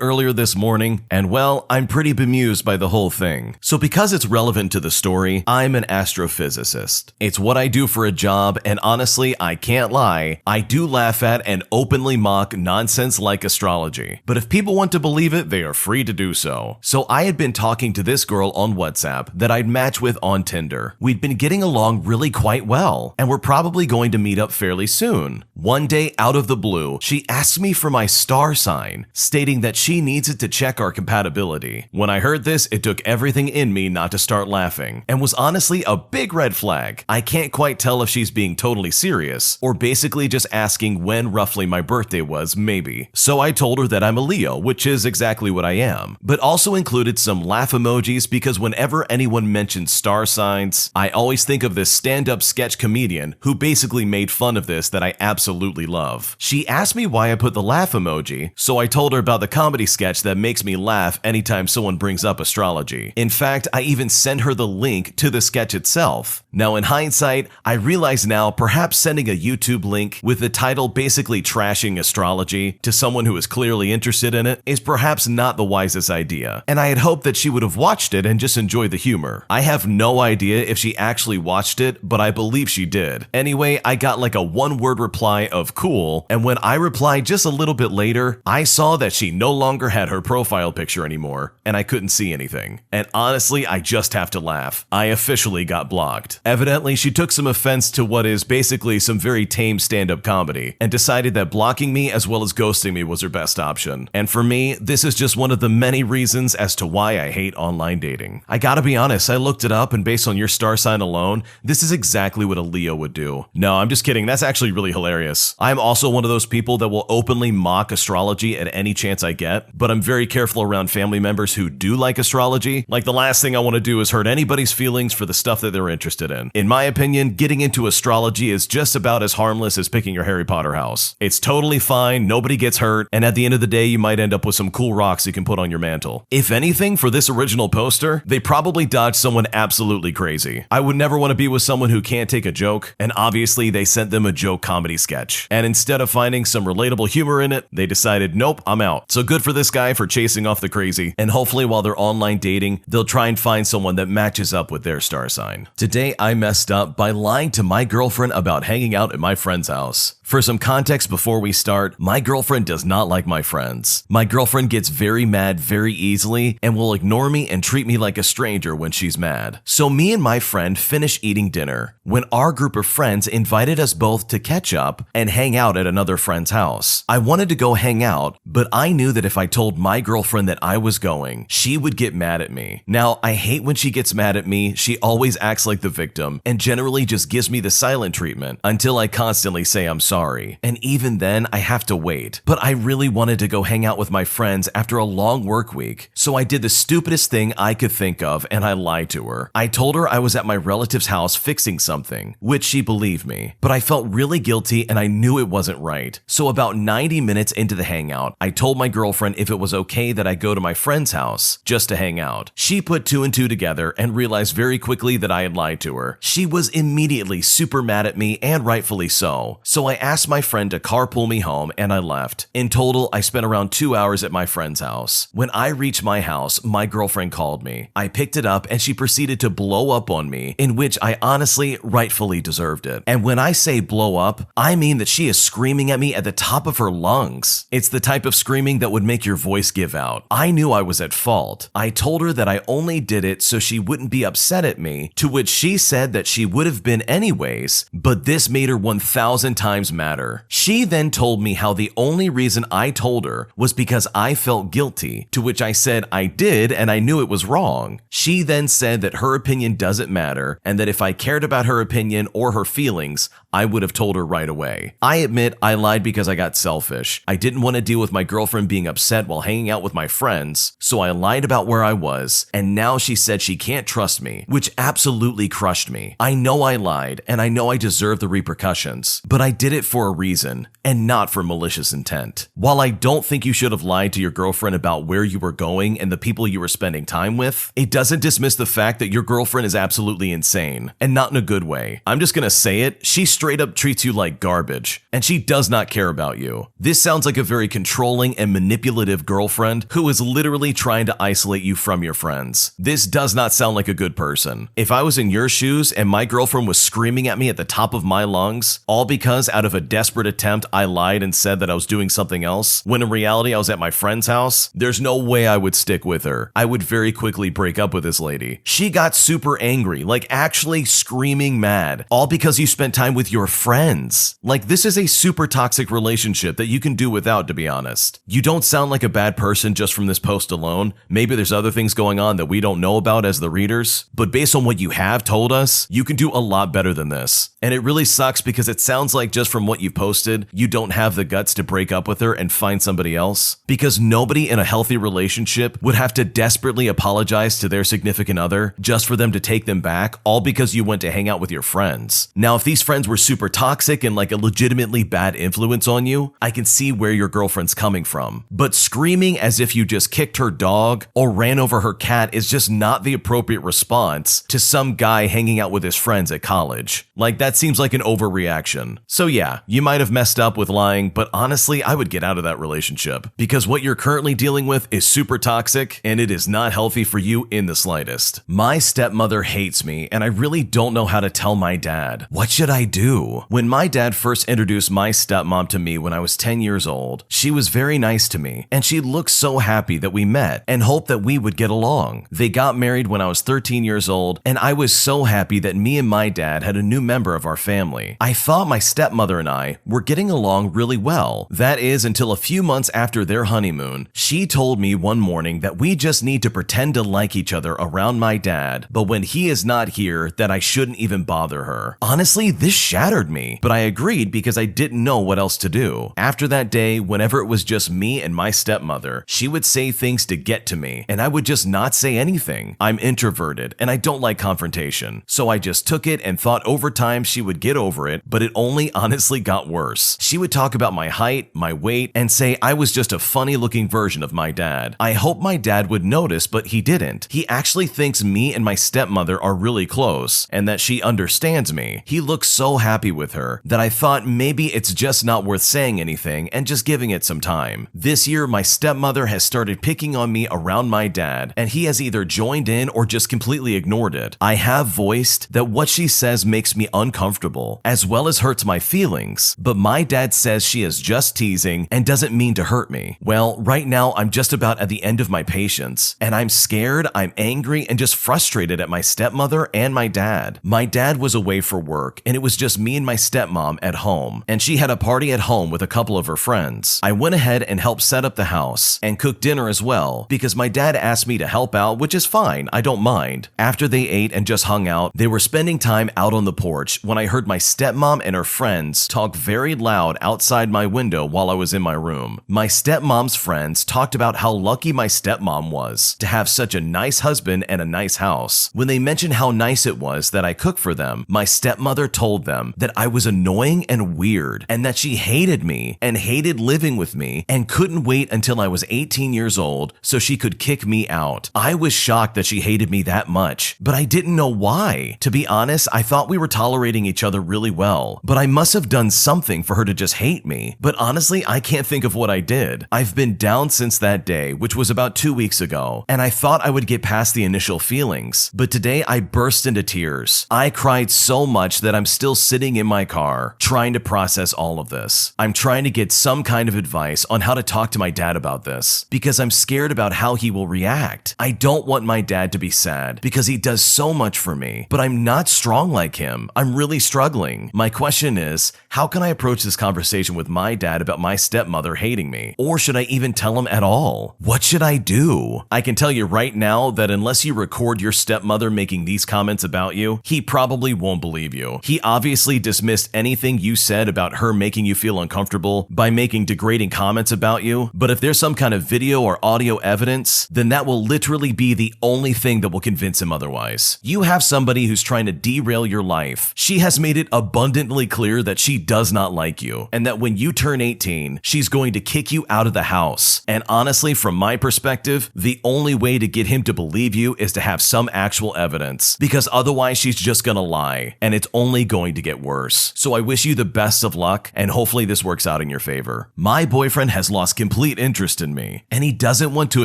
earlier this morning, and well, I'm pretty bemused by the whole thing. So because it's relevant to the story, I'm an astrophysicist. It's what I do for a job, and honestly, I can't lie, I do laugh at and openly mock nonsense like astrology. But if people want to believe it, they are free to do so. So I had been talking to this girl on WhatsApp that I'd matched with on Tinder. We'd been getting along really quite well, and we're probably going to meet up fairly soon. One day, out of the blue, she asked me for my star sign, stating that she needs it to check our compatibility. When I heard this, it took everything in me not to start laughing, and was honestly a big red flag. I can't quite tell if she's being totally serious, or basically just asking when roughly my birthday was, maybe. So I told her that I'm a Leo, which is exactly what I am, but also included some laugh emojis because whenever anyone mentions star signs, I always think of this stand-up sketch comedian who basically made fun of this that I absolutely love. She asked me why I put the laugh emoji, so I told her about the comedy sketch that makes me laugh anytime someone brings up astrology. In fact, I even sent her the link to the sketch itself. Now in hindsight, I realize now perhaps sending a YouTube link with the title basically trashing astrology to someone who is clearly interested in it is perhaps not the wisest idea, and I had hoped that she would have watched it and just enjoyed the humor. I have no idea if she actually watched it, but I believe she did. Anyway, I got like a one-word reply of cool, and when I replied just a little bit later, I saw that she no longer had her profile picture anymore, and I couldn't see anything. And honestly, I just have to laugh. I officially got blocked. Evidently, she took some offense to what is basically some very tame stand-up comedy, and decided that blocking me as well as ghosting me was her best option. And for me, this is just one of the many reasons as to why I hate online dating. I gotta be honest, I looked it up, and based on your star sign alone, this is exactly what a Leo would do. No, I'm just kidding. That's actually really hilarious. I'm also one of those people that will openly mock astrology at any chance I get, but I'm very careful around family members who do like astrology. Like, the last thing I want to do is hurt anybody's feelings for the stuff that they're interested in. In my opinion, getting into astrology is just about as harmless as picking your Harry Potter house. It's totally fine, nobody gets hurt, and at the end of the day, you might end up with some cool rocks you can put on your mantle. If anything, for this original poster, they probably dodged someone absolutely crazy. I would never want to be with someone who can't take a joke, and obviously they sent them a joke comedy sketch. And instead of finding some relatable humor in it, they decided, nope, I'm out. So good for this guy for chasing off the crazy, and hopefully while they're online dating, they'll try and find someone that matches up with their star sign. Today, I messed up by lying to my girlfriend about hanging out at my friend's house. For some context before we start, my girlfriend does not like my friends. My girlfriend gets very mad very easily and will ignore me and treat me like a stranger when she's mad. So me and my friend finish eating dinner when our group of friends invited us both to catch up and hang out at another friend's house. I wanted to go hang out, but I knew that if I told my girlfriend that I was going, she would get mad at me. Now, I hate when she gets mad at me. She always acts like the victim and generally just gives me the silent treatment until I constantly say I'm sorry. And even then, I have to wait. But I really wanted to go hang out with my friends after a long work week. So I did the stupidest thing I could think of and I lied to her. I told her I was at my relative's house fixing something, which she believed me. But I felt really guilty and I knew it wasn't right. So about 90 minutes into the hangout, I told my girlfriend if it was okay that I go to my friend's house just to hang out. She put two and two together and realized very quickly that I had lied to her. She was immediately super mad at me and rightfully so. So I asked my friend to carpool me home and I left. In total, I spent around 2 hours at my friend's house. When I reached my house, my girlfriend called me. I picked it up and she proceeded to blow up on me, in which I honestly rightfully deserved it. And when I say blow up, I mean that she is screaming at me at the top of her lungs. It's the type of screaming that would make your voice give out. I knew I was at fault. I told her that I only did it so she wouldn't be upset at me, to which she said that she would have been anyways, but this made her 1,000 times madder. She then told me how the only reason I told her was because I felt guilty, to which I said I did and I knew it was wrong. She then said that her opinion doesn't matter and that if I cared about her opinion or her feelings, I would have told her right away. I admit I lied because I got selfish. I didn't want to deal with my girlfriend being upset while hanging out with my friends, so I lied about where I was, and now she said she can't trust me, which absolutely crushed me. I know I lied, and I know I deserve the repercussions, but I did it for a reason, and not for malicious intent. While I don't think you should have lied to your girlfriend about where you were going and the people you were spending time with, it doesn't dismiss the fact that your girlfriend is absolutely insane, and not in a good way. I'm just gonna say it, she straight up treats you like garbage, and she does not care about you. This sounds like a very controlling and manipulative girlfriend who is literally trying to isolate you from your friends. This does not sound like a good person. If I was in your shoes and my girlfriend was screaming at me at the top of my lungs, all because out of a desperate attempt I lied and said that I was doing something else, when in reality I was at my friend's house, there's no way I would stick with her. I would very quickly break up with this lady. She got super angry, like actually screaming mad, all because you spent time with your friends. Like, this is a super toxic relationship that you can do without, to be honest. You don't sound like a bad person just from this post alone. Maybe there's other things going on that we don't know about as the readers, but based on what you have told us, you can do a lot better than this. And it really sucks because it sounds like just from what you posted, you don't have the guts to break up with her and find somebody else, because nobody in a healthy relationship would have to desperately apologize to their significant other just for them to take them back, all because you went to hang out with your friends. Now, if these friends were super toxic and like a legitimately bad influence on you, I can see where your girlfriend's coming from. But screaming as if you just kicked her dog or ran over her cat is just not the appropriate response to some guy hanging out with his friends at college. Like, that seems like an overreaction. So yeah, you might have messed up with lying, but honestly, I would get out of that relationship because what you're currently dealing with is super toxic and it is not healthy for you in the slightest. My stepmother hates me and I really don't know how to tell my dad. What should I do? When my dad first introduced my stepmom to me when I was 10 years old, she was very nice to me and she looked so happy that we met and hoped that we would get along. They got married when I was 13 years old and I was so happy that me and my dad had a new member of our family. I thought my stepmother and I were getting along really well. That is until a few months after their honeymoon, she told me one morning that we just need to pretend to like each other around my dad, but when he is not here, that I shouldn't even bother her. Honestly, this shattered me, but I agreed because I didn't know what else to do. After that day, whenever it was just me and my stepmother, she would say things to get to me, and I would just not say anything. I'm introverted, and I don't like confrontation, so I just took it and thought over time she would get over it, but it only honestly got worse. She would talk about my height, my weight, and say I was just a funny-looking version of my dad. I hope my dad would notice, but he didn't. He actually thinks me and my stepmother are really close, and that she understands me. He looks so happy happy with her that I thought maybe it's just not worth saying anything and just giving it some time. This year, my stepmother has started picking on me around my dad, and he has either joined in or just completely ignored it. I have voiced that what she says makes me uncomfortable, as well as hurts my feelings, but my dad says she is just teasing and doesn't mean to hurt me. Well, right now, I'm just about at the end of my patience, and I'm scared, I'm angry, and just frustrated at my stepmother and my dad. My dad was away for work, and it was just me and my stepmom at home, and she had a party at home with a couple of her friends. I went ahead and helped set up the house and cook dinner as well because my dad asked me to help out, which is fine, I don't mind. After they ate and just hung out, they were spending time out on the porch when I heard my stepmom and her friends talk very loud outside my window while I was in my room. My stepmom's friends talked about how lucky my stepmom was to have such a nice husband and a nice house. When they mentioned how nice it was that I cooked for them, my stepmother told them that I was annoying and weird and that she hated me and hated living with me and couldn't wait until I was 18 years old so she could kick me out. I was shocked that she hated me that much, but I didn't know why. To be honest, I thought we were tolerating each other really well, but I must have done something for her to just hate me. But honestly, I can't think of what I did. I've been down since that day, which was about 2 weeks ago, and I thought I would get past the initial feelings, but today I burst into tears. I cried so much that I'm still sitting in my car trying to process all of this. I'm trying to get some kind of advice on how to talk to my dad about this because I'm scared about how he will react. I don't want my dad to be sad because he does so much for me, but I'm not strong like him. I'm really struggling. My question is, how can I approach this conversation with my dad about my stepmother hating me? Or should I even tell him at all? What should I do? I can tell you right now that unless you record your stepmother making these comments about you, he probably won't believe you. He obviously dismissed anything you said about her making you feel uncomfortable by making degrading comments about you, but if there's some kind of video or audio evidence, then that will literally be the only thing that will convince him otherwise. You have somebody who's trying to derail your life. She has made it abundantly clear that she does not like you, and that when you turn 18, she's going to kick you out of the house. And honestly, from my perspective, the only way to get him to believe you is to have some actual evidence, because otherwise she's just gonna lie, and it's only going to get worse. So I wish you the best of luck, and hopefully this works out in your favor. My boyfriend has lost complete interest in me, and he doesn't want to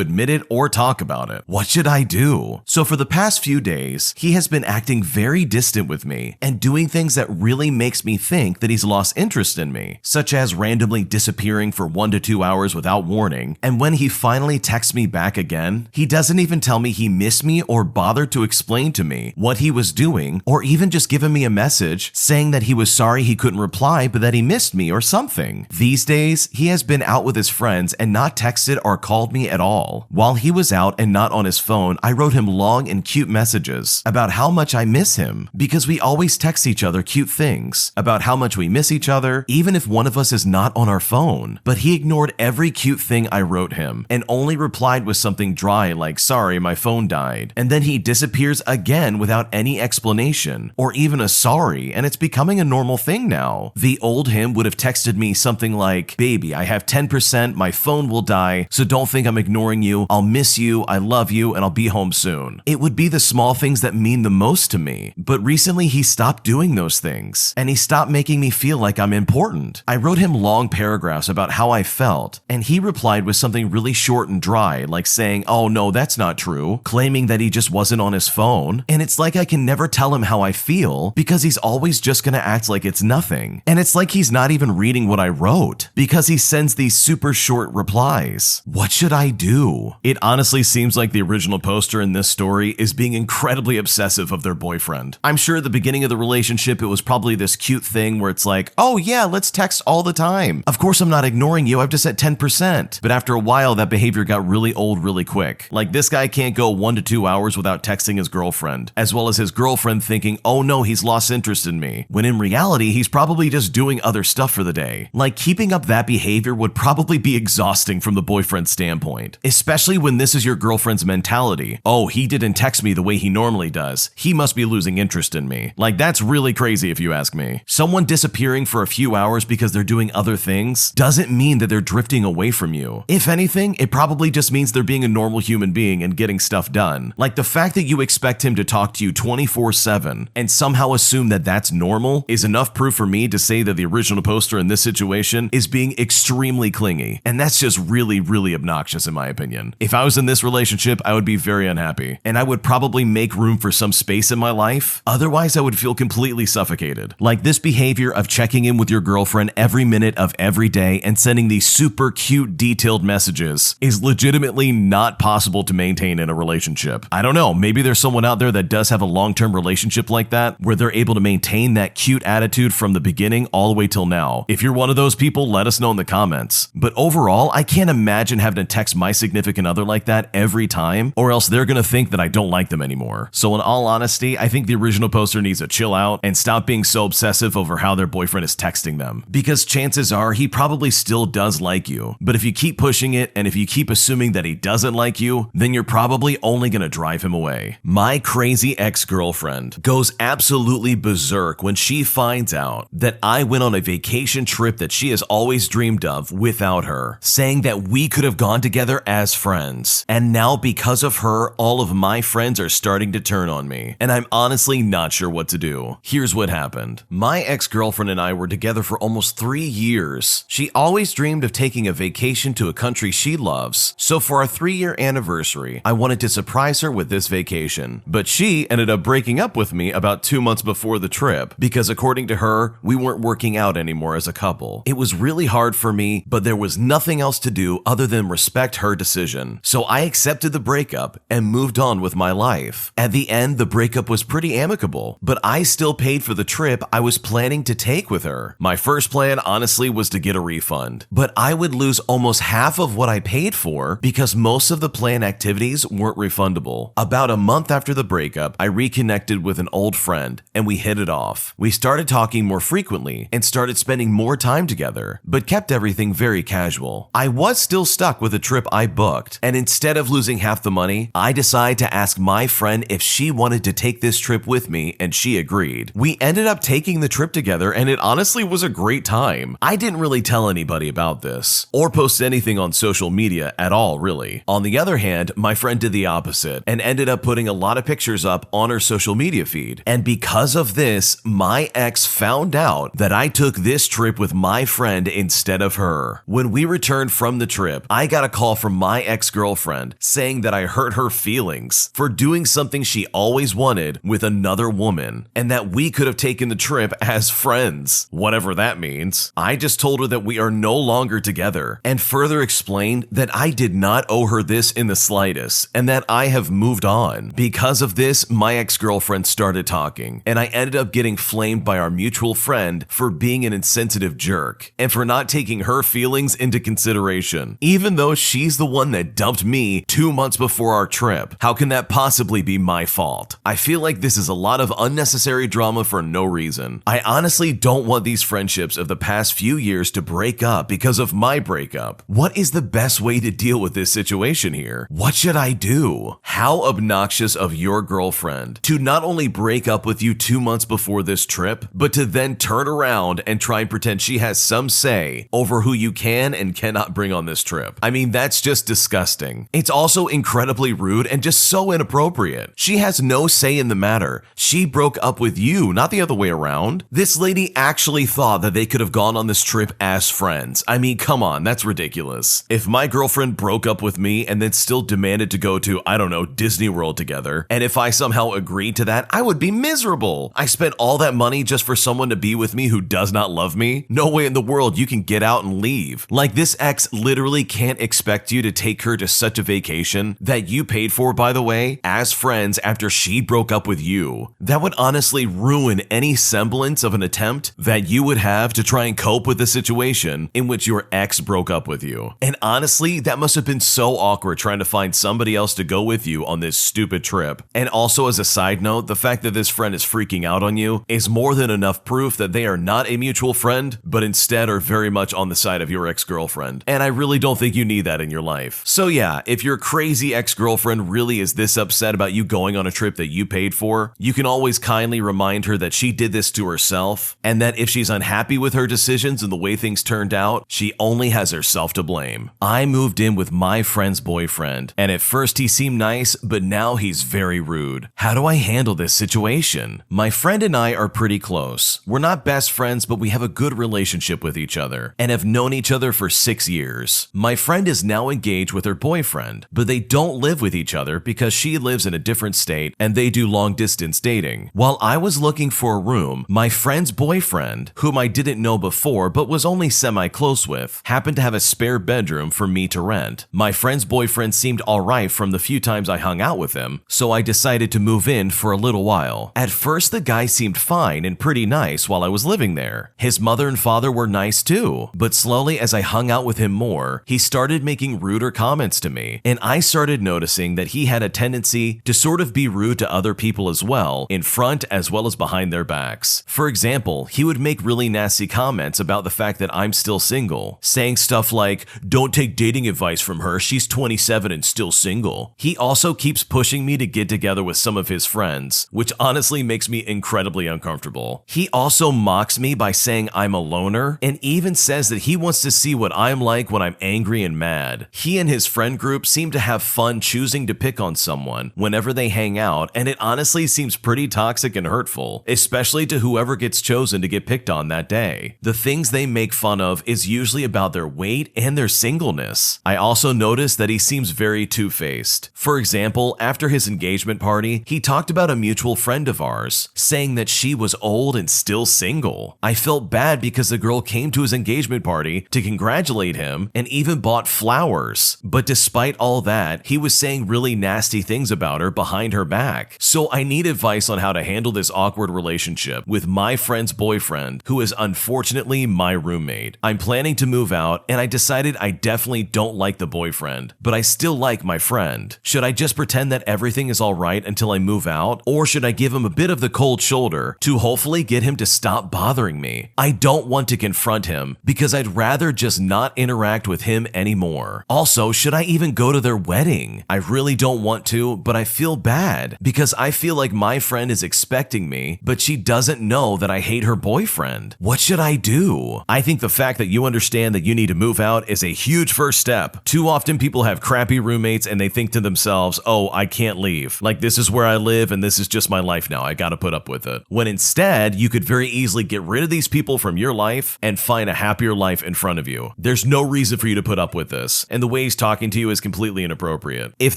admit it or talk about it. What should I do? So for the past few days, he has been acting very distant with me and doing things that really makes me think that he's lost interest in me, such as randomly disappearing for 1 to 2 hours without warning, and when he finally texts me back again, he doesn't even tell me he missed me or bother to explain to me what he was doing, or even just giving me a message saying that he was sorry he couldn't reply but that he missed me or something. These days, he has been out with his friends and not texted or called me at all. While he was out and not on his phone, I wrote him long and cute messages about how much I miss him, because we always text each other cute things about how much we miss each other, even if one of us is not on our phone. But he ignored every cute thing I wrote him and only replied with something dry like, "Sorry, my phone died." And then he disappears again without any explanation or even a sorry, and it's becoming a normal thing now. The old him would have texted me something like, "Baby, I have 10%, my phone will die, so don't think I'm ignoring you. I'll miss you, I love you, and I'll be home soon." It would be the small things that mean the most to me, but recently he stopped doing those things, and he stopped making me feel like I'm important. I wrote him long paragraphs about how I felt, and he replied with something really short and dry, like saying, "Oh no, that's not true," claiming that he just wasn't on his phone, and it's like I can never tell him how I feel because he's always just gonna act like it's nothing. And it's like he's not even reading what I wrote because he sends these super short replies. What should I do? It honestly seems like the original poster in this story is being incredibly obsessive of their boyfriend. I'm sure at the beginning of the relationship, it was probably this cute thing where it's like, "Oh yeah, let's text all the time. Of course I'm not ignoring you, I've just at 10%. But after a while, that behavior got really old really quick. Like this guy can't go 1 to 2 hours without texting his girlfriend, as well as his girlfriend thinking, "Oh no, he's lost interest in me," when in reality, he's probably just doing other stuff for the day. Like keeping up that behavior would probably be exhausting from the boyfriend's standpoint, especially when this is your girlfriend's mentality. "Oh, he didn't text me the way he normally does. He must be losing interest in me." Like that's really crazy if you ask me. Someone disappearing for a few hours because they're doing other things doesn't mean that they're drifting away from you. If anything, it probably just means they're being a normal human being and getting stuff done. Like the fact that you expect him to talk to you 24/7 and somehow assume that that's normal normal is enough proof for me to say that the original poster in this situation is being extremely clingy. And that's just really, really obnoxious in my opinion. If I was in this relationship, I would be very unhappy. And I would probably make room for some space in my life. Otherwise, I would feel completely suffocated. Like this behavior of checking in with your girlfriend every minute of every day and sending these super cute, detailed messages is legitimately not possible to maintain in a relationship. I don't know, maybe there's someone out there that does have a long-term relationship like that, where they're able to maintain that cute attitude from the beginning all the way till now. If you're one of those people, let us know in the comments. But overall, I can't imagine having to text my significant other like that every time, or else they're gonna think that I don't like them anymore. So in all honesty, I think the original poster needs to chill out and stop being so obsessive over how their boyfriend is texting them. Because chances are he probably still does like you. But if you keep pushing it, and if you keep assuming that he doesn't like you, then you're probably only gonna drive him away. My crazy ex-girlfriend goes absolutely berserk when she finds out that I went on a vacation trip that she has always dreamed of without her, saying that we could have gone together as friends. And now because of her, all of my friends are starting to turn on me, and I'm honestly not sure what to do. Here's what happened. My ex-girlfriend and I were together for almost 3 years. She always dreamed of taking a vacation to a country she loves, so for our 3-year anniversary, I wanted to surprise her with this vacation. But she ended up breaking up with me about 2 months before the trip because according to her, we weren't working out anymore as a couple. It was really hard for me, but there was nothing else to do other than respect her decision. So I accepted the breakup and moved on with my life. At the end, the breakup was pretty amicable, but I still paid for the trip I was planning to take with her. My first plan, honestly, was to get a refund, but I would lose almost half of what I paid for because most of the planned activities weren't refundable. About a month after the breakup, I reconnected with an old friend and we hit it off. We started talking more frequently and started spending more time together, but kept everything very casual. I was still stuck with the trip I booked, and instead of losing half the money, I decided to ask my friend if she wanted to take this trip with me, and she agreed. We ended up taking the trip together, and it honestly was a great time. I didn't really tell anybody about this, or post anything on social media at all, really. On the other hand, my friend did the opposite, and ended up putting a lot of pictures up on her social media feed. And because of this, my ex found out that I took this trip with my friend instead of her. When we returned from the trip, I got a call from my ex-girlfriend saying that I hurt her feelings for doing something she always wanted with another woman, and that we could have taken the trip as friends, whatever that means. I just told her that we are no longer together, and further explained that I did not owe her this in the slightest, and that I have moved on. Because of this, my ex-girlfriend started talking, and I ended up getting flamed by our mutual friend for being an insensitive jerk, and for not taking her feelings into consideration, even though she's the one that dumped me 2 months before our trip. How can that possibly be my fault? I feel like this is a lot of unnecessary drama for no reason. I honestly don't want these friendships of the past few years to break up because of my breakup. What is the best way to deal with this situation here? What should I do? How obnoxious of your girlfriend to not only break up with you 2 months before this trip, but to then turn around and try and pretend she has some say over who you can and cannot bring on this trip. I mean, that's just disgusting. It's also incredibly rude and just so inappropriate. She has no say in the matter. She broke up with you, not the other way around. This lady actually thought that they could have gone on this trip as friends. I mean, come on, that's ridiculous. If my girlfriend broke up with me and then still demanded to go to, I don't know, Disney World together, and if I somehow agreed to that, I would be miserable. I spent all that money just for someone to be with me who does not love me? No way in the world you can get out and leave. Like, this ex literally can't expect you to take her to such a vacation that you paid for, by the way, as friends after she broke up with you. That would honestly ruin any semblance of an attempt that you would have to try and cope with the situation in which your ex broke up with you. And honestly, that must have been so awkward trying to find somebody else to go with you on this stupid trip. And also, as a side note, the fact that this friend is freaking out on you is more than enough proof that they are not a mutual friend, but instead are very much on the side of your ex-girlfriend. And I really don't think you need that in your life. So yeah, if your crazy ex-girlfriend really is this upset about you going on a trip that you paid for, you can always kindly remind her that she did this to herself, and that if she's unhappy with her decisions and the way things turned out, she only has herself to blame. I moved in with my friend's boyfriend, and at first he seemed nice, but now he's very rude. How do I handle this situation? My friend and I are pretty close. We're not best friends, but we have a good relationship with each other and have known each other for 6 years. My friend is now engaged with her boyfriend, but they don't live with each other because she lives in a different state and they do long distance dating. While I was looking for a room, my friend's boyfriend, whom I didn't know before but was only semi-close with, happened to have a spare bedroom for me to rent. My friend's boyfriend seemed alright from the few times I hung out with him, so I decided to move in for a little while. At first, the guy seemed fine and pretty nice while I was living there. His mother and father were nice too, but slowly as I hung out with him more, he started making ruder comments to me, and I started noticing that he had a tendency to sort of be rude to other people as well, in front as well as behind their backs. For example, he would make really nasty comments about the fact that I'm still single, saying stuff like, "Don't take dating advice from her, she's 27 and still single." He also keeps pushing me to get together with some of his friends, which honestly makes me incredibly uncomfortable. He also mocks me by saying I'm a loner, and even says that he wants to see what I'm like when I'm angry and mad. He and his friend group seem to have fun choosing to pick on someone whenever they hang out, and it honestly seems pretty toxic and hurtful, especially to whoever gets chosen to get picked on that day. The things they make fun of is usually about their weight and their singleness. I also noticed that he seems very two-faced. For example, after his engagement party, he talked about a mutual friend of ours, saying that she was old and still single. I felt bad because the girl came to his engagement party to congratulate him and even bought flowers. But despite all that, he was saying really nasty things about her behind her back. So I need advice on how to handle this awkward relationship with my friend's boyfriend, who is unfortunately my roommate. I'm planning to move out, and I decided I definitely don't like the boyfriend, but I still like my friend. Should I just pretend that everything is alright until I move out, or should I give him a bit of the cold shoulder to hopefully get him to stop bothering me? I don't want to confront him because I'd rather just not interact with him anymore. Also, should I even go to their wedding? I really don't want to, but I feel bad because I feel like my friend is expecting me, but she doesn't know that I hate her boyfriend. What should I do? I think the fact that you understand that you need to move out is a huge first step. Too often people have crappy roommates and they think to themselves, "Oh, I can't leave. Like, this is where I live and this is just my life now. I gotta put up with it." When instead, you could very easily get rid of these people from your life and find a happier life in front of you. There's no reason for you to put up with this, and the way he's talking to you is completely inappropriate. If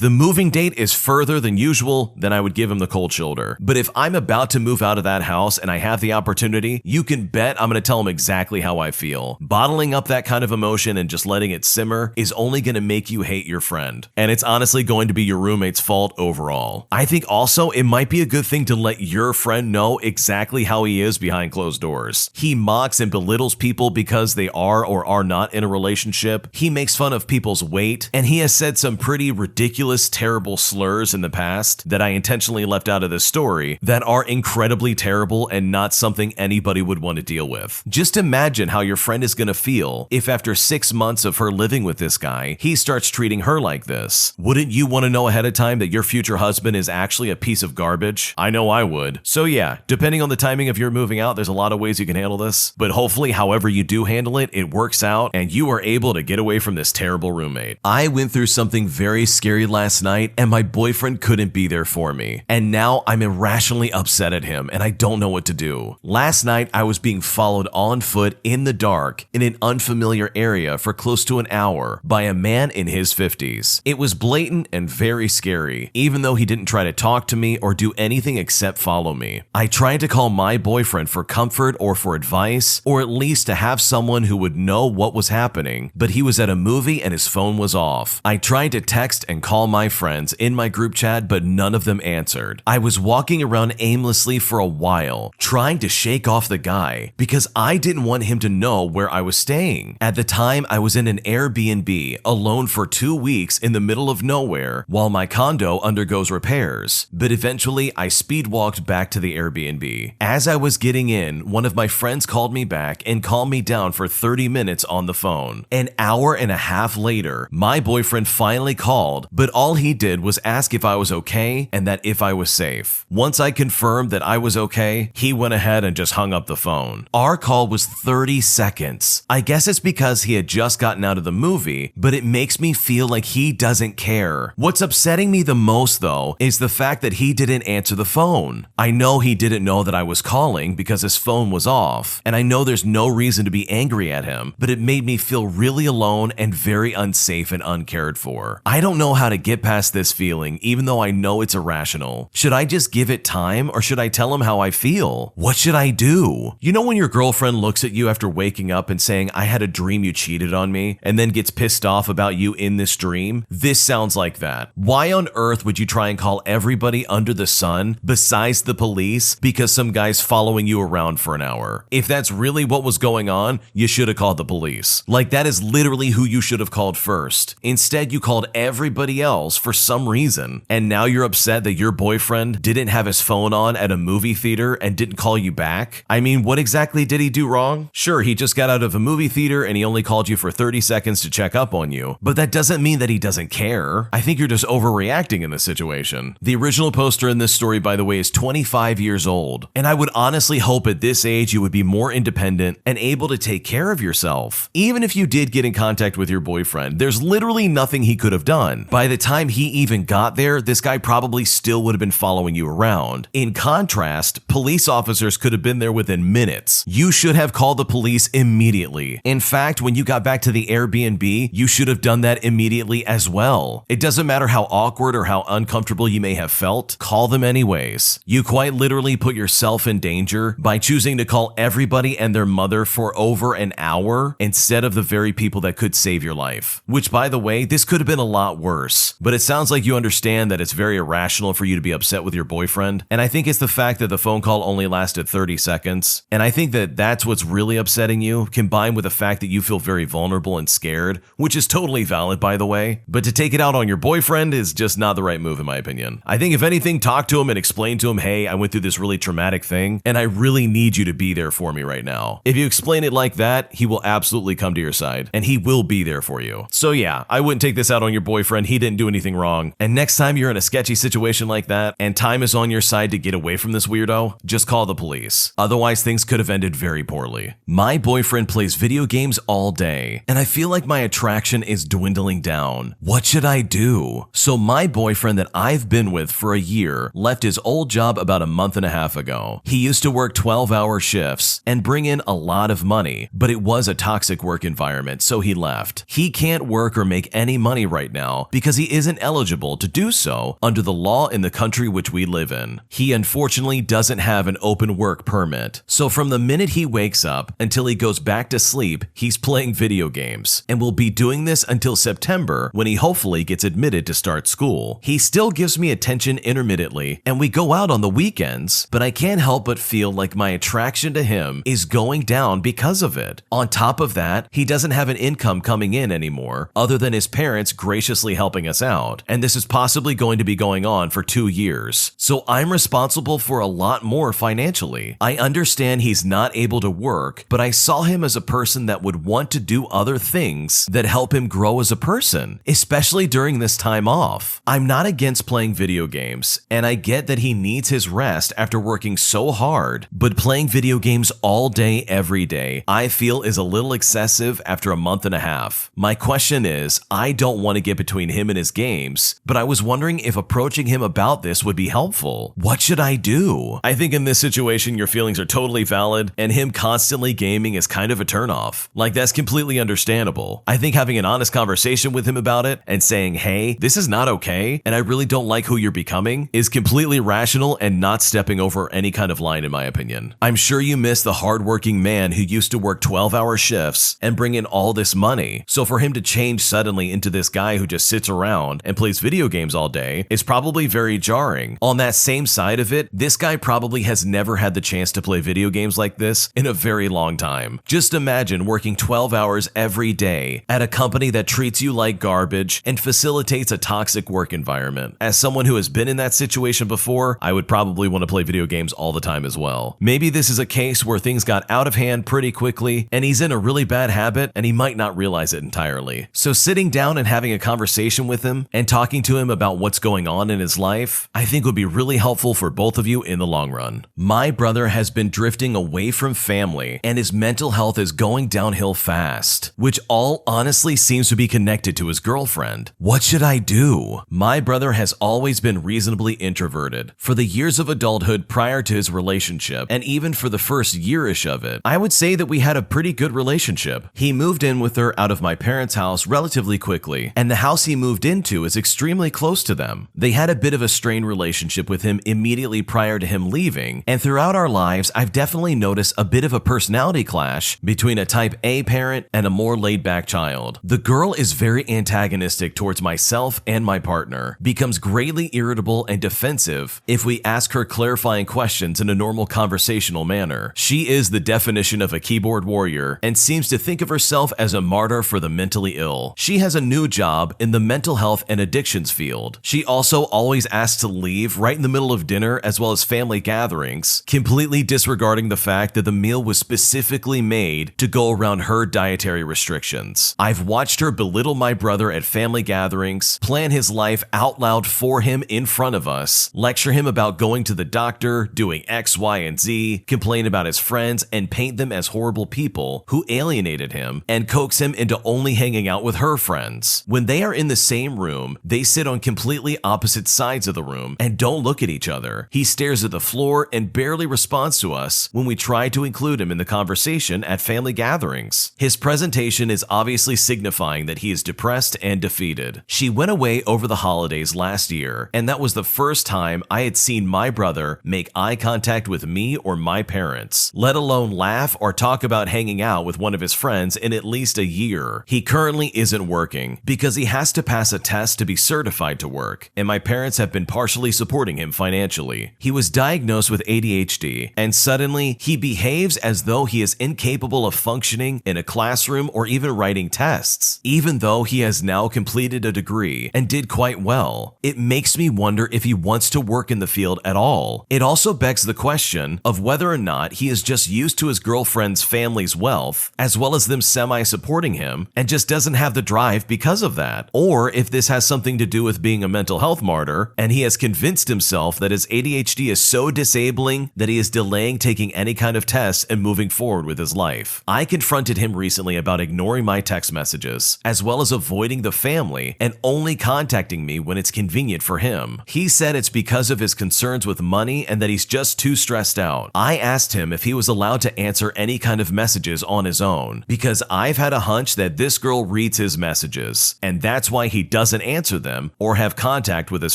the moving date is further than usual, then I would give him the cold shoulder. But if I'm about to move out of that house and I have the opportunity, you can bet I'm gonna tell him exactly how I feel. Bottling up that kind of emotion and just letting it simmer is only gonna make you hate your friend. And it's honestly going to be your roommate's fault overall. I think also it might be a good thing to let your friend know exactly how he is behind closed doors. He mocks and belittles people because they are or are not in a relationship. He makes fun of people's weight, and he has said some pretty ridiculous, terrible slurs in the past that I intentionally left out of this story that are incredibly terrible and not something anybody would want to deal with. Just imagine how your friend is going to feel if after 6 months of her living with this guy, he starts treating her like this. Wouldn't you want to know ahead of time that your future husband is actually a piece of garbage? I know I would. So yeah, depending on the timing of your moving out, there's a lot of ways you can handle this, but hopefully however you do handle it, it works out and you are able to get away from this terrible roommate. I went through something very scary last night and my boyfriend couldn't be there for me. And now I'm irrationally upset at him and I don't know what to do. Last night I was being followed on foot in the dark in an unfamiliar area for close to an hour by a man in his 50s. It was blatant and very scary, even though he didn't try to talk to me or do anything except follow me. I tried to call my boyfriend for comfort or for advice, or at least to have someone who would know what was happening, but he was at a movie and his phone was off. I tried to text and call my friends in my group chat, but none of them answered. I was walking around aimlessly for a while, trying to shake off the guy because I didn't want him to know where I was staying. At the time, I was in an Airbnb alone for 2 weeks in the middle of nowhere while my condo undergoes repairs, but eventually I speed walked back to the Airbnb. As I was getting in, one of my friends called me back and calmed me down for 30 minutes on the phone. An hour and a half later, my boyfriend finally called, but all he did was ask if I was okay and that if I was safe. Once I confirmed that I was okay, he went ahead and just hung up the phone. Our call was 30 seconds. I guess it's because he had just gotten out of the movie, but it makes me feel like he doesn't care. What's upsetting me the most though is the fact that he didn't answer the phone. I know he didn't know that I was calling because his phone was off, and I know there's no reason to be angry at him, but it made me feel really alone and very unsafe and uncared for. I don't know how to get past this feeling, even though I know it's irrational. Should I just give it time, or should I tell him how I feel? What should I do? You know when your girlfriend looks at you after waking up and saying, "I had a dream you cheated on me," and then gets pissed off about you in this dream? This sounds like that. Why on earth would you try and call everybody under the sun besides the police because some guy's following you around for an hour? If that's really what was going on, you should have called the police. Like, that is literally who you should have called first. Instead, you called everybody else for some reason, and now you're upset that your boyfriend didn't have his phone on at a movie theater and didn't call you back? I mean, what exactly did he do wrong? Sure, he just got out of a movie theater and he only called you for 30 seconds to check up on you, but that doesn't mean that he doesn't care. I think you're just overreacting in this situation. The original poster in this story, by the way, is 25 years old, and I would honestly hope at this age you would be more independent and able to take care of yourself. Even if you did get in contact with your boyfriend, there's literally nothing he could have done. By the time he even got there, this guy probably still would have been following you around. In contrast, police officers could have been there within minutes. You should have called the police immediately. In fact, when you got back to the Airbnb, you should have done that immediately as well. It doesn't matter how awkward or how uncomfortable you may have felt, call them anyways. You quite literally put yourself in danger by choosing to call everybody and their mother for over an hour instead of the very people that could save your life. Which, by the way, this could have been a lot worse, but it sounds like you understand that it's very irrational for you to be upset with your boyfriend, and I think it's the fact that the phone call only lasted 30 seconds, and I think that that's what's really upsetting you, combined with the fact that you feel very vulnerable and scared, which is totally valid, by the way, but to take it out on your boyfriend is just not the right move in my opinion. I think if anything, talk to him and explain to him, "Hey, I went through this really traumatic thing, and I really need you to be there for me right now." If you explain it like that, he will absolutely come to your side, and he will be there for you. So yeah, I wouldn't take this out on your boyfriend. He didn't do anything wrong, and next time you're in a sketchy situation like that, and time is on your side to get away from this weirdo, just call the police. Otherwise, things could have ended very poorly. My boyfriend plays video games all day, and I feel like my attraction is dwindling down. What should I do? So my boyfriend that I've been with for a year left his old job about a month and a half ago. He used to work 12-hour shifts and bring in a lot of money, but it was a toxic work environment, so he left. He can't work or make any money right now because he isn't eligible to do so under the law in the country which we live in. He unfortunately doesn't have an open work permit, so from the minute he wakes up until he goes back to sleep, he's playing video games, and will be doing this until September when he hopefully gets admitted to start school. He still gives me attention intermittently, and we go out on the weekends, but I can't help but feel like my attraction to him is going down because of it. On top of that, he doesn't have an income coming in anymore, other than his parents graciously helping us out, and this is possibly going to be going on for 2 years. So I'm responsible for a lot more financially. I understand he's not able to work, but I saw him as a person that would want to do other things that help him grow as a person, especially during this time off. I'm not against playing video games, and I get that he needs his rest after working so hard, but playing video games all day, every day, I feel is a little excessive after a month and a half. My question is, I don't want to get between him and his games, but I was wondering if approaching him about this would be helpful. What should I do? I think in this situation, your feelings are totally valid, and him constantly gaming is kind of a turnoff. Like, that's completely understandable. I think having an honest conversation with him about it and saying, "Hey, this is not okay, and I really don't like who you're becoming," is completely rational and not stepping over any kind of line in my opinion. I'm sure you miss the hardworking man who used to work 12-hour shifts and bring in all this money, so for him to change suddenly into this guy who just sits around and plays video games all day is probably very jarring. On that same side of it, this guy probably has never had the chance to play video games like this in a very long time. Just imagine working 12 hours every day at a company that treats you like garbage and facilitates a toxic work environment. As someone who has been in that situation before, I would probably want to play video games all the time as well. Maybe this is a case where things got out of hand pretty quickly and he's in a really bad habit and he might not realize it entirely. So sitting down and having a conversation with him and talking to him about what's going on in his life, I think would be really helpful for both of you in the long run. My brother has been drifting away from family and his mental health is going downhill fast, which all honestly seems to be connected to his girlfriend. What should I do? My brother has always been reasonably introverted. For the years of adulthood, prior to his relationship, and even for the first year-ish of it, I would say that we had a pretty good relationship. He moved in with her out of my parents' house relatively quickly, and the house he moved into is extremely close to them. They had a bit of a strained relationship with him immediately prior to him leaving, and throughout our lives, I've definitely noticed a bit of a personality clash between a type A parent and a more laid-back child. The girl is very antagonistic towards myself and my partner, becomes greatly irritable and defensive if we ask her clarifying questions in a normal conversational manner. She is the definition of a keyboard warrior and seems to think of herself as a martyr for the mentally ill. She has a new job in the mental health and addictions field. She also always asks to leave right in the middle of dinner as well as family gatherings, completely disregarding the fact that the meal was specifically made to go around her dietary restrictions. I've watched her belittle my brother at family gatherings, plan his life out loud for him in front of us, lecture him about going to the doctor, doing X, Y, and Z, complain about his friends, and paint them as horrible people who alienated him, and coax him into only hanging out with her friends. When they are in the same room, they sit on completely opposite sides of the room and don't look at each other. He stares at the floor and barely responds to us when we try to include him in the conversation at family gatherings. His presentation is obviously signifying that he is depressed and defeated. She went away over the holidays last year, and that was the first time I had seen my brother make eye contact with me or my parents, let alone laugh or talk about hanging out with one of his friends in at least a year. He currently isn't working because he has to pass a test to be certified to work, and my parents have been partially supporting him financially. He was diagnosed with ADHD, and suddenly he behaves as though he is incapable of functioning in a classroom or even writing tests, even though he has now completed a degree and did quite well. It makes me wonder if he wants to work in the field at all. It also begs the question of whether or not he is just used to his girlfriend's family's wealth, as well as them semi-supporting him, and just doesn't have the drive because of that. Or if this has something to do with being a mental health martyr, and he has convinced himself that his ADHD is so disabling that he is delaying taking any kind of tests and moving forward with his life. I confronted him recently about ignoring my text messages, as well as avoiding the family and only contacting me when it's convenient for him. He said it's because of his concerns with money and that he's just too stressed out. I asked him if he was allowed to answer any kind of messages on his own, because I've had a hunch that this girl reads his messages, and that's why he doesn't answer them or have contact with his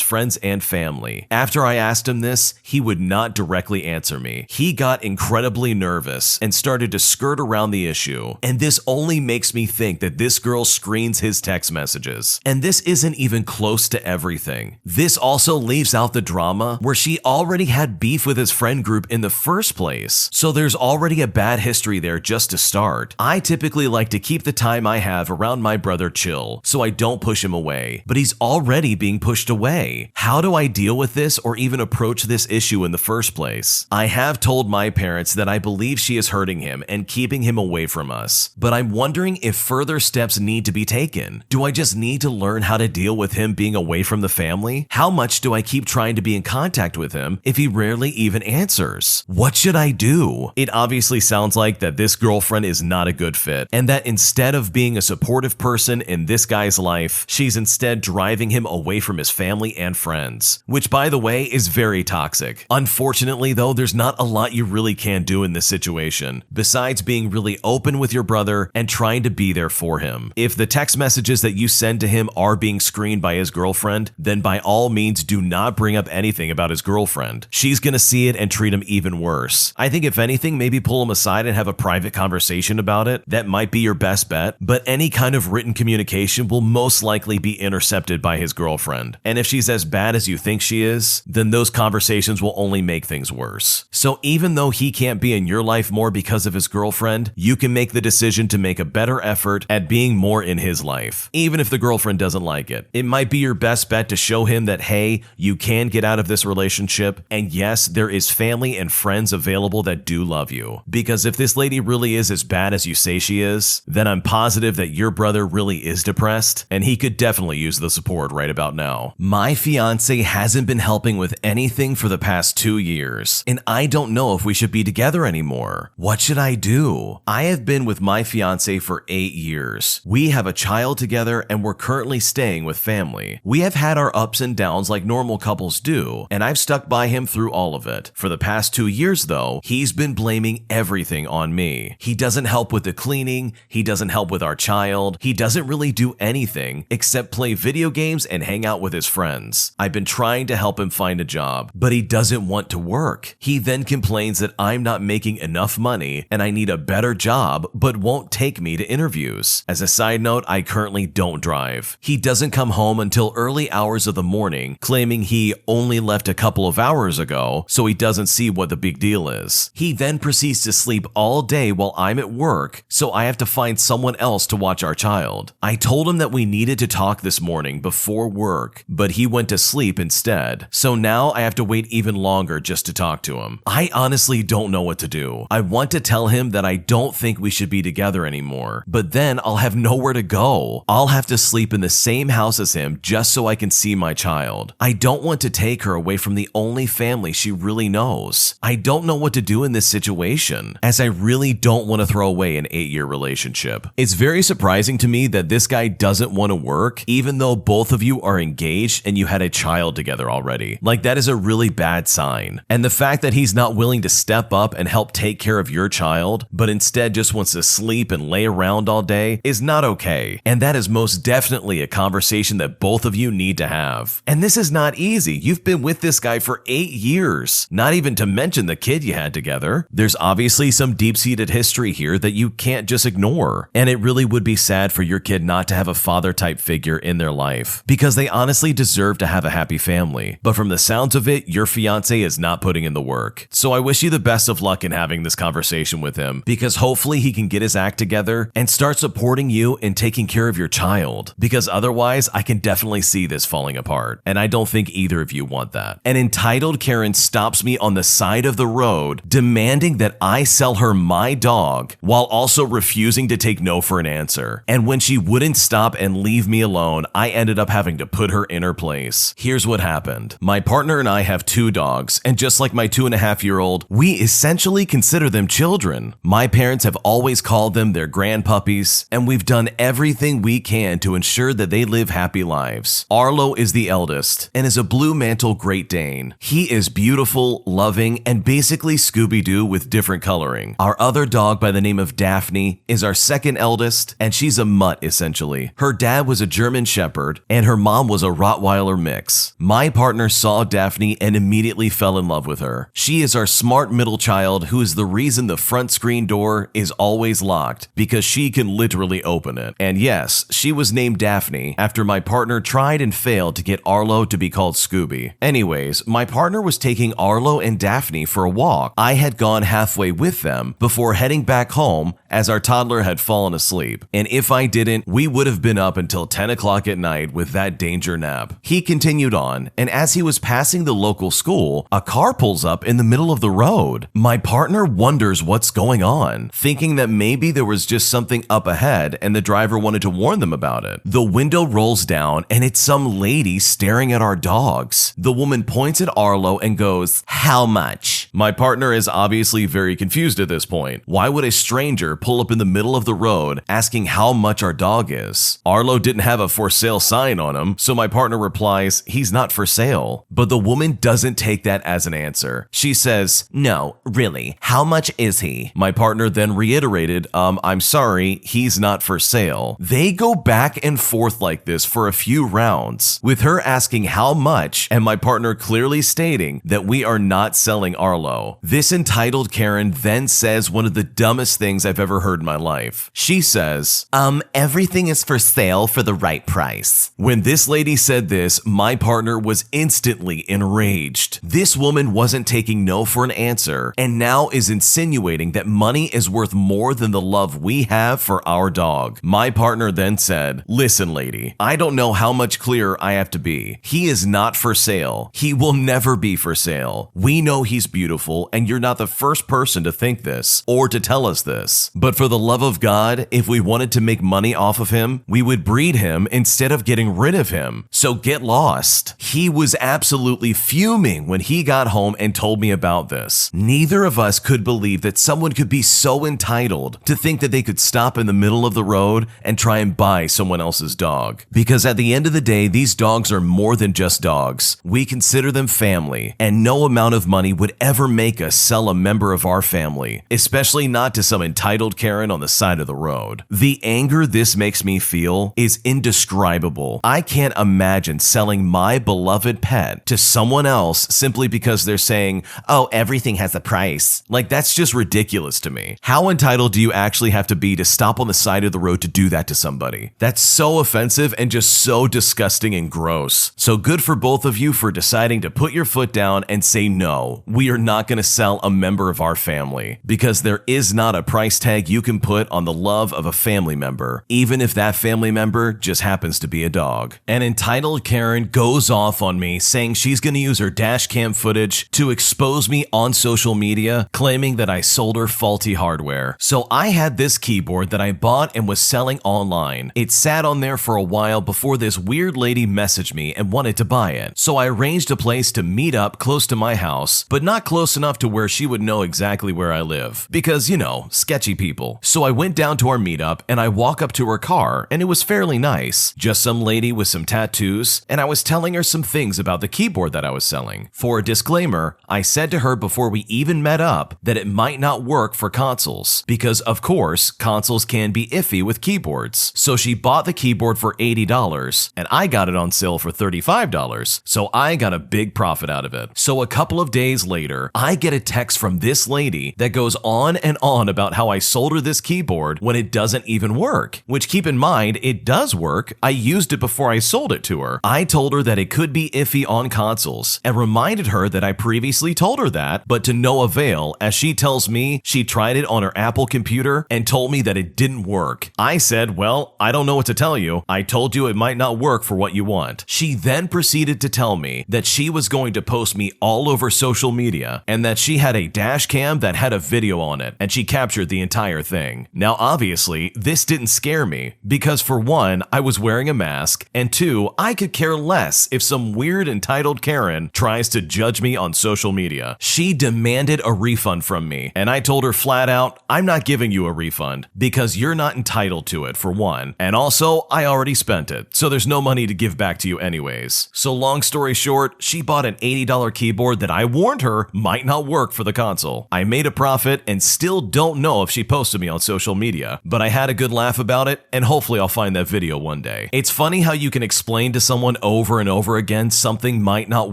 friends and family. After I asked him this, he would not directly answer me. He got incredibly nervous and started to skirt around the issue, and this only makes me think that this girl screens his text messages. And this isn't even close to everything. This also leaves out the drama where she already had beef with his friend group in the first place, so there's already a bad history there just to start. I typically like to keep the time I have around my brother chill, so I don't push him away, but he's already being pushed away. How do I deal with this or even approach this issue in the first place? I have told my parents that I believe she is hurting him and keeping him away from us, but I'm wondering if further steps need to be taken. Do I just need to learn how to deal with him being away from the family? How much do I keep trying to be in contact with him if he rarely even answers? What should I do? It obviously sounds like that this girlfriend is not a good fit, and that instead of being a supportive person in this guy's life, she's instead driving him away from his family and friends, which by the way is very toxic. Unfortunately though, there's not a lot you really can do in this situation, besides being really open with your brother and trying to be there for him. If the text messages that you send to him are being screened by his girlfriend, then by all means do not bring up anything about his girlfriend. She's gonna see it and treat him even worse. I think if anything, maybe pull him aside and have a private conversation about it. That might be your best bet, but any kind of written communication will most likely be intercepted by his girlfriend. And if she's as bad as you think she is, then those conversations will only make things worse. So even though he can't be in your life more because of his girlfriend, you can make the decision to make a better effort at being more in his life. Even if the girlfriend doesn't like it, it might be your best bet to show him that, hey, you can get out of this relationship, and yes, there is family and friends available that do love you. Because if this lady really is as bad as you say she is, then I'm positive that your brother really is depressed, and he could definitely use the support right about now. My fiance hasn't been helping with anything for the past 2 years, and I don't know if we should be together anymore. What should I do? I have been with my fiance for 8 years. We have a child together, and we're currently staying with family. We have had our ups and downs like normal couples do, and I've stuck by him through all of it. For the past 2 years though, he's been blaming everything on me. He doesn't help with the cleaning, he doesn't help with our child, he doesn't really do anything except play video games and hang out with his friends. I've been trying to help him find a job, but he doesn't want to work. He then complains that I'm not making enough money and I need a better job, but won't take me to interviews. As a side note, I currently don't drive. He doesn't come home until early hours of the morning, claiming he only left a couple of hours ago, so he doesn't see what the big deal is. He then proceeds to sleep all day while I'm at work, so I have to find someone else to watch our child. I told him that we needed to talk this morning before work, but he went to sleep instead, so now I have to wait even longer just to talk to him. I honestly don't know what to do. I want to tell him that I don't think we should be together anymore, but then I'll have nowhere to go. I'll have to sleep in the same house as him just so I can see my child. I don't want to take her away from the only family she really knows. I don't know what to do in this situation, as I really don't want to throw away an 8-year relationship. It's very surprising to me that this guy doesn't want to work, even though both of you are engaged and you had a child together already. Like, that is a really bad sign. And the fact that he's not willing to step up and help take care of your child, but instead just wants to sleep and lay around all day is not okay. And that is most definitely a conversation that both of you need to have. And this is not easy. You've been with this guy for 8 years, not even to mention the kid you had together. There's obviously some deep-seated history here that you can't just ignore. And it really would be sad for your kid not to have a father-type figure in their life, because they honestly deserve to have a happy family. But from the sounds of it, your fiance is not putting in the work. So I wish you the best of luck in having this conversation with him, because hopefully he can get his act together and start supporting you and taking care of your child, because otherwise I can definitely see this falling apart, and I don't think either of you want that. An entitled Karen stops me on the side of the road, demanding that I sell her my dog, while also refusing to take no for an answer. And when she wouldn't stop and leave me alone, I ended up having to put her in her place. Here's what happened. My partner and I have 2 dogs, and just like my 2.5-year-old, we essentially consider them children. My parents have always called them their grandpuppies, and we've done everything we can to ensure that they live happy lives. Arlo is the eldest and is a blue mantle Great Dane. He is beautiful, loving, and basically Scooby-Doo with different coloring. Our other dog by the name of Daphne is our second eldest, and she's a mutt essentially. Her dad was a German Shepherd, and her mom was a Rottweiler mix. My partner saw Daphne and immediately fell in love with her. She is our smart middle child who is the reason the front screen door is always locked, because she can literally open it. And yes, she was named Daphne after my partner tried and failed to get Arlo to be called Scooby. Anyways, my partner was taking Arlo and Daphne for a walk. I had gone halfway with them before heading back home as our toddler had fallen asleep. And if I didn't, we would have been up until 10 o'clock at night with that danger nap. He continued on, and as he was passing the local school, a car pulls up in the middle of the road. My partner wonders what's going on, thinking that maybe there was just something up ahead and the driver wanted to warn them about it. The window rolls down and it's some lady staring at our dogs. The woman points at Arlo and goes, "How much?" My partner is obviously very confused at this point. Why would a stranger pull up in the middle of the road asking how much our dog is? Arlo didn't have a for sale sign on him, so my partner replies, "He's not for sale." But the woman doesn't take that as an answer. She says, "No, really, how much is he?" My partner then reiterated, "I'm sorry, he's not for sale." They go back and forth like this for a few rounds, with her asking how much and my partner clearly stating that we are not selling Arlo. This entitled Karen then says one of the dumbest things I've ever heard in my life. She says, "Everything is for sale for the right price." When this lady said this, my partner was instantly enraged. This woman wasn't taking no for an answer, and now is insinuating that money is worth more than the love we have for our dog. My partner then said, "Listen, lady, I don't know how much clearer I have to be. He is not for sale. He will never be for sale. We know he's beautiful. beautiful, and you're not the first person to think this or to tell us this. But for the love of God, if we wanted to make money off of him, we would breed him instead of getting rid of him. So get lost. He was absolutely fuming when he got home and told me about this. Neither of us could believe that someone could be so entitled to think that they could stop in the middle of the road and try and buy someone else's dog. Because at the end of the day, these dogs are more than just dogs. We consider them family, and no amount of money would ever make us sell a member of our family, especially not to some entitled Karen on the side of the road. The anger this makes me feel is indescribable. I can't imagine selling my beloved pet to someone else simply because they're saying, oh, everything has a price. Like, that's just ridiculous to me. How entitled do you actually have to be to stop on the side of the road to do that to somebody? That's so offensive and just so disgusting and gross. So good for both of you for deciding to put your foot down and say, no, we are not going to sell a member of our family, because there is not a price tag you can put on the love of a family member, even if that family member just happens to be a dog. An entitled Karen goes off on me saying she's going to use her dash cam footage to expose me on social media, claiming that I sold her faulty hardware. So I had this keyboard that I bought and was selling online. It sat on there for a while before this weird lady messaged me and wanted to buy it. So I arranged a place to meet up close to my house, but not close enough to where she would know exactly where I live. Because, you know, sketchy people. So I went down to our meetup and I walk up to her car, and it was fairly nice. Just some lady with some tattoos, and I was telling her some things about the keyboard that I was selling. For a disclaimer, I said to her before we even met up that it might not work for consoles, because of course, consoles can be iffy with keyboards. So she bought the keyboard for $80, and I got it on sale for $35, so I got a big profit out of it. So a couple of days later, I get a text from this lady that goes on and on about how I sold her this keyboard when it doesn't even work. Which, keep in mind, it does work. I used it before I sold it to her. I told her that it could be iffy on consoles and reminded her that I previously told her that, but to no avail, as she tells me she tried it on her Apple computer and told me that it didn't work. I said, well, I don't know what to tell you. I told you it might not work for what you want. She then proceeded to tell me that she was going to post me all over social media and that she had a dash cam that had a video on it and she captured the entire thing. Now, obviously, this didn't scare me because, for one, I was wearing a mask, and two, I could care less if some weird entitled Karen tries to judge me on social media. She demanded a refund from me, and I told her flat out, I'm not giving you a refund because you're not entitled to it, for one, and also I already spent it, so there's no money to give back to you anyways. So long story short, she bought an $80 keyboard that I warned her might not work for the console. I made a profit and still don't know if she posted me on social media, but I had a good laugh about it, and hopefully I'll find that video one day. It's funny how you can explain to someone over and over again something might not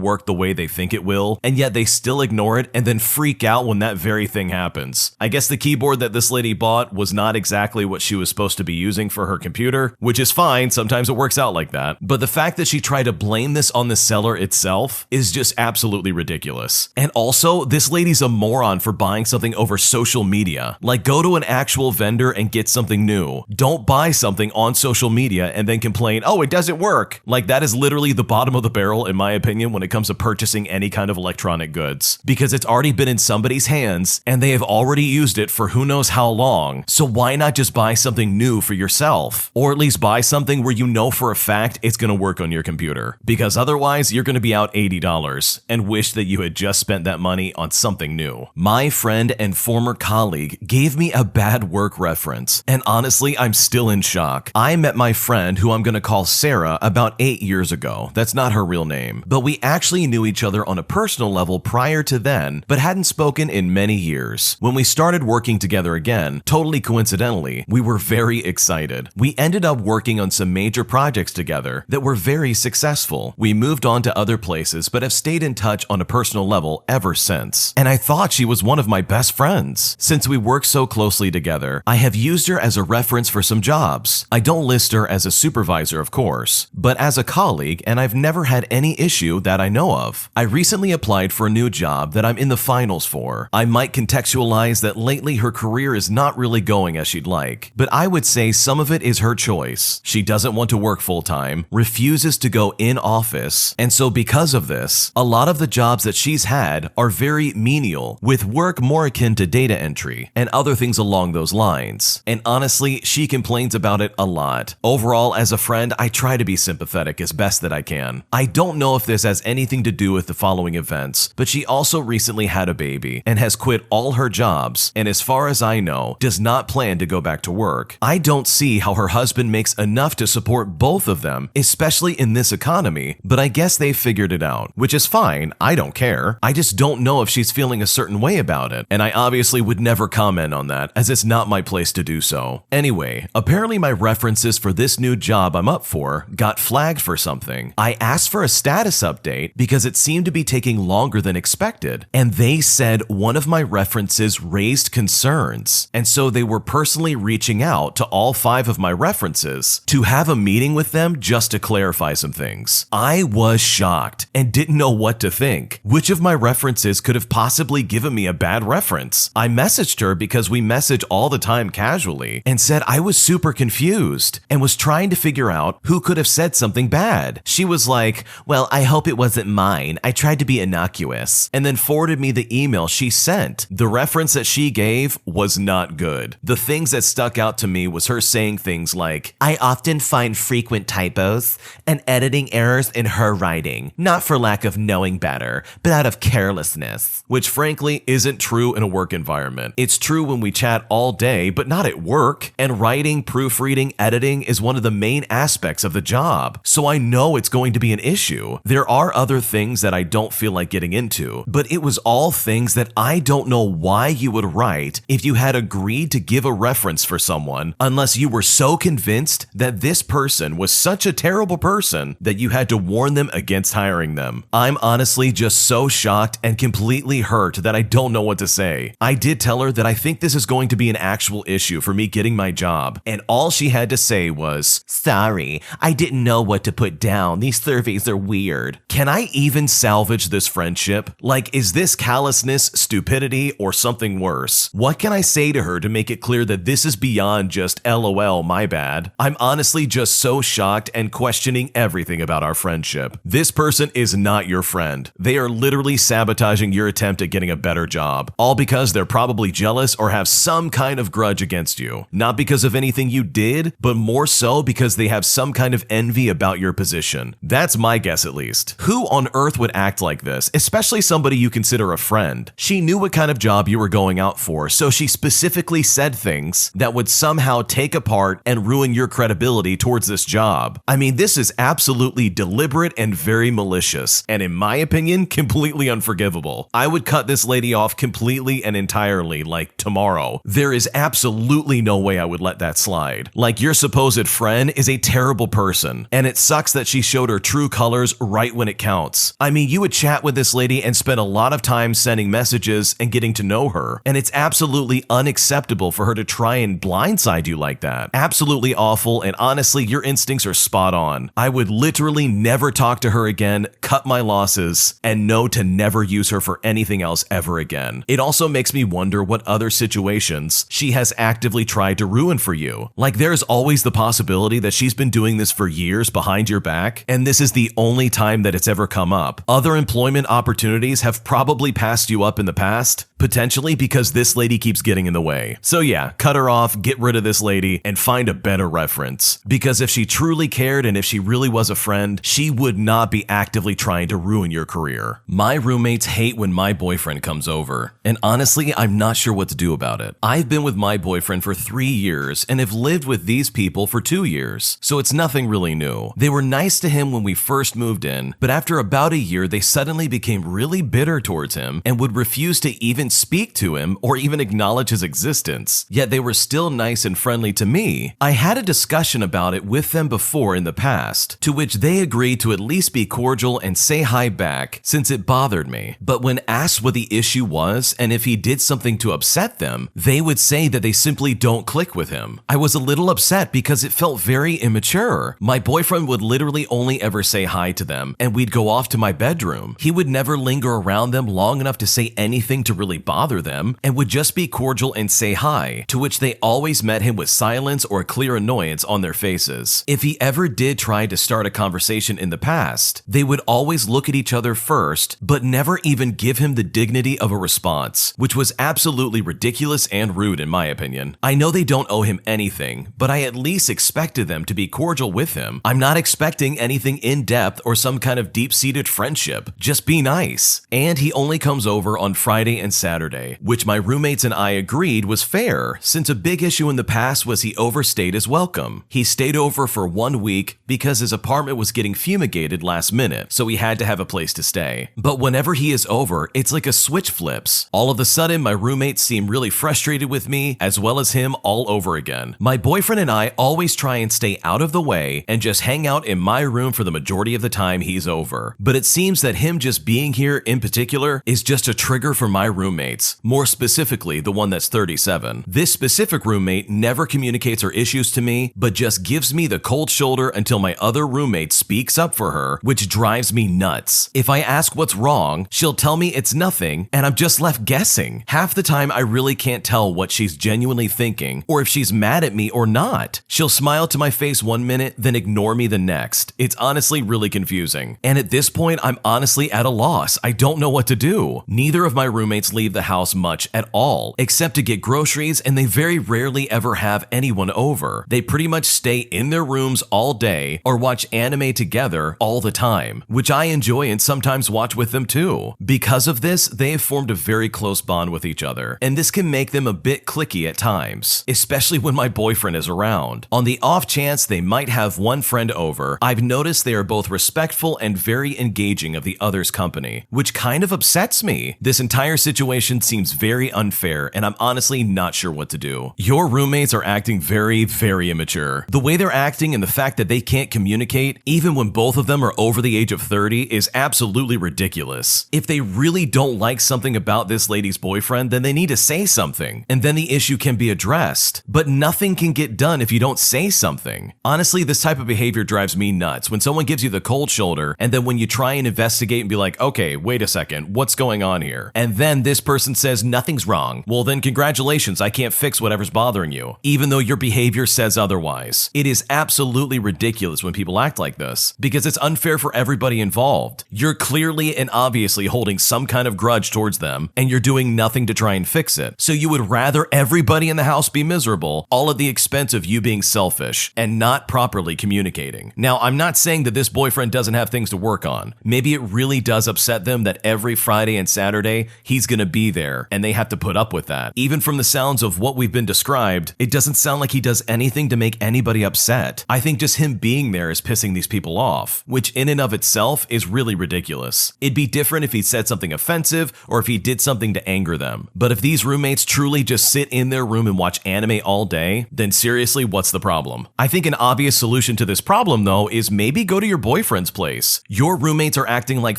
work the way they think it will, and yet they still ignore it and then freak out when that very thing happens. I guess the keyboard that this lady bought was not exactly what she was supposed to be using for her computer, which is fine, sometimes it works out like that, but the fact that she tried to blame this on the seller itself is just absolutely ridiculous. And also, this lady's a moron for buying something over social media. Like, go to an actual vendor and get something new. Don't buy something on social media and then complain, oh, it doesn't work. Like, that is literally the bottom of the barrel, in my opinion, when it comes to purchasing any kind of electronic goods. Because it's already been in somebody's hands and they have already used it for who knows how long. So why not just buy something new for yourself? Or at least buy something where you know for a fact it's going to work on your computer. Because otherwise, you're going to be out $80 and wish that you had just spent that money on something new. My friend and former colleague gave me a bad work reference, and honestly, I'm still in shock. I met my friend, who I'm going to call Sarah, about 8 years ago. That's not her real name. But we actually knew each other on a personal level prior to then, but hadn't spoken in many years. When we started working together again, totally coincidentally, we were very excited. We ended up working on some major projects together that were very successful. We moved on to other places, but have stayed in touch on a personal level ever since. And I thought she was one of my best friends. Since we work so closely together, I have used her as a reference for some jobs. I don't list her as a supervisor, of course, but as a colleague, and I've never had any issue that I know of. I recently applied for a new job that I'm in the finals for. I might contextualize that lately her career is not really going as she'd like, but I would say some of it is her choice. She doesn't want to work full-time, refuses to go in office, and so because of this, a lot of the jobs that she's had are are very menial, with work more akin to data entry and other things along those lines. And honestly, she complains about it a lot. Overall, as a friend, I try to be sympathetic as best that I can. I don't know if this has anything to do with the following events, but she also recently had a baby and has quit all her jobs, and as far as I know, does not plan to go back to work. I don't see how her husband makes enough to support both of them, especially in this economy, but I guess they figured it out, which is fine. I don't care. I just don't know if she's feeling a certain way about it, and I obviously would never comment on that, as it's not my place to do so. Anyway, apparently my references for this new job I'm up for got flagged for something. I asked for a status update because it seemed to be taking longer than expected, and they said one of my references raised concerns, and so they were personally reaching out to all 5 of my references to have a meeting with them just to clarify some things. I was shocked and didn't know what to think. Which of my references could have possibly given me a bad reference? I messaged her because we message all the time casually and said I was super confused and was trying to figure out who could have said something bad. She was like, "Well, I hope it wasn't mine. I tried to be innocuous," and then forwarded me the email she sent. The reference that she gave was not good. The things that stuck out to me was her saying things like, "I often find frequent typos and editing errors in her writing, not for lack of knowing better, but out of carelessness," which frankly isn't true in a work environment. It's true when we chat all day, but not at work. And writing, proofreading, editing is one of the main aspects of the job, so I know it's going to be an issue. There are other things that I don't feel like getting into, but it was all things that I don't know why you would write if you had agreed to give a reference for someone, unless you were so convinced that this person was such a terrible person that you had to warn them against hiring them. I'm honestly just so shocked and completely hurt that I don't know what to say. I did tell her that I think this is going to be an actual issue for me getting my job, and all she had to say was, "Sorry, I didn't know what to put down. These surveys are weird." Can I even salvage this friendship? Like, is this callousness, stupidity, or something worse? What can I say to her to make it clear that this is beyond just LOL, my bad? I'm honestly just so shocked and questioning everything about our friendship. This person is not your friend. They are literally sabotaging your attempt at getting a better job, all because they're probably jealous or have some kind of grudge against you. Not because of anything you did, but more so because they have some kind of envy about your position. That's my guess, at least. Who on earth would act like this, especially somebody you consider a friend? She knew what kind of job you were going out for, so she specifically said things that would somehow take apart and ruin your credibility towards this job. I mean, this is absolutely deliberate and very malicious, and in my opinion, completely unforgivable. I would cut this lady off completely and entirely, like tomorrow. There is absolutely no way I would let that slide. Like, your supposed friend is a terrible person, and it sucks that she showed her true colors right when it counts. I mean, you would chat with this lady and spend a lot of time sending messages and getting to know her, and it's absolutely unacceptable for her to try and blindside you like that. Absolutely awful, and honestly, your instincts are spot on. I would literally never talk to her again, cut my losses, and know to never use her for anything else ever again. It also makes me wonder what other situations she has actively tried to ruin for you. Like, there's always the possibility that she's been doing this for years behind your back, and this is the only time that it's ever come up. Other employment opportunities have probably passed you up in the past, potentially because this lady keeps getting in the way. So yeah, cut her off, get rid of this lady, and find a better reference. Because if she truly cared and if she really was a friend, she would not be actively trying to ruin your career. My roommates hate when my boyfriend comes over, and honestly, I'm not sure what to do about it. I've been with my boyfriend for 3 years and have lived with these people for 2 years, so it's nothing really new. They were nice to him when we first moved in, but after about a year, they suddenly became really bitter towards him and would refuse to even speak to him or even acknowledge his existence. Yet they were still nice and friendly to me. I had a discussion about it with them before in the past, to which they agreed to at least be cordial and say hi back since it bothered me. But when asked what the issue was and if he did something to upset them, they would say that they simply don't click with him. I was a little upset because it felt very immature. My boyfriend would literally only ever say hi to them, and we'd go off to my bedroom. He would never linger around them long enough to say anything to really bother them, and would just be cordial and say hi, to which they always met him with silence or clear annoyance on their faces. If he ever did try to start a conversation in the past, they would always look at each other first, but never even even give him the dignity of a response, which was absolutely ridiculous and rude in my opinion. I know they don't owe him anything, but I at least expected them to be cordial with him. I'm not expecting anything in depth or some kind of deep-seated friendship. Just be nice. And he only comes over on Friday and Saturday, which my roommates and I agreed was fair, since a big issue in the past was he overstayed his welcome. He stayed over for 1 week because his apartment was getting fumigated last minute, so he had to have a place to stay. But whenever he is over, it's like a switch flips. All of a sudden, my roommates seem really frustrated with me, as well as him all over again. My boyfriend and I always try and stay out of the way and just hang out in my room for the majority of the time he's over. But it seems that him just being here in particular is just a trigger for my roommates, more specifically the one that's 37. This specific roommate never communicates her issues to me, but just gives me the cold shoulder until my other roommate speaks up for her, which drives me nuts. If I ask what's wrong, she'll tell me it's nothing, and I'm just left guessing. Half the time, I really can't tell what she's genuinely thinking, or if she's mad at me or not. She'll smile to my face 1 minute, then ignore me the next. It's honestly really confusing. And at this point, I'm honestly at a loss. I don't know what to do. Neither of my roommates leave the house much at all, except to get groceries, and they very rarely ever have anyone over. They pretty much stay in their rooms all day or watch anime together all the time, which I enjoy and sometimes watch with them too. Because of this, they have formed a very close bond with each other, and this can make them a bit cliquey at times, especially when my boyfriend is around. On the off chance they might have one friend over, I've noticed they are both respectful and very engaging of the other's company, which kind of upsets me. This entire situation seems very unfair, and I'm honestly not sure what to do. Your roommates are acting very, very immature. The way they're acting and the fact that they can't communicate, even when both of them are over the age of 30, is absolutely ridiculous. If they really don't like something about this lady's boyfriend, then they need to say something, and then the issue can be addressed. But nothing can get done if you don't say something. Honestly, this type of behavior drives me nuts. When someone gives you the cold shoulder, and then when you try and investigate and be like, okay, wait a second, what's going on here? And then this person says nothing's wrong. Well then congratulations, I can't fix whatever's bothering you, even though your behavior says otherwise. It is absolutely ridiculous when people act like this, because it's unfair for everybody involved. You're clearly and obviously holding some kind of grudge towards them, and you're doing nothing to try and fix it. So you would rather everybody in the house be miserable, all at the expense of you being selfish and not properly communicating. Now, I'm not saying that this boyfriend doesn't have things to work on. Maybe it really does upset them that every Friday and Saturday he's gonna be there, and they have to put up with that. Even from the sounds of what we've been described, it doesn't sound like he does anything to make anybody upset. I think just him being there is pissing these people off, which in and of itself is really ridiculous. It'd be different if he said something offensive or if he did something to anger them. But if these roommates truly just sit in their room and watch anime all day, then seriously, what's the problem? I think an obvious solution to this problem, though, is maybe go to your boyfriend's place. Your roommates are acting like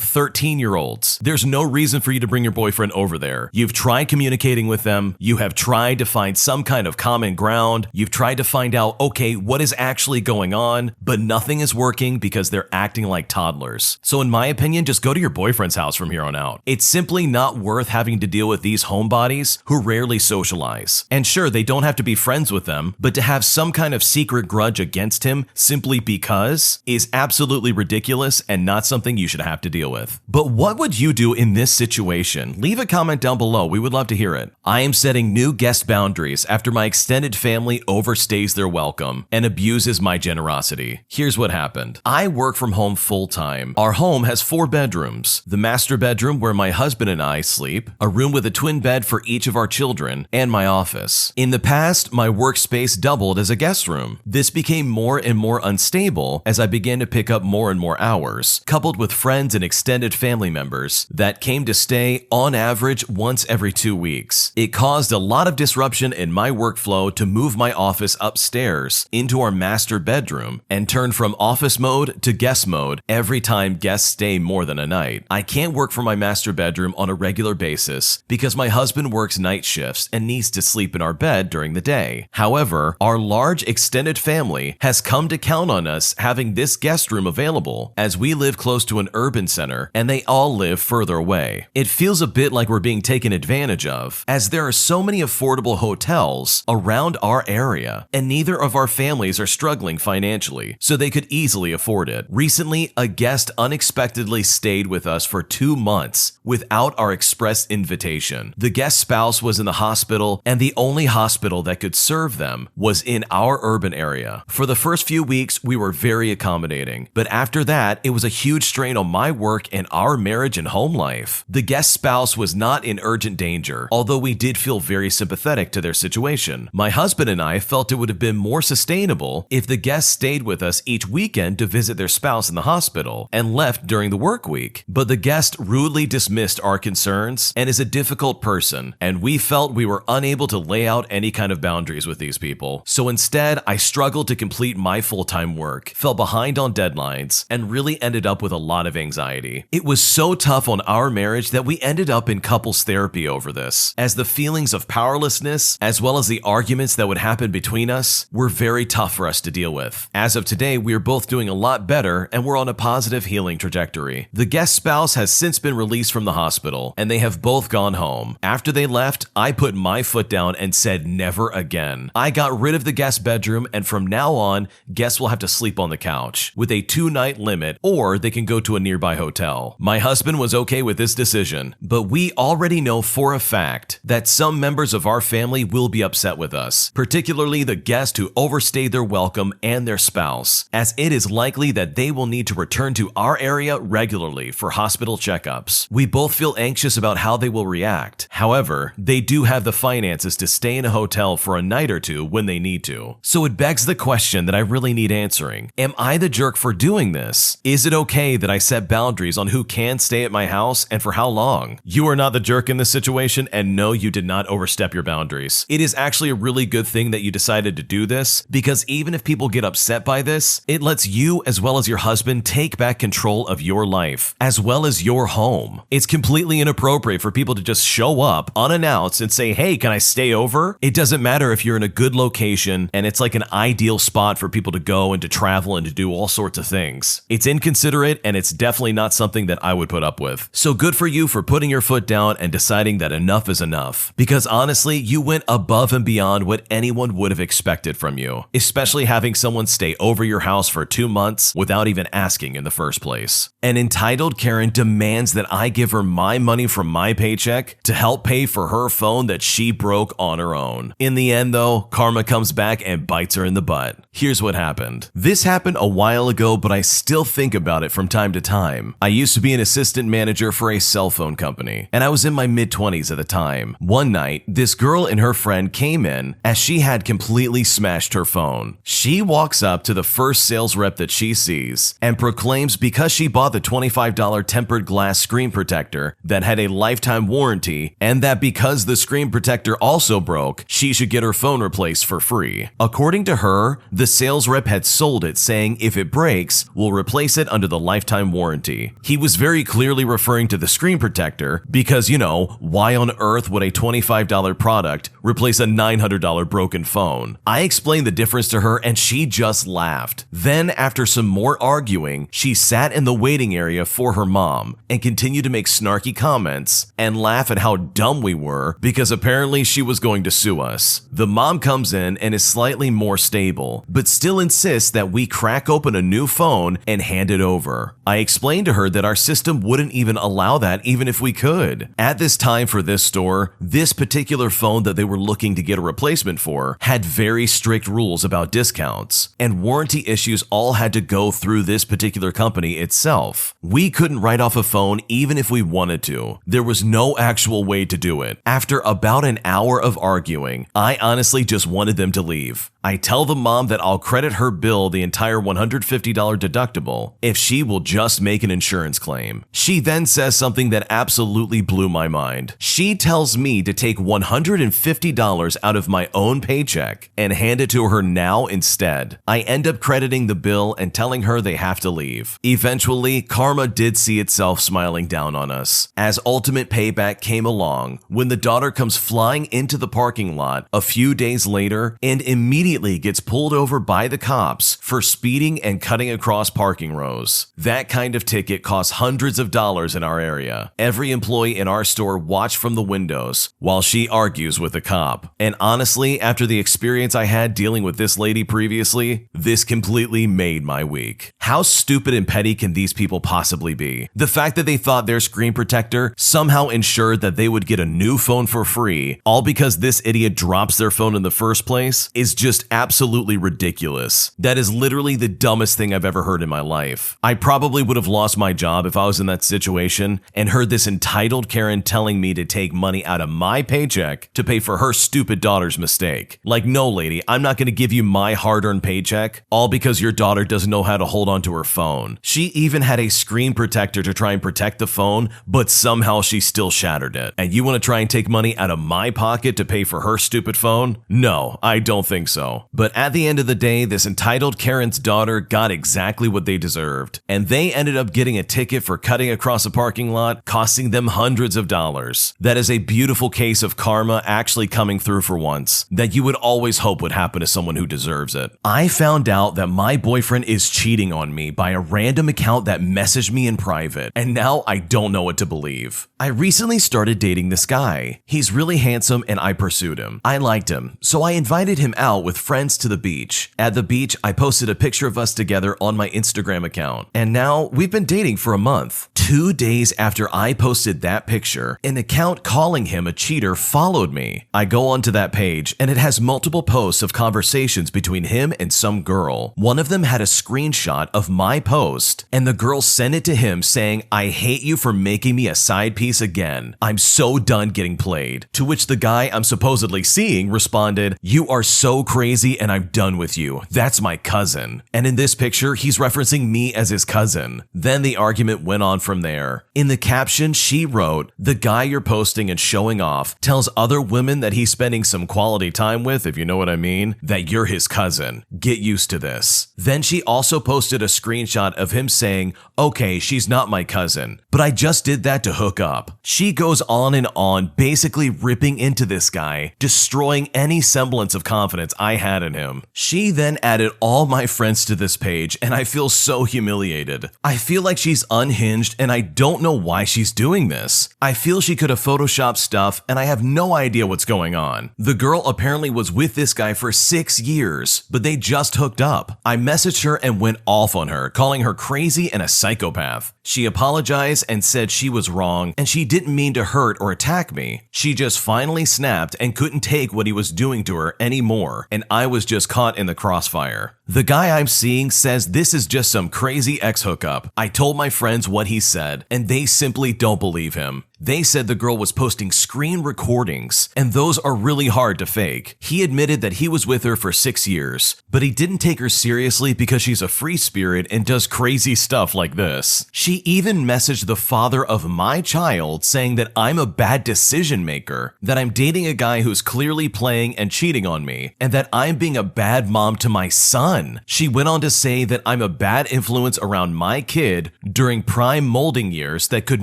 13-year-olds. There's no reason for you to bring your boyfriend over there. You've tried communicating with them. You have tried to find some kind of common ground. You've tried to find out, okay, what is actually going on, but nothing is working because they're acting like toddlers. So in my opinion, just go to your boyfriend's house from here on out. It's simply not worth having to deal with these homebodies who rarely socialize. And sure, they don't have to be friends with them, but to have some kind of secret grudge against him simply because is absolutely ridiculous and not something you should have to deal with. But what would you do in this situation? Leave a comment down below. We would love to hear it. I am setting new guest boundaries after my extended family overstays their welcome and abuses my generosity. Here's what happened. I work from home full-time. Our home has 4 bedrooms. The master bedroom where my husband and I sleep, a room with a twin bed for each of our children, and my office. In the past, my workspace doubled as a guest room. This became more and more unstable as I began to pick up more and more hours, coupled with friends and extended family members that came to stay on average once every 2 weeks. It caused a lot of disruption in my workflow to move my office upstairs into our master bedroom and turn from office mode to guest mode every time guests stay more than a night. I can't work from my master bedroom on a regular basis because my husband works night shifts and needs to sleep in our bed during the day. However, our large extended family has come to count on us having this guest room available as we live close to an urban center and they all live further away. It feels a bit like we're being taken advantage of, as there are so many affordable hotels around our area and neither of our families are struggling financially, so they could easily afford it. Recently, a guest unexpectedly stayed with us for 2 months without our express invitation. The guest spouse was in the hospital, and the only hospital that could serve them was in our urban area. For the first few weeks, we were very accommodating, but after that, it was a huge strain on my work and our marriage and home life. The guest spouse was not in urgent danger, although we did feel very sympathetic to their situation. My husband and I felt it would have been more sustainable if the guests stayed with us each weekend to visit their spouse in the hospital and left during the work week. But the guest rudely dismissed our concerns and is a difficult person, and we felt we were unable to lay out any kind of boundaries with these people. So instead, I struggled to complete my full-time work, fell behind on deadlines, and really ended up with a lot of anxiety. It was so tough on our marriage that we ended up in couples therapy over this, as the feelings of powerlessness, as well as the arguments that would happen between us, were very tough for us to deal with. As of today, we are both doing a lot better, and we're on a positive healing trajectory. The guest spouse has since been released from the hospital, and they have both gone home. After they left, I put my foot down and said never again. I got rid of the guest bedroom, and from now on, guests will have to sleep on the couch, with a 2-night limit, or they can go to a nearby hotel. My husband was okay with this decision, but we already know for a fact that some members of our family will be upset with us, particularly the guest who overstayed their welcome and their spouse, as it is likely that they will need to return to our area regularly for hospital checkups. We both feel anxious about how they will react. However, they do have the finances to stay in a hotel for a night or two when they need to. So it begs the question that I really need answering. Am I the jerk for doing this? Is it okay that I set boundaries on who can stay at my house and for how long? You are not the jerk in this situation, and no, you did not overstep your boundaries. It is actually a really good thing that you decided to do this, because even if people get upset by this, it lets you as well as your husband take back control of your life, as well as your home. It's completely inappropriate for people to just show up unannounced and say, hey, can I stay over? It doesn't matter if you're in a good location and it's like an ideal spot for people to go and to travel and to do all sorts of things. It's inconsiderate, and it's definitely not something that I would put up with. So good for you for putting your foot down and deciding that enough is enough. Because honestly, you went above and beyond what anyone would have expected from you, especially having someone stay over your house for 2 months without even asking in the first place. An entitled Karen demands that I give her my money from my paycheck to help pay for her phone that she broke on her own. In the end though, karma comes back and bites her in the butt. Here's what happened. This happened a while ago, but I still think about it from time to time. I used to be an assistant manager for a cell phone company, and I was in my mid-20s at the time. One night, this girl and her friend came in as she had completely smashed her phone. She walks up to the first sales rep that she sees and proclaims because she bought the $25 tempered glass screen protector that had a lifetime warranty, and that because the screen protector also broke, she should get her phone replaced for free. According to her, the sales rep had sold it saying if it breaks, we'll replace it under the lifetime warranty. He was very clearly referring to the screen protector because, why on earth would a $25 product replace a $900 broken phone? I explained the difference to her and she just laughed. Then, after some more arguing, she sat in the waiting area for her mom and continued to make snarky comments and laugh at how dumb we were because apparently she was going to sue us. The mom comes in and is slightly more stable, but still insists that we crack open a new phone and hand it over. I explained to her that our system wouldn't even allow that even if we could. At this time for this store, this particular phone that they were looking to get a replacement for had very strict rules about discounts, and warranty issues all had to go through this particular company itself. We couldn't write off a phone even if we wanted to. There was no actual way to do it. After about an hour of arguing, I honestly just wanted them to leave. I tell the mom that I'll credit her bill the entire $150 deductible if she will just make an insurance claim. She then says something that absolutely blew my mind. She tells me to take $150 out of my own paycheck and hand it to her now instead. I end up crediting the bill and telling her they have to leave. Eventually, karma did see itself smiling down on us, as ultimate payback came along when the daughter comes flying into the parking lot a few days later and immediately immediately gets pulled over by the cops for speeding and cutting across parking rows. That kind of ticket costs hundreds of dollars in our area. Every employee in our store watched from the windows while she argues with the cop. And honestly, after the experience I had dealing with this lady previously, this completely made my week. How stupid and petty can these people possibly be? The fact that they thought their screen protector somehow ensured that they would get a new phone for free, all because this idiot drops their phone in the first place, is just absolutely ridiculous. That is literally the dumbest thing I've ever heard in my life. I probably would have lost my job if I was in that situation and heard this entitled Karen telling me to take money out of my paycheck to pay for her stupid daughter's mistake. Like, no lady, I'm not going to give you my hard-earned paycheck, all because your daughter doesn't know how to hold onto her phone. She even had a screen protector to try and protect the phone, but somehow she still shattered it. And you want to try and take money out of my pocket to pay for her stupid phone? No, I don't think so. But at the end of the day, this entitled Karen's daughter got exactly what they deserved, and they ended up getting a ticket for cutting across a parking lot, costing them hundreds of dollars. That is a beautiful case of karma actually coming through for once, that you would always hope would happen to someone who deserves it. I found out that my boyfriend is cheating on me by a random account that messaged me in private, and now I don't know what to believe. I recently started dating this guy. He's really handsome and I pursued him. I liked him, so I invited him out with friends to the beach. At the beach, I posted a picture of us together on my Instagram account, and now we've been dating for a month. 2 days after I posted that picture, an account calling him a cheater followed me. I go onto that page and it has multiple posts of conversations between him and some girl. One of them had a screenshot of my post, and the girl sent it to him saying, "I hate you for making me a side piece again. I'm so done getting played." To which the guy I'm supposedly seeing responded, "You are so crazy and I'm done with you. That's my cousin." And in this picture, he's referencing me as his cousin. Then the argument went on from there. In the caption, she wrote, "The guy you're posting and showing off tells other women that he's spending some quality time with, if you know what I mean, that you're his cousin. Get used to this." Then she also posted a screenshot of him saying, "Okay, she's not my cousin, but I just did that to hook up." She goes on and on, basically ripping into this guy, destroying any semblance of confidence I had in him. She then added all my friends to this page, and I feel so humiliated. I feel like she's unhinged, and I don't know why she's doing this. I feel she could have photoshopped stuff, and I have no idea what's going on. The girl apparently was with this guy for 6 years, but they just hooked up. I messaged her and went off on her, calling her crazy and a psychopath. She apologized and said she was wrong, and she didn't mean to hurt or attack me. She just finally snapped and couldn't take what he was doing to her anymore, and I was just caught in the crossfire. The guy I'm seeing says this is just some crazy ex-hookup. I told my friends what he said, and they simply don't believe him. They said the girl was posting screen recordings, and those are really hard to fake. He admitted that he was with her for 6 years, but he didn't take her seriously because she's a free spirit and does crazy stuff like this. She even messaged the father of my child saying that I'm a bad decision maker, that I'm dating a guy who's clearly playing and cheating on me, and that I'm being a bad mom to my son. She went on to say that I'm a bad influence around my kid during prime molding years that could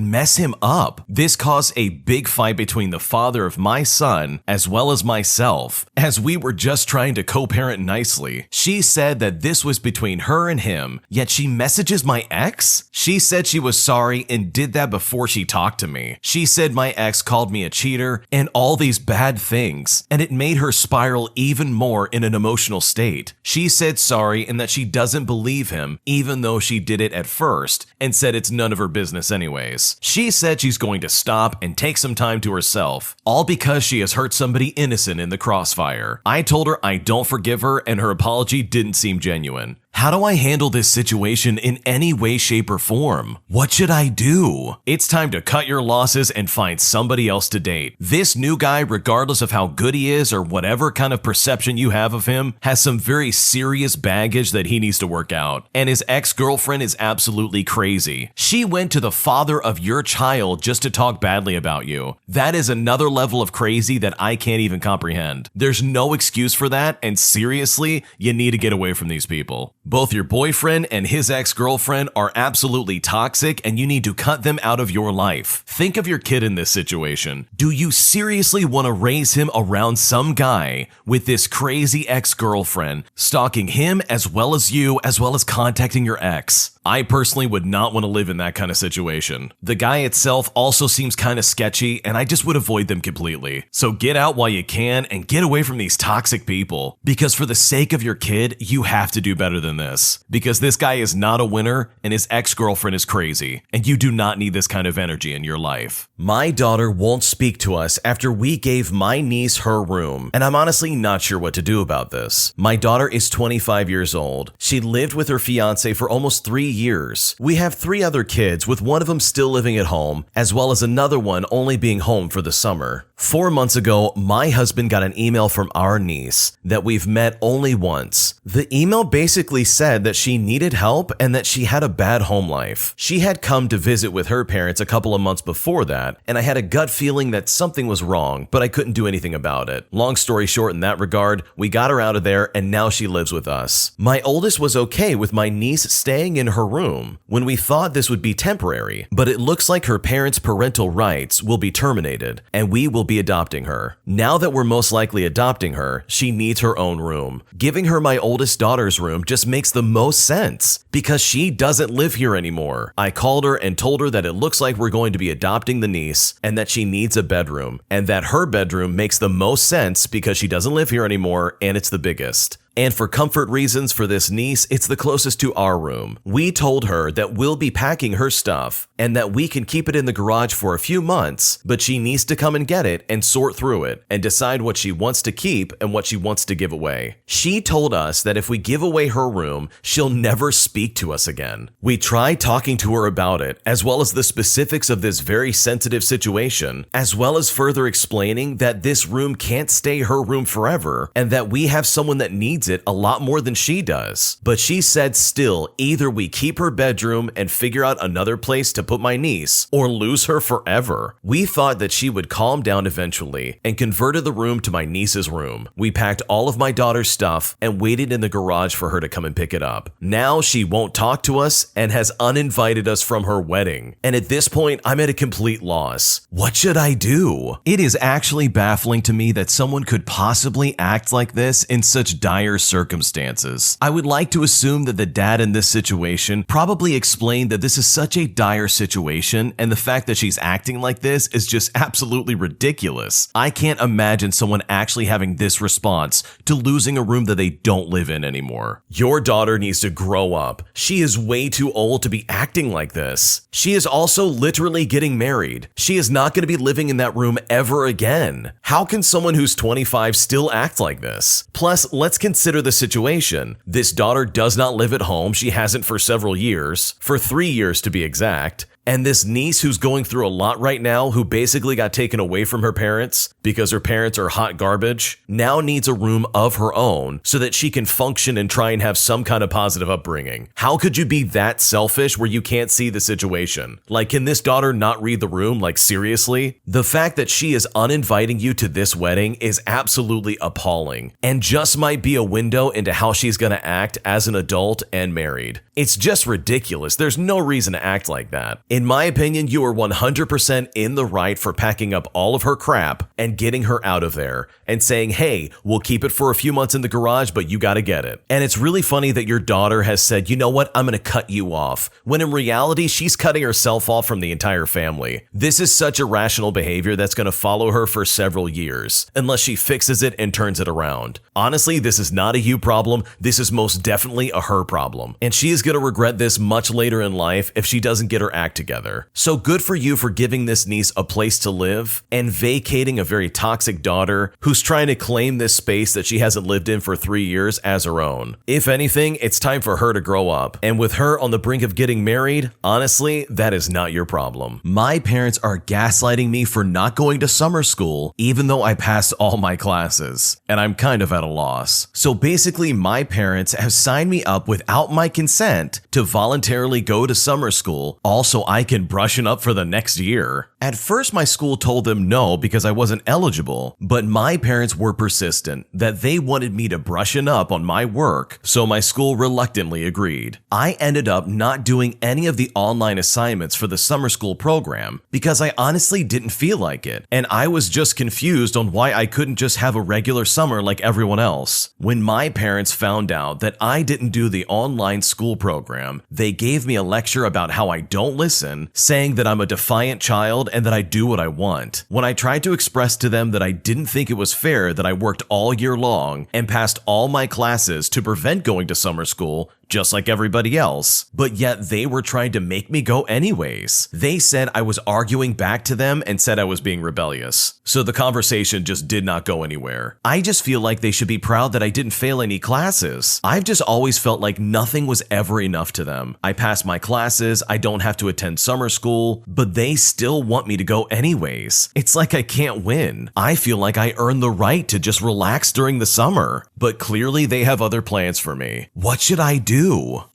mess him up. This caused a big fight between the father of my son as well as myself, as we were just trying to co-parent nicely. She said that this was between her and him, yet she messages my ex? She said she was sorry and did that before she talked to me. She said my ex called me a cheater and all these bad things, and it made her spiral even more in an emotional state. She said sorry and that she doesn't believe him, even though she did it at first, and said it's none of her business anyways. She said she's going to stop and take some time to herself, all because she has hurt somebody innocent in the crossfire. I told her I don't forgive her, and her apology didn't seem genuine. How do I handle this situation in any way, shape, or form? What should I do? It's time to cut your losses and find somebody else to date. This new guy, regardless of how good he is or whatever kind of perception you have of him, has some very serious baggage that he needs to work out. And his ex-girlfriend is absolutely crazy. She went to the father of your child just to talk badly about you. That is another level of crazy that I can't even comprehend. There's no excuse for that, and seriously, you need to get away from these people. Both your boyfriend and his ex-girlfriend are absolutely toxic and you need to cut them out of your life. Think of your kid in this situation. Do you seriously want to raise him around some guy with this crazy ex-girlfriend, stalking him as well as you, as well as contacting your ex? I personally would not want to live in that kind of situation. The guy itself also seems kind of sketchy, and I just would avoid them completely. So get out while you can and get away from these toxic people. Because for the sake of your kid, you have to do better than this. Because this guy is not a winner, and his ex-girlfriend is crazy, and you do not need this kind of energy in your life. My daughter won't speak to us after we gave my niece her room, and I'm honestly not sure what to do about this. My daughter is 25 years old. She lived with her fiance for almost 3 years. We have 3 other kids, with one of them still living at home, as well as another one only being home for the summer. 4 months ago, my husband got an email from our niece that we've met only once. The email basically said that she needed help and that she had a bad home life. She had come to visit with her parents a couple of months before that, and I had a gut feeling that something was wrong, but I couldn't do anything about it. Long story short in that regard, we got her out of there and now she lives with us. My oldest was okay with my niece staying in her room when we thought this would be temporary, but it looks like her parents' parental rights will be terminated and we will be adopting her. Now that we're most likely adopting her, she needs her own room. Giving her my oldest daughter's room just makes the most sense because she doesn't live here anymore. I called her and told her that it looks like we're going to be adopting the niece and that she needs a bedroom and that her bedroom makes the most sense because she doesn't live here anymore and it's the biggest. And for comfort reasons for this niece, it's the closest to our room. We told her that we'll be packing her stuff and that we can keep it in the garage for a few months, but she needs to come and get it and sort through it and decide what she wants to keep and what she wants to give away. She told us that if we give away her room, she'll never speak to us again. We tried talking to her about it, as well as the specifics of this very sensitive situation, as well as further explaining that this room can't stay her room forever and that we have someone that needs it a lot more than she does. But she said still, either we keep her bedroom and figure out another place to put my niece or lose her forever. We thought that she would calm down eventually and converted the room to my niece's room. We packed all of my daughter's stuff and waited in the garage for her to come and pick it up. Now she won't talk to us and has uninvited us from her wedding. And at this point, I'm at a complete loss. What should I do? It is actually baffling to me that someone could possibly act like this in such dire circumstances. I would like to assume that the dad in this situation probably explained that this is such a dire situation and the fact that she's acting like this is just absolutely ridiculous. I can't imagine someone actually having this response to losing a room that they don't live in anymore. Your daughter needs to grow up. She is way too old to be acting like this. She is also literally getting married. She is not going to be living in that room ever again. How can someone who's 25 still act like this? Plus, let's consider the situation. This daughter does not live at home. She hasn't for several years, for 3 years to be exact. And this niece who's going through a lot right now, who basically got taken away from her parents because her parents are hot garbage, now needs a room of her own so that she can function and try and have some kind of positive upbringing. How could you be that selfish where you can't see the situation? Like, can this daughter not read the room? Like, seriously? The fact that she is uninviting you to this wedding is absolutely appalling and just might be a window into how she's gonna act as an adult and married. It's just ridiculous. There's no reason to act like that. In my opinion, you are 100% in the right for packing up all of her crap and getting her out of there and saying, hey, we'll keep it for a few months in the garage, but you gotta get it. And it's really funny that your daughter has said, you know what, I'm gonna cut you off, when in reality, she's cutting herself off from the entire family. This is such irrational behavior that's gonna follow her for several years, unless she fixes it and turns it around. Honestly, this is not a you problem, this is most definitely a her problem. And she is gonna regret this much later in life if she doesn't get her act together. So good for you for giving this niece a place to live and vacating a very toxic daughter who's trying to claim this space that she hasn't lived in for 3 years as her own. If anything, it's time for her to grow up. And with her on the brink of getting married, honestly, that is not your problem. My parents are gaslighting me for not going to summer school, even though I passed all my classes, and I'm kind of at a loss. So basically, my parents have signed me up without my consent consent to voluntarily go to summer school, also I can brushen up for the next year. At first, my school told them no because I wasn't eligible, but my parents were persistent that they wanted me to brushen up on my work, so my school reluctantly agreed. I ended up not doing any of the online assignments for the summer school program because I honestly didn't feel like it, and I was just confused on why I couldn't just have a regular summer like everyone else. When my parents found out that I didn't do the online school program, they gave me a lecture about how I don't listen, saying that I'm a defiant child and that I do what I want. When I tried to express to them that I didn't think it was fair that I worked all year long and passed all my classes to prevent going to summer school, just like everybody else, but yet they were trying to make me go anyways. They said I was arguing back to them and said I was being rebellious. So the conversation just did not go anywhere. I just feel like they should be proud that I didn't fail any classes. I've just always felt like nothing was ever enough to them. I passed my classes, I don't have to attend summer school, but they still want me to go anyways. It's like I can't win. I feel like I earned the right to just relax during the summer, but clearly they have other plans for me. What should I do?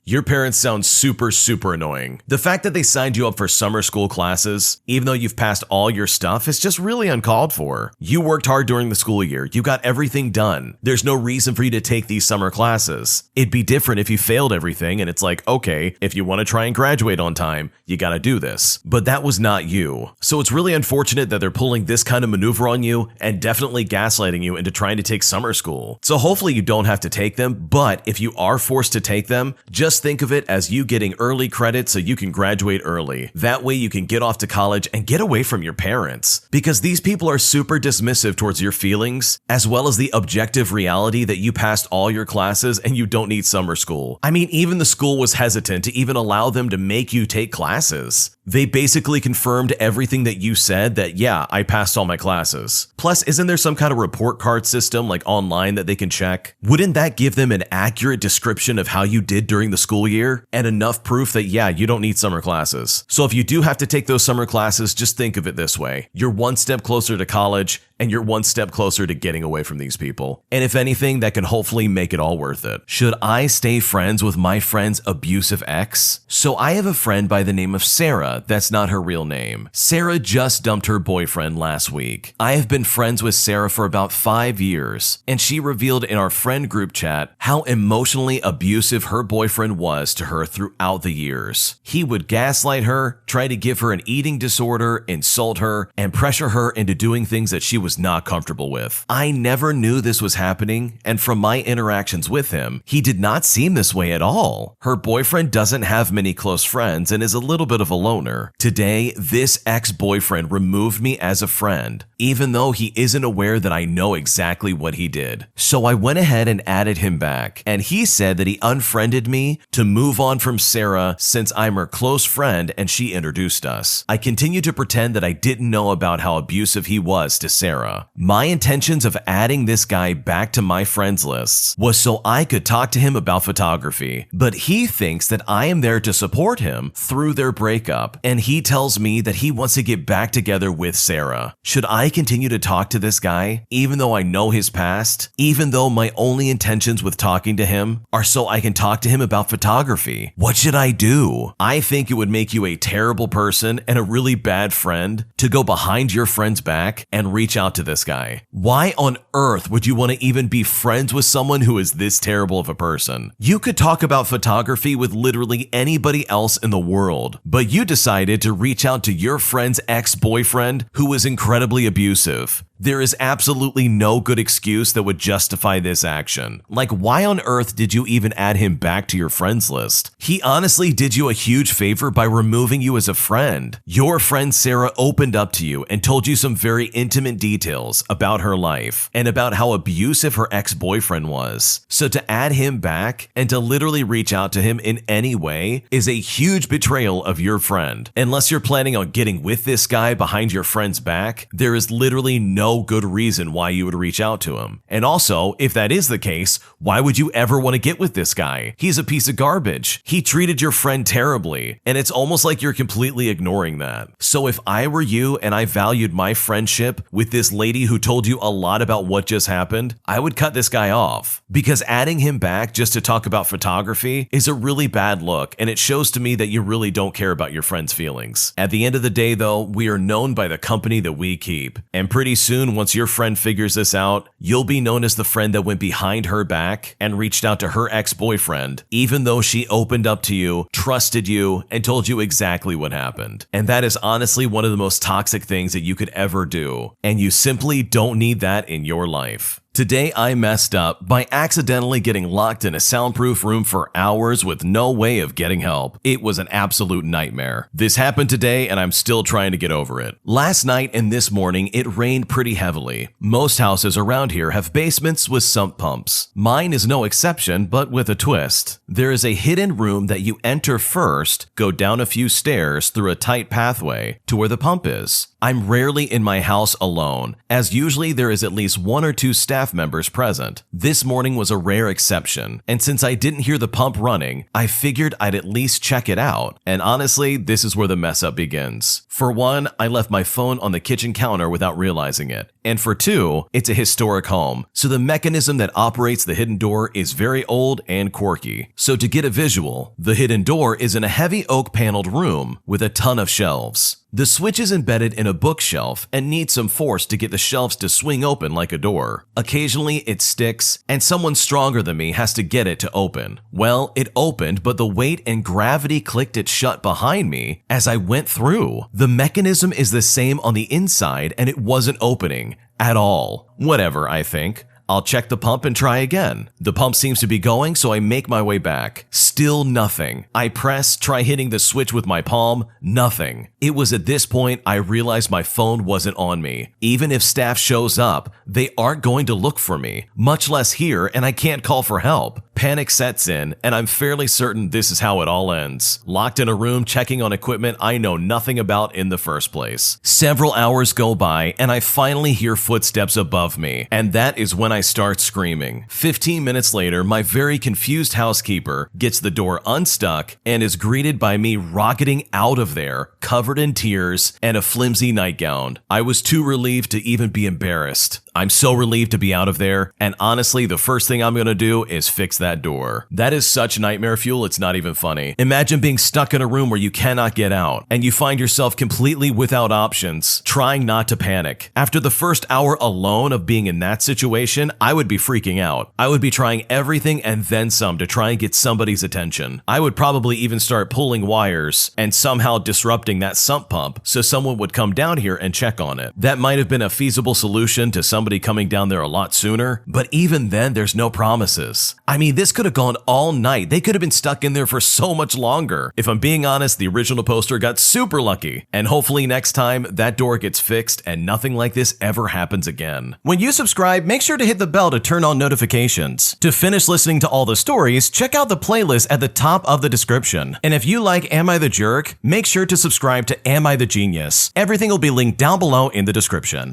Your parents sound super annoying. The fact that they signed you up for summer school classes, even though you've passed all your stuff, is just really uncalled for. You worked hard during the school year. You got everything done. There's no reason for you to take these summer classes. It'd be different if you failed everything and it's like, okay, if you want to try and graduate on time, you gotta do this. But that was not you. So it's really unfortunate that they're pulling this kind of maneuver on you and definitely gaslighting you into trying to take summer school. So hopefully you don't have to take them, but if you are forced to take them, just think of it as you getting early credit so you can graduate early. That way you can get off to college and get away from your parents. Because these people are super dismissive towards your feelings, as well as the objective reality that you passed all your classes and you don't need summer school. I mean, even the school was hesitant to even allow them to make you take classes. They basically confirmed everything that you said, that yeah, I passed all my classes. Plus, isn't there some kind of report card system like online that they can check? Wouldn't that give them an accurate description of how you did during the school year and enough proof that yeah, you don't need summer classes? So if you do have to take those summer classes, just think of it this way. You're one step closer to college and you're one step closer to getting away from these people. And if anything, that can hopefully make it all worth it. Should I stay friends with my friend's abusive ex? So I have a friend by the name of Sarah. That's not her real name. Sarah just dumped her boyfriend last week. I have been friends with Sarah for about 5 years, and she revealed in our friend group chat how emotionally abusive her boyfriend was to her throughout the years. He would gaslight her, try to give her an eating disorder, insult her, and pressure her into doing things that she was not comfortable with. I never knew this was happening, and from my interactions with him, he did not seem this way at all. Her boyfriend doesn't have many close friends and is a little bit of a loner. Today, this ex-boyfriend removed me as a friend, even though he isn't aware that I know exactly what he did. So I went ahead and added him back, and he said that he unfriended me to move on from Sarah since I'm her close friend and she introduced us. I continue to pretend that I didn't know about how abusive he was to Sarah. My intentions of adding this guy back to my friends lists was so I could talk to him about photography, but he thinks that I am there to support him through their breakup, and he tells me that he wants to get back together with Sarah. Should I continue to talk to this guy, even though I know his past, even though my only intentions with talking to him are so I can talk to him about photography? What should I do? I think it would make you a terrible person and a really bad friend to go behind your friend's back and reach out to this guy. Why on earth would you want to even be friends with someone who is this terrible of a person? You could talk about photography with literally anybody else in the world, but you decided to reach out to your friend's ex-boyfriend who was incredibly abusive. There is absolutely no good excuse that would justify this action. Like, why on earth did you even add him back to your friends list? He honestly did you a huge favor by removing you as a friend. Your friend Sarah opened up to you and told you some very intimate details about her life and about how abusive her ex-boyfriend was. So to add him back and to literally reach out to him in any way is a huge betrayal of your friend. Unless you're planning on getting with this guy behind your friend's back, there is literally no no good reason why you would reach out to him. And also, if that is the case, why would you ever want to get with this guy? He's a piece of garbage. He treated your friend terribly, and it's almost like you're completely ignoring that. So if I were you and I valued my friendship with this lady who told you a lot about what just happened, I would cut this guy off. Because adding him back just to talk about photography is a really bad look, and it shows to me that you really don't care about your friend's feelings. At the end of the day though, we are known by the company that we keep. And pretty soon, once your friend figures this out, you'll be known as the friend that went behind her back and reached out to her ex-boyfriend, even though she opened up to you, trusted you, and told you exactly what happened. And that is honestly one of the most toxic things that you could ever do. And you simply don't need that in your life. Today I messed up by accidentally getting locked in a soundproof room for hours with no way of getting help. It was an absolute nightmare. This happened today and I'm still trying to get over it. Last night and this morning it rained pretty heavily. Most houses around here have basements with sump pumps. Mine is no exception, but with a twist. There is a hidden room that you enter first, go down a few stairs through a tight pathway to where the pump is. I'm rarely in my house alone, as usually there is at least one or two staff members present. This morning was a rare exception, and since I didn't hear the pump running, I figured I'd at least check it out. And honestly, this is where the mess up begins. For one, I left my phone on the kitchen counter without realizing it. And for two, it's a historic home, so the mechanism that operates the hidden door is very old and quirky. So to get a visual, the hidden door is in a heavy oak paneled room with a ton of shelves. The switch is embedded in a bookshelf and needs some force to get the shelves to swing open like a door. Occasionally it sticks, and someone stronger than me has to get it to open. Well, it opened, but the weight and gravity clicked it shut behind me as I went through. The mechanism is the same on the inside, and it wasn't opening at all. Whatever, I think. I'll check the pump and try again. The pump seems to be going, so I make my way back. Still nothing. I press, try hitting the switch with my palm, nothing. It was at this point I realized my phone wasn't on me. Even if staff shows up, they aren't going to look for me, much less here, and I can't call for help. Panic sets in, and I'm fairly certain this is how it all ends. Locked in a room checking on equipment I know nothing about in the first place. Several hours go by, and I finally hear footsteps above me, and that is when I start screaming. 15 minutes later, my very confused housekeeper gets the door unstuck and is greeted by me rocketing out of there, covered in tears and a flimsy nightgown. I was too relieved to even be embarrassed. I'm so relieved to be out of there, and honestly, the first thing I'm gonna do is fix that door. That is such nightmare fuel, it's not even funny. Imagine being stuck in a room where you cannot get out, and you find yourself completely without options, trying not to panic. After the first hour alone of being in that situation, I would be freaking out. I would be trying everything and then some to try and get somebody's attention. I would probably even start pulling wires and somehow disrupting that sump pump so someone would come down here and check on it. That might have been a feasible solution to somebody coming down there a lot sooner, but even then there's no promises. I mean, this could have gone all night. They could have been stuck in there for so much longer. If I'm being honest, the original poster got super lucky, and hopefully next time that door gets fixed and nothing like this ever happens again. When you subscribe, make sure to hit the bell to turn on notifications. To finish listening to all the stories, check out the playlist at the top of the description. And if you like Am I the Jerk, make sure to subscribe to Am I the Genius. Everything will be linked down below in the description.